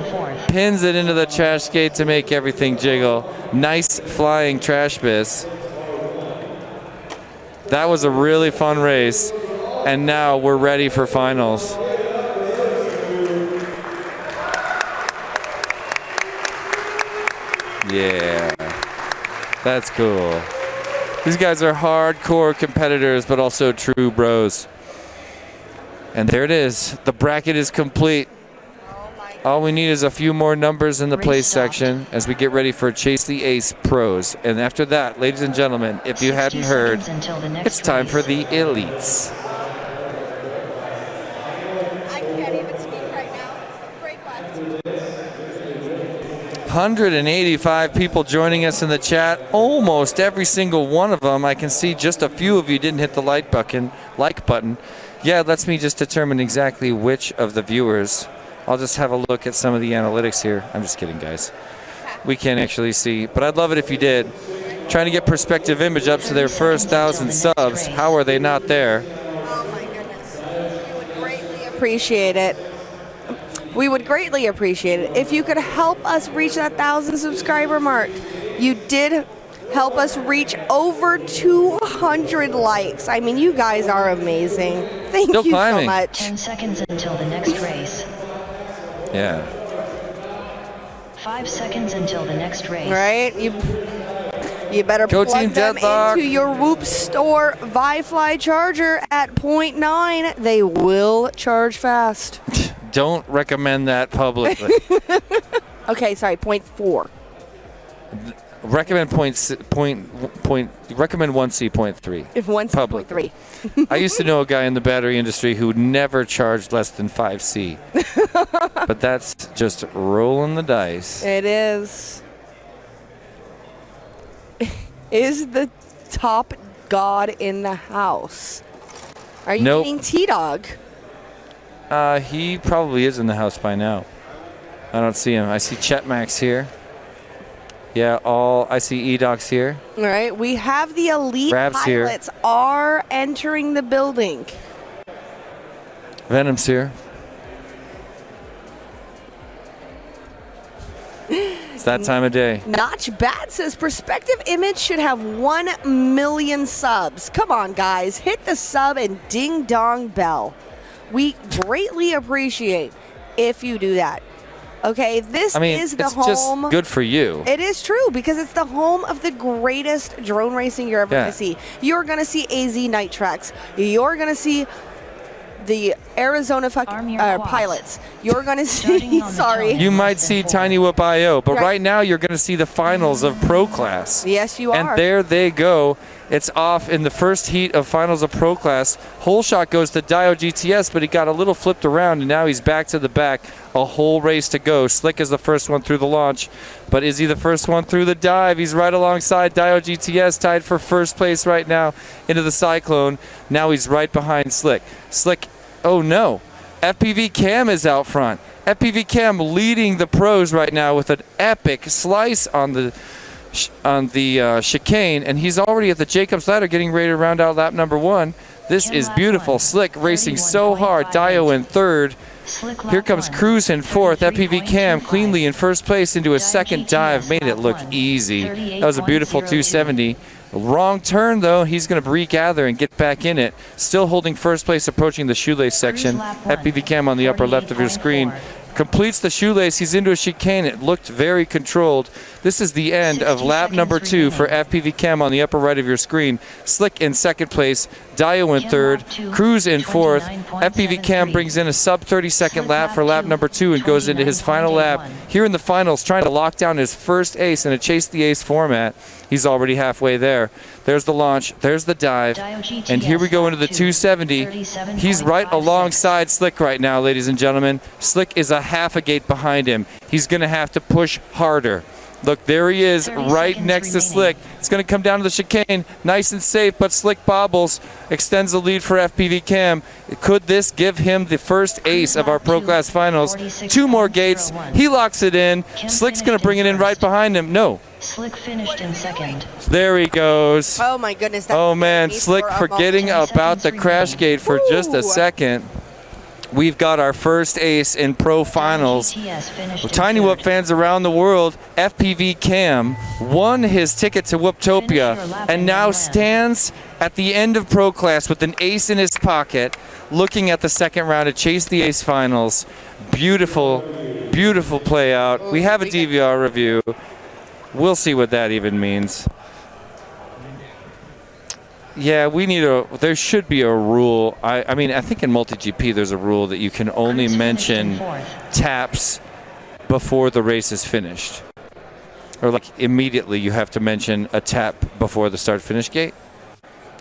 Pins it into the trash gate to make everything jiggle. Nice flying Trash Biss. That was a really fun race. And now we're ready for finals. Yeah. That's cool. These guys are hardcore competitors, but also true bros. And there it is. The bracket is complete. All we need is a few more numbers in the place section as we get ready for Chase the Ace Pros. And after that, ladies and gentlemen, if you hadn't heard, it's time for the elites. I can't even speak right now. Break left. 185 people joining us in the chat. Almost every single one of them. I can see just a few of you didn't hit the like button. Yeah, it lets me just determine exactly which of the viewers. I'll just have a look at some of the analytics here. I'm just kidding, guys. We can't actually see, but I'd love it if you did. Trying to get Perspective Image up to their first 1,000 subs. How are they not there? Oh my goodness. We would greatly appreciate it. We would greatly appreciate it if you could help us reach that 1,000 subscriber mark. You did help us reach over 200 likes. I mean, you guys are amazing. Thank Still you climbing. so much. 10 seconds until the next race. Yeah. 5 seconds until the next race. Right? You better Go plug Team them Deadlock. into your Whoop store ViFly charger at 0.9. They will charge fast. Don't recommend that publicly. Okay, sorry, 0.4. Recommend recommend 1C 0.3. If 1.3. I used to know a guy in the battery industry who never charged less than 5C. But that's just rolling the dice. It is. Is the top god in the house? Are you Nope. eating T-Dog? He probably is in the house by now. I don't see him. I see Chet Max here. Yeah, I see E-Docs here. All right, we have the elite Rab's here. pilots are entering the building. Venom's here. It's that time of day. Notch Bat says Perspective Image should have 1 million subs. Come on, guys. Hit the sub and ding dong bell. We greatly appreciate if you do that. Okay, this is the it's home. just good for you. It is true because it's the home of the greatest drone racing you're ever going to see. You're going to see AZ Night Tracks. You're going to see the Arizona pilots. You're going to see, sorry. You might see Tiny Whoop IO, but right now you're going to see the finals of Pro Class. Yes, you are. And there they go. It's off in the first heat of finals of Pro Class. Whole shot goes to Dio GTS, but he got a little flipped around, and now he's back to the back. A whole race to go. Slick is the first one through the launch, but is he the first one through the dive? He's right alongside Dio GTS, tied for first place right now into the Cyclone. Now he's right behind Slick. Slick, oh no. FPV Cam is out front. FPV Cam leading the pros right now with an epic slice on the chicane, and he's already at the Jacobs ladder getting ready to round out lap number 1. This is beautiful. Slick racing so hard. Dio in third. Here comes Cruz in fourth. FPV Cam cleanly in first place into a second dive. Made it look easy. That was a beautiful 270. Wrong turn, though. He's going to regather and get back in it. Still holding first place, approaching the shoelace section. FPV Cam on the upper left of your screen. Completes the shoelace. He's into a chicane. It looked very controlled. This is the end of lap number 2 for FPV Cam on the upper right of your screen. Slick in second place. Dio in third. Cruz in fourth. FPV Cam brings in a sub 30-second lap for lap number 2 and goes into his final lap here in the finals, trying to lock down his first ace in a Chase the Ace format. He's already halfway there. There's the launch. There's the dive. And here we go into the 270. He's right alongside Slick right now, ladies and gentlemen. Slick is a half a gate behind him. He's going to have to push harder. Look, there he is, right next to Slick. It's going to come down to the chicane. Nice and safe, but Slick bobbles. Extends the lead for FPV Cam. Could this give him the first ace of our Pro Class Finals? 2 more gates. He locks it in. Slick's going to bring it in right behind him. No, Slick finished in second. There he goes. Oh my goodness. That Oh man, made me Slick for a forgetting moment. about the crash gate for just a Ooh. second. We've got our first ace in pro finals. GTS finished in Tiny third. Whoop fans around the world, FPV Cam won his ticket to Whooptopia and now stands at the end of pro class with an ace in his pocket, looking at the second round to chase the ace finals. Beautiful, beautiful play out. We have a DVR review. We'll see what that even means. Yeah, there should be a rule. I mean, I think in MultiGP there's a rule that you can only Chris finished in mention fourth. taps before the race is finished. Or like immediately you have to mention a tap before the start-finish gate.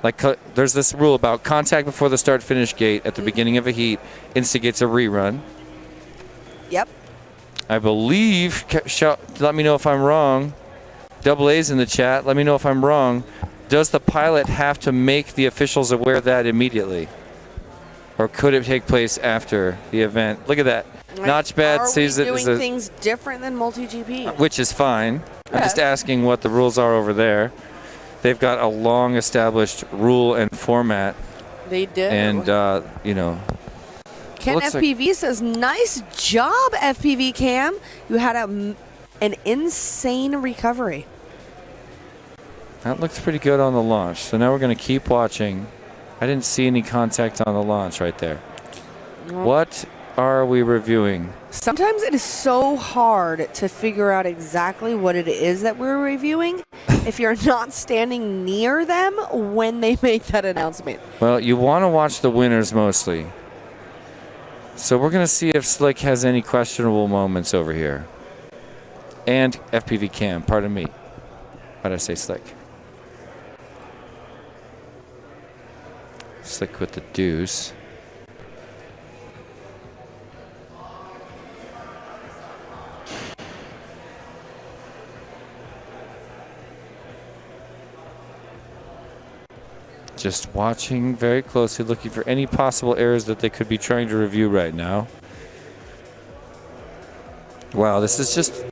Like there's this rule about contact before the start-finish gate at the beginning of a heat instigates a rerun. Yep. I believe, let me know if I'm wrong. Double A's in the chat, let me know if I'm wrong. Does the pilot have to make the officials aware of that immediately? Or could it take place after the event? Look at that. Notchbad sees it Are we as doing a... things different than MultiGP? Which is fine. I'm just asking what the rules are over there. They've got a long established rule and format. They do. And, you know... Ken looks like- FPV says, nice job, FPV Cam. You had an insane recovery. That looks pretty good on the launch. So now we're going to keep watching. I didn't see any contact on the launch right there. What are we reviewing? Sometimes it is so hard to figure out exactly what it is that we're reviewing if you're not standing near them when they make that announcement. Well, you want to watch the winners mostly. So we're going to see if Slick has any questionable moments over here. And FPV Cam, pardon me. Why did I say Slick? Slick with the deuce. Just watching very closely, looking for any possible errors that they could be trying to review right now. Wow, this is just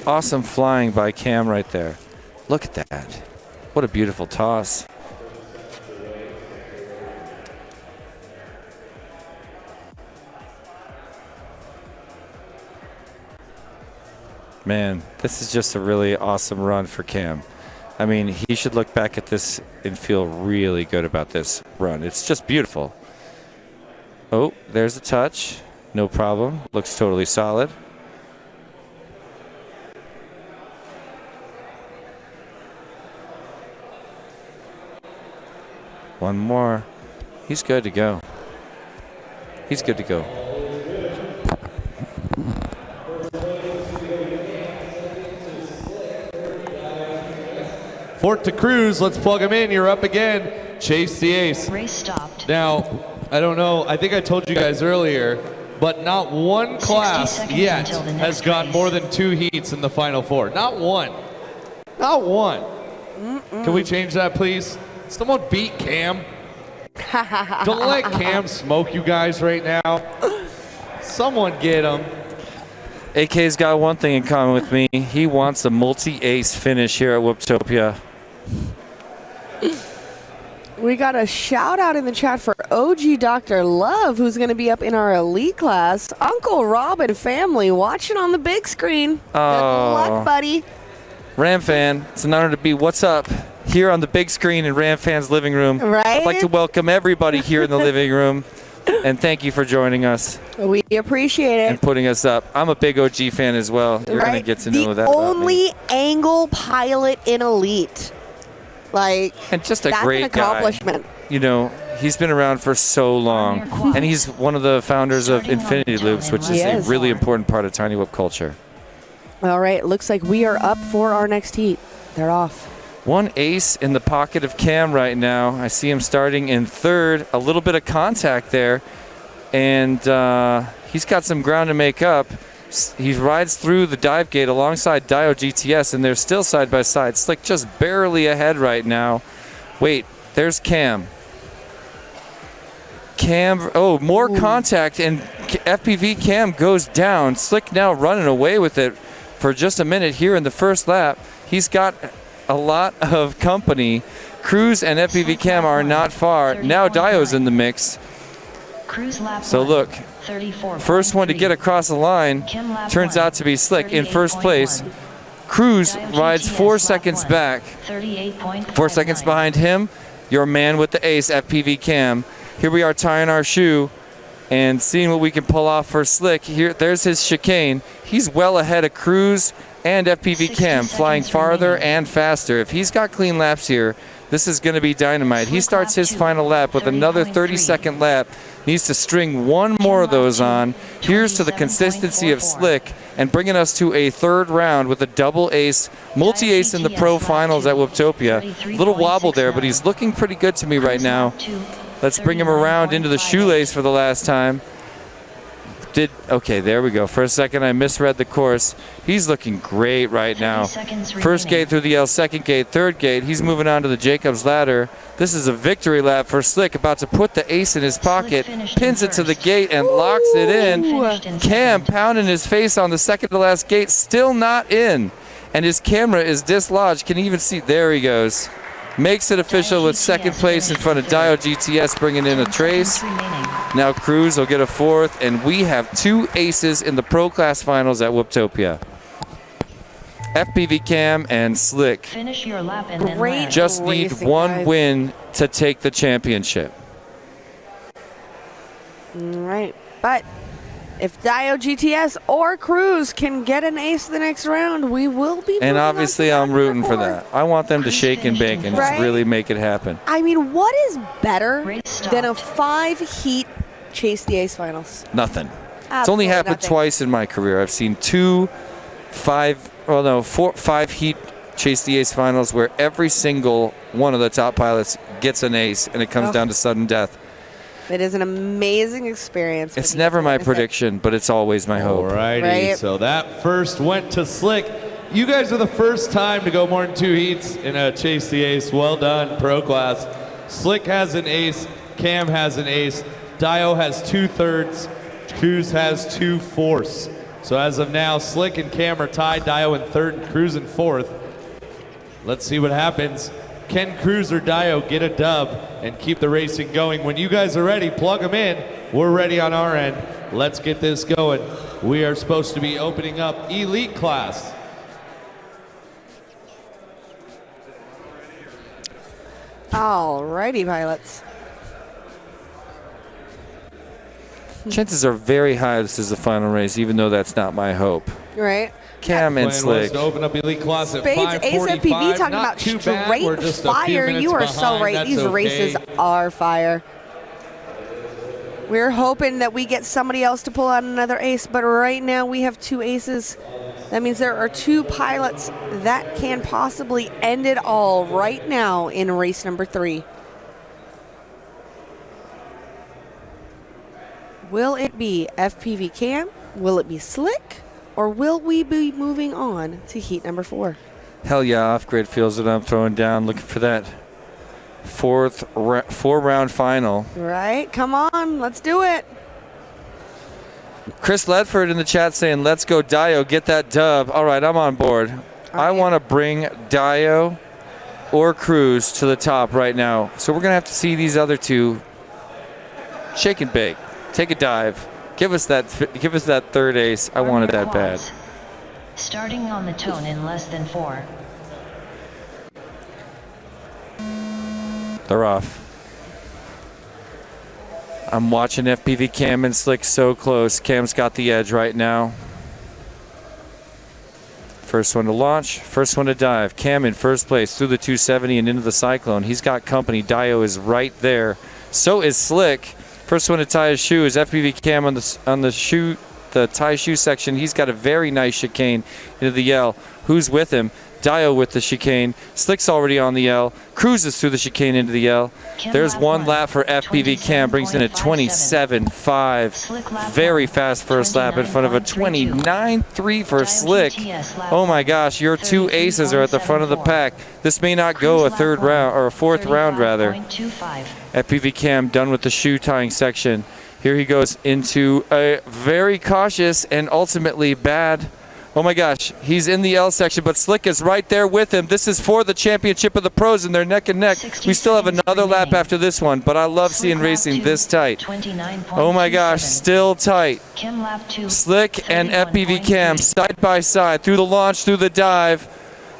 awesome flying by Cam right there. Look at that. What a beautiful toss. Man, this is just a really awesome run for Cam. I mean, he should look back at this and feel really good about this run. It's just beautiful. Oh, there's a touch. No problem. Looks totally solid. One more. He's good to go. He's good to go. Fort to Cruz, let's plug him in. You're up again. Chase the ace. Race stopped. Now, I don't know. I think I told you guys earlier, but not one 60 class seconds yet until the has next gone race. more than 2 heats in the Final Four. Not one. Not one. Can we change that, please? Someone beat Cam. Don't let Cam smoke you guys right now. Someone get him. AK's got one thing in common with me. He wants a multi-ace finish here at Whooptopia. We got a shout out in the chat for OG Dr. Love, who's going to be up in our elite class. Uncle Rob and family watching on the big screen. Good luck, buddy. Ram fan, it's an honor to be what's up here on the big screen in Ram fan's living room. Right? I'd like to welcome everybody here in the living room, and thank you for joining us We appreciate it. and putting us up. I'm a big OG fan as well. You're going to get to know that The about me. only angle pilot in elite. Like, And just a that's great an accomplishment. guy. You know, he's been around for so long, and he's one of the founders of Infinity Loops, which is a Yes. really important part of Tiny Whip culture. All right, looks like we are up for our next heat. They're off. One ace in the pocket of Cam right now. I see him starting in third. A little bit of contact there. And he's got some ground to make up. He rides through the dive gate alongside Dio GTS, and they're still side by side. Slick just barely ahead right now. Wait, there's Cam. More contact, and FPV Cam goes down. Slick now running away with it. for just a minute here in the first lap. He's got a lot of company. Cruz and FPV Cam are not far. Now Dio's in the mix. So look, first one to get across the line turns out to be Slick in first place. Cruz rides 4 seconds back. 4 seconds behind him, your man with the ace, FPV Cam. Here we are tying our shoe and seeing what we can pull off for Slick. Here, there's his chicane. He's well ahead of Cruz and FPV Cam, flying farther and faster. If he's got clean laps here, this is going to be dynamite. He starts his final lap with another 30-second lap. Needs to string one more of those on. Here's to the consistency of Slick and bringing us to a third round with a double ace, multi-ace in the pro finals at Whooptopia. Little wobble there, but he's looking pretty good to me right now. Let's bring him around into the shoelace for the last time. Okay, there we go. For a second, I misread the course. He's looking great right now. First gate through the L, second gate, third gate. He's moving on to the Jacobs ladder. This is a victory lap for Slick, about to put the ace in his pocket, pins it to the gate and locks it in. Cam pounding his face on the second to last gate, still not in. And his camera is dislodged. Can you even see? There he goes. Makes it official with second place in front of Dio GTS, bringing in a trace. Now Cruz will get a fourth, and we have 2 aces in the pro class finals at Whooptopia. FPV Cam and Slick Finish your lap and then Great land. just need racing, one guys. win to take the championship. All right, but if Dio GTS or Cruz can get an ace the next round, we will be. And moving on obviously to I'm round rooting for number that. I want them to shake and bake and just Right? really make it happen. I mean, what is better Race stopped. than a 5-heat Chase the Ace finals? Nothing. It's only Absolutely happened nothing. twice in my career. I've seen 5 heat Chase the Ace finals where every single one of the top pilots gets an ace and it comes Oh. down to sudden death. It is an amazing experience. It's with never each my other. prediction, but it's always my hope. Alrighty, Right. so that first went to Slick. You guys are the first time to go more than 2 heats in a Chase the Ace. Well done, pro class. Slick has an ace, Cam has an ace, Dio has 2/3, Cruz has 2/4. So as of now, Slick and Cam are tied, Dio in third and Cruz in fourth. Let's see what happens. Can Cruz or Dio get a dub and keep the racing going? When you guys are ready, plug them in. We're ready on our end. Let's get this going. We are supposed to be opening up elite class. Alrighty, pilots. Chances are very high this is the final race, even though that's not my hope. Right. Cam and Plan was Slick. to open up elite class at Spades Ace 5:45. FPV talking Not about too bad. straight We're just a few fire. minutes You are so behind. right. That's These okay. races are fire. We're hoping that we get somebody else to pull out another ace, but right now we have 2 aces. That means there are 2 pilots that can possibly end it all right now in race number 3. Will it be FPV Cam? Will it be Slick? Or will we be moving on to heat number 4? Hell yeah, off-grid feels what I'm throwing down, looking for that 4-round final. Right? Come on, let's do it. Chris Ledford in the chat saying, let's go Dio, get that dub. All right, I'm on board. I want to bring Dio or Cruz to the top right now. So we're going to have to see these other 2 shake and bake. Take a dive. Give us that third ace. I wanted that bad. Starting on the tone in less than 4. They're off. I'm watching FPV Cam and Slick so close. Cam's got the edge right now. First one to launch, first one to dive. Cam in first place through the 270 and into the Cyclone. He's got company. Dio is right there. So is Slick. First one to tie his shoe is FPV Cam on the shoe, the tie shoe section. He's got a very nice chicane into the L. Who's with him? Dio with the chicane. Slick's already on the L. Cruises through the chicane into the L. There's one lap for FPV Cam. Brings in a 27.5. Very fast first lap in front of a 29.3 for Slick. Oh my gosh, your 2 aces are at the front of the pack. This may not go a third round, or a fourth round rather. FPV Cam done with the shoe tying section. Here he goes into a very cautious and ultimately bad Oh my gosh, he's in the L section, but Slick is right there with him. This is for the championship of the pros, and they're neck and neck. We still have another lap after this one, but I love seeing racing this tight. Oh my gosh, still tight. Slick and FPV Cam side by side through the launch, through the dive.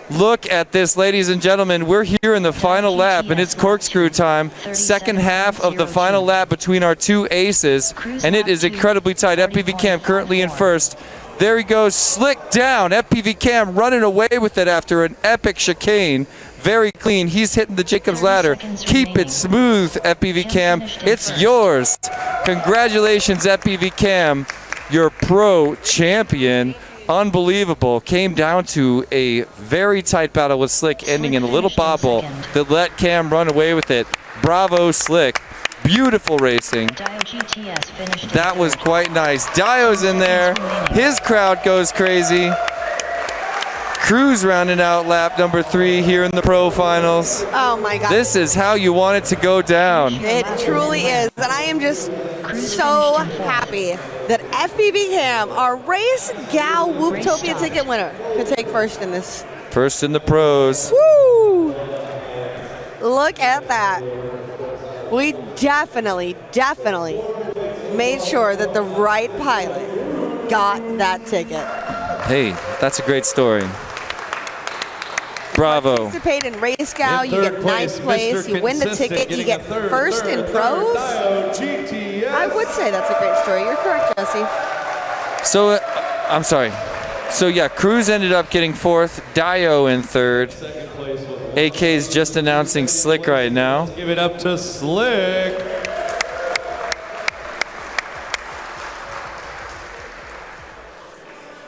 Look at this, ladies and gentlemen. We're here in the final lap, and it's corkscrew time. Second half of the final lap between our two aces, and it is incredibly tight. FPV Cam currently in first. There he goes, Slick down. FPV Cam running away with it after an epic chicane. Very clean. He's hitting the Jacob's ladder. Keep it smooth, FPV Cam. It's yours. Congratulations, FPV Cam. Your pro champion. Unbelievable. Came down to a very tight battle with Slick, ending in a little bobble that let Cam run away with it. Bravo, Slick. Beautiful racing. That was quite nice. Dio's in there. His crowd goes crazy. Cruz rounding out lap number 3 here in the pro finals. Oh my God. This is how you want it to go down. It truly is. And I am just so happy that FPV Cam, our race gal Whooptopia ticket winner, could take first in this. First in the pros. Woo! Look at that. We definitely made sure that the right pilot got that ticket. Hey, that's a great story. Bravo. Participate in Race Gal, you get ninth place, you win the ticket, you get first in pros. I would say that's a great story. You're correct, Jesse. So, I'm sorry. So yeah, Cruz ended up getting fourth, Dio in third. AK is just announcing Slick right now. Give it up to Slick.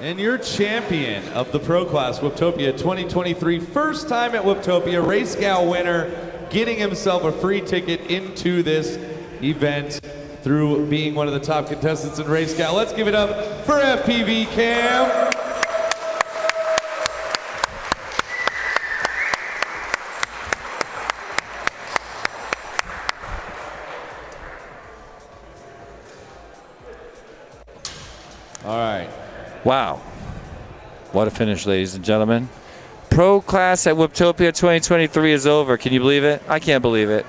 And your champion of the Pro Class, Whooptopia 2023, first time at Whooptopia, Race Gal winner, getting himself a free ticket into this event through being one of the top contestants in Race Gal. Let's give it up for FPV Cam. All right. Wow. What a finish, ladies and gentlemen. Pro Class at Whooptopia 2023 is over. Can you believe it? I can't believe it.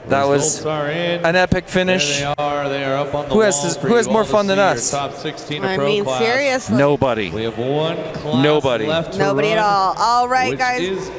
That was an epic finish. There they are. They are up on the who has more fun than us? Top 16 I Pro mean, Class. seriously. Nobody. We have one class Nobody. left to Nobody run, at all. All right, which guys. is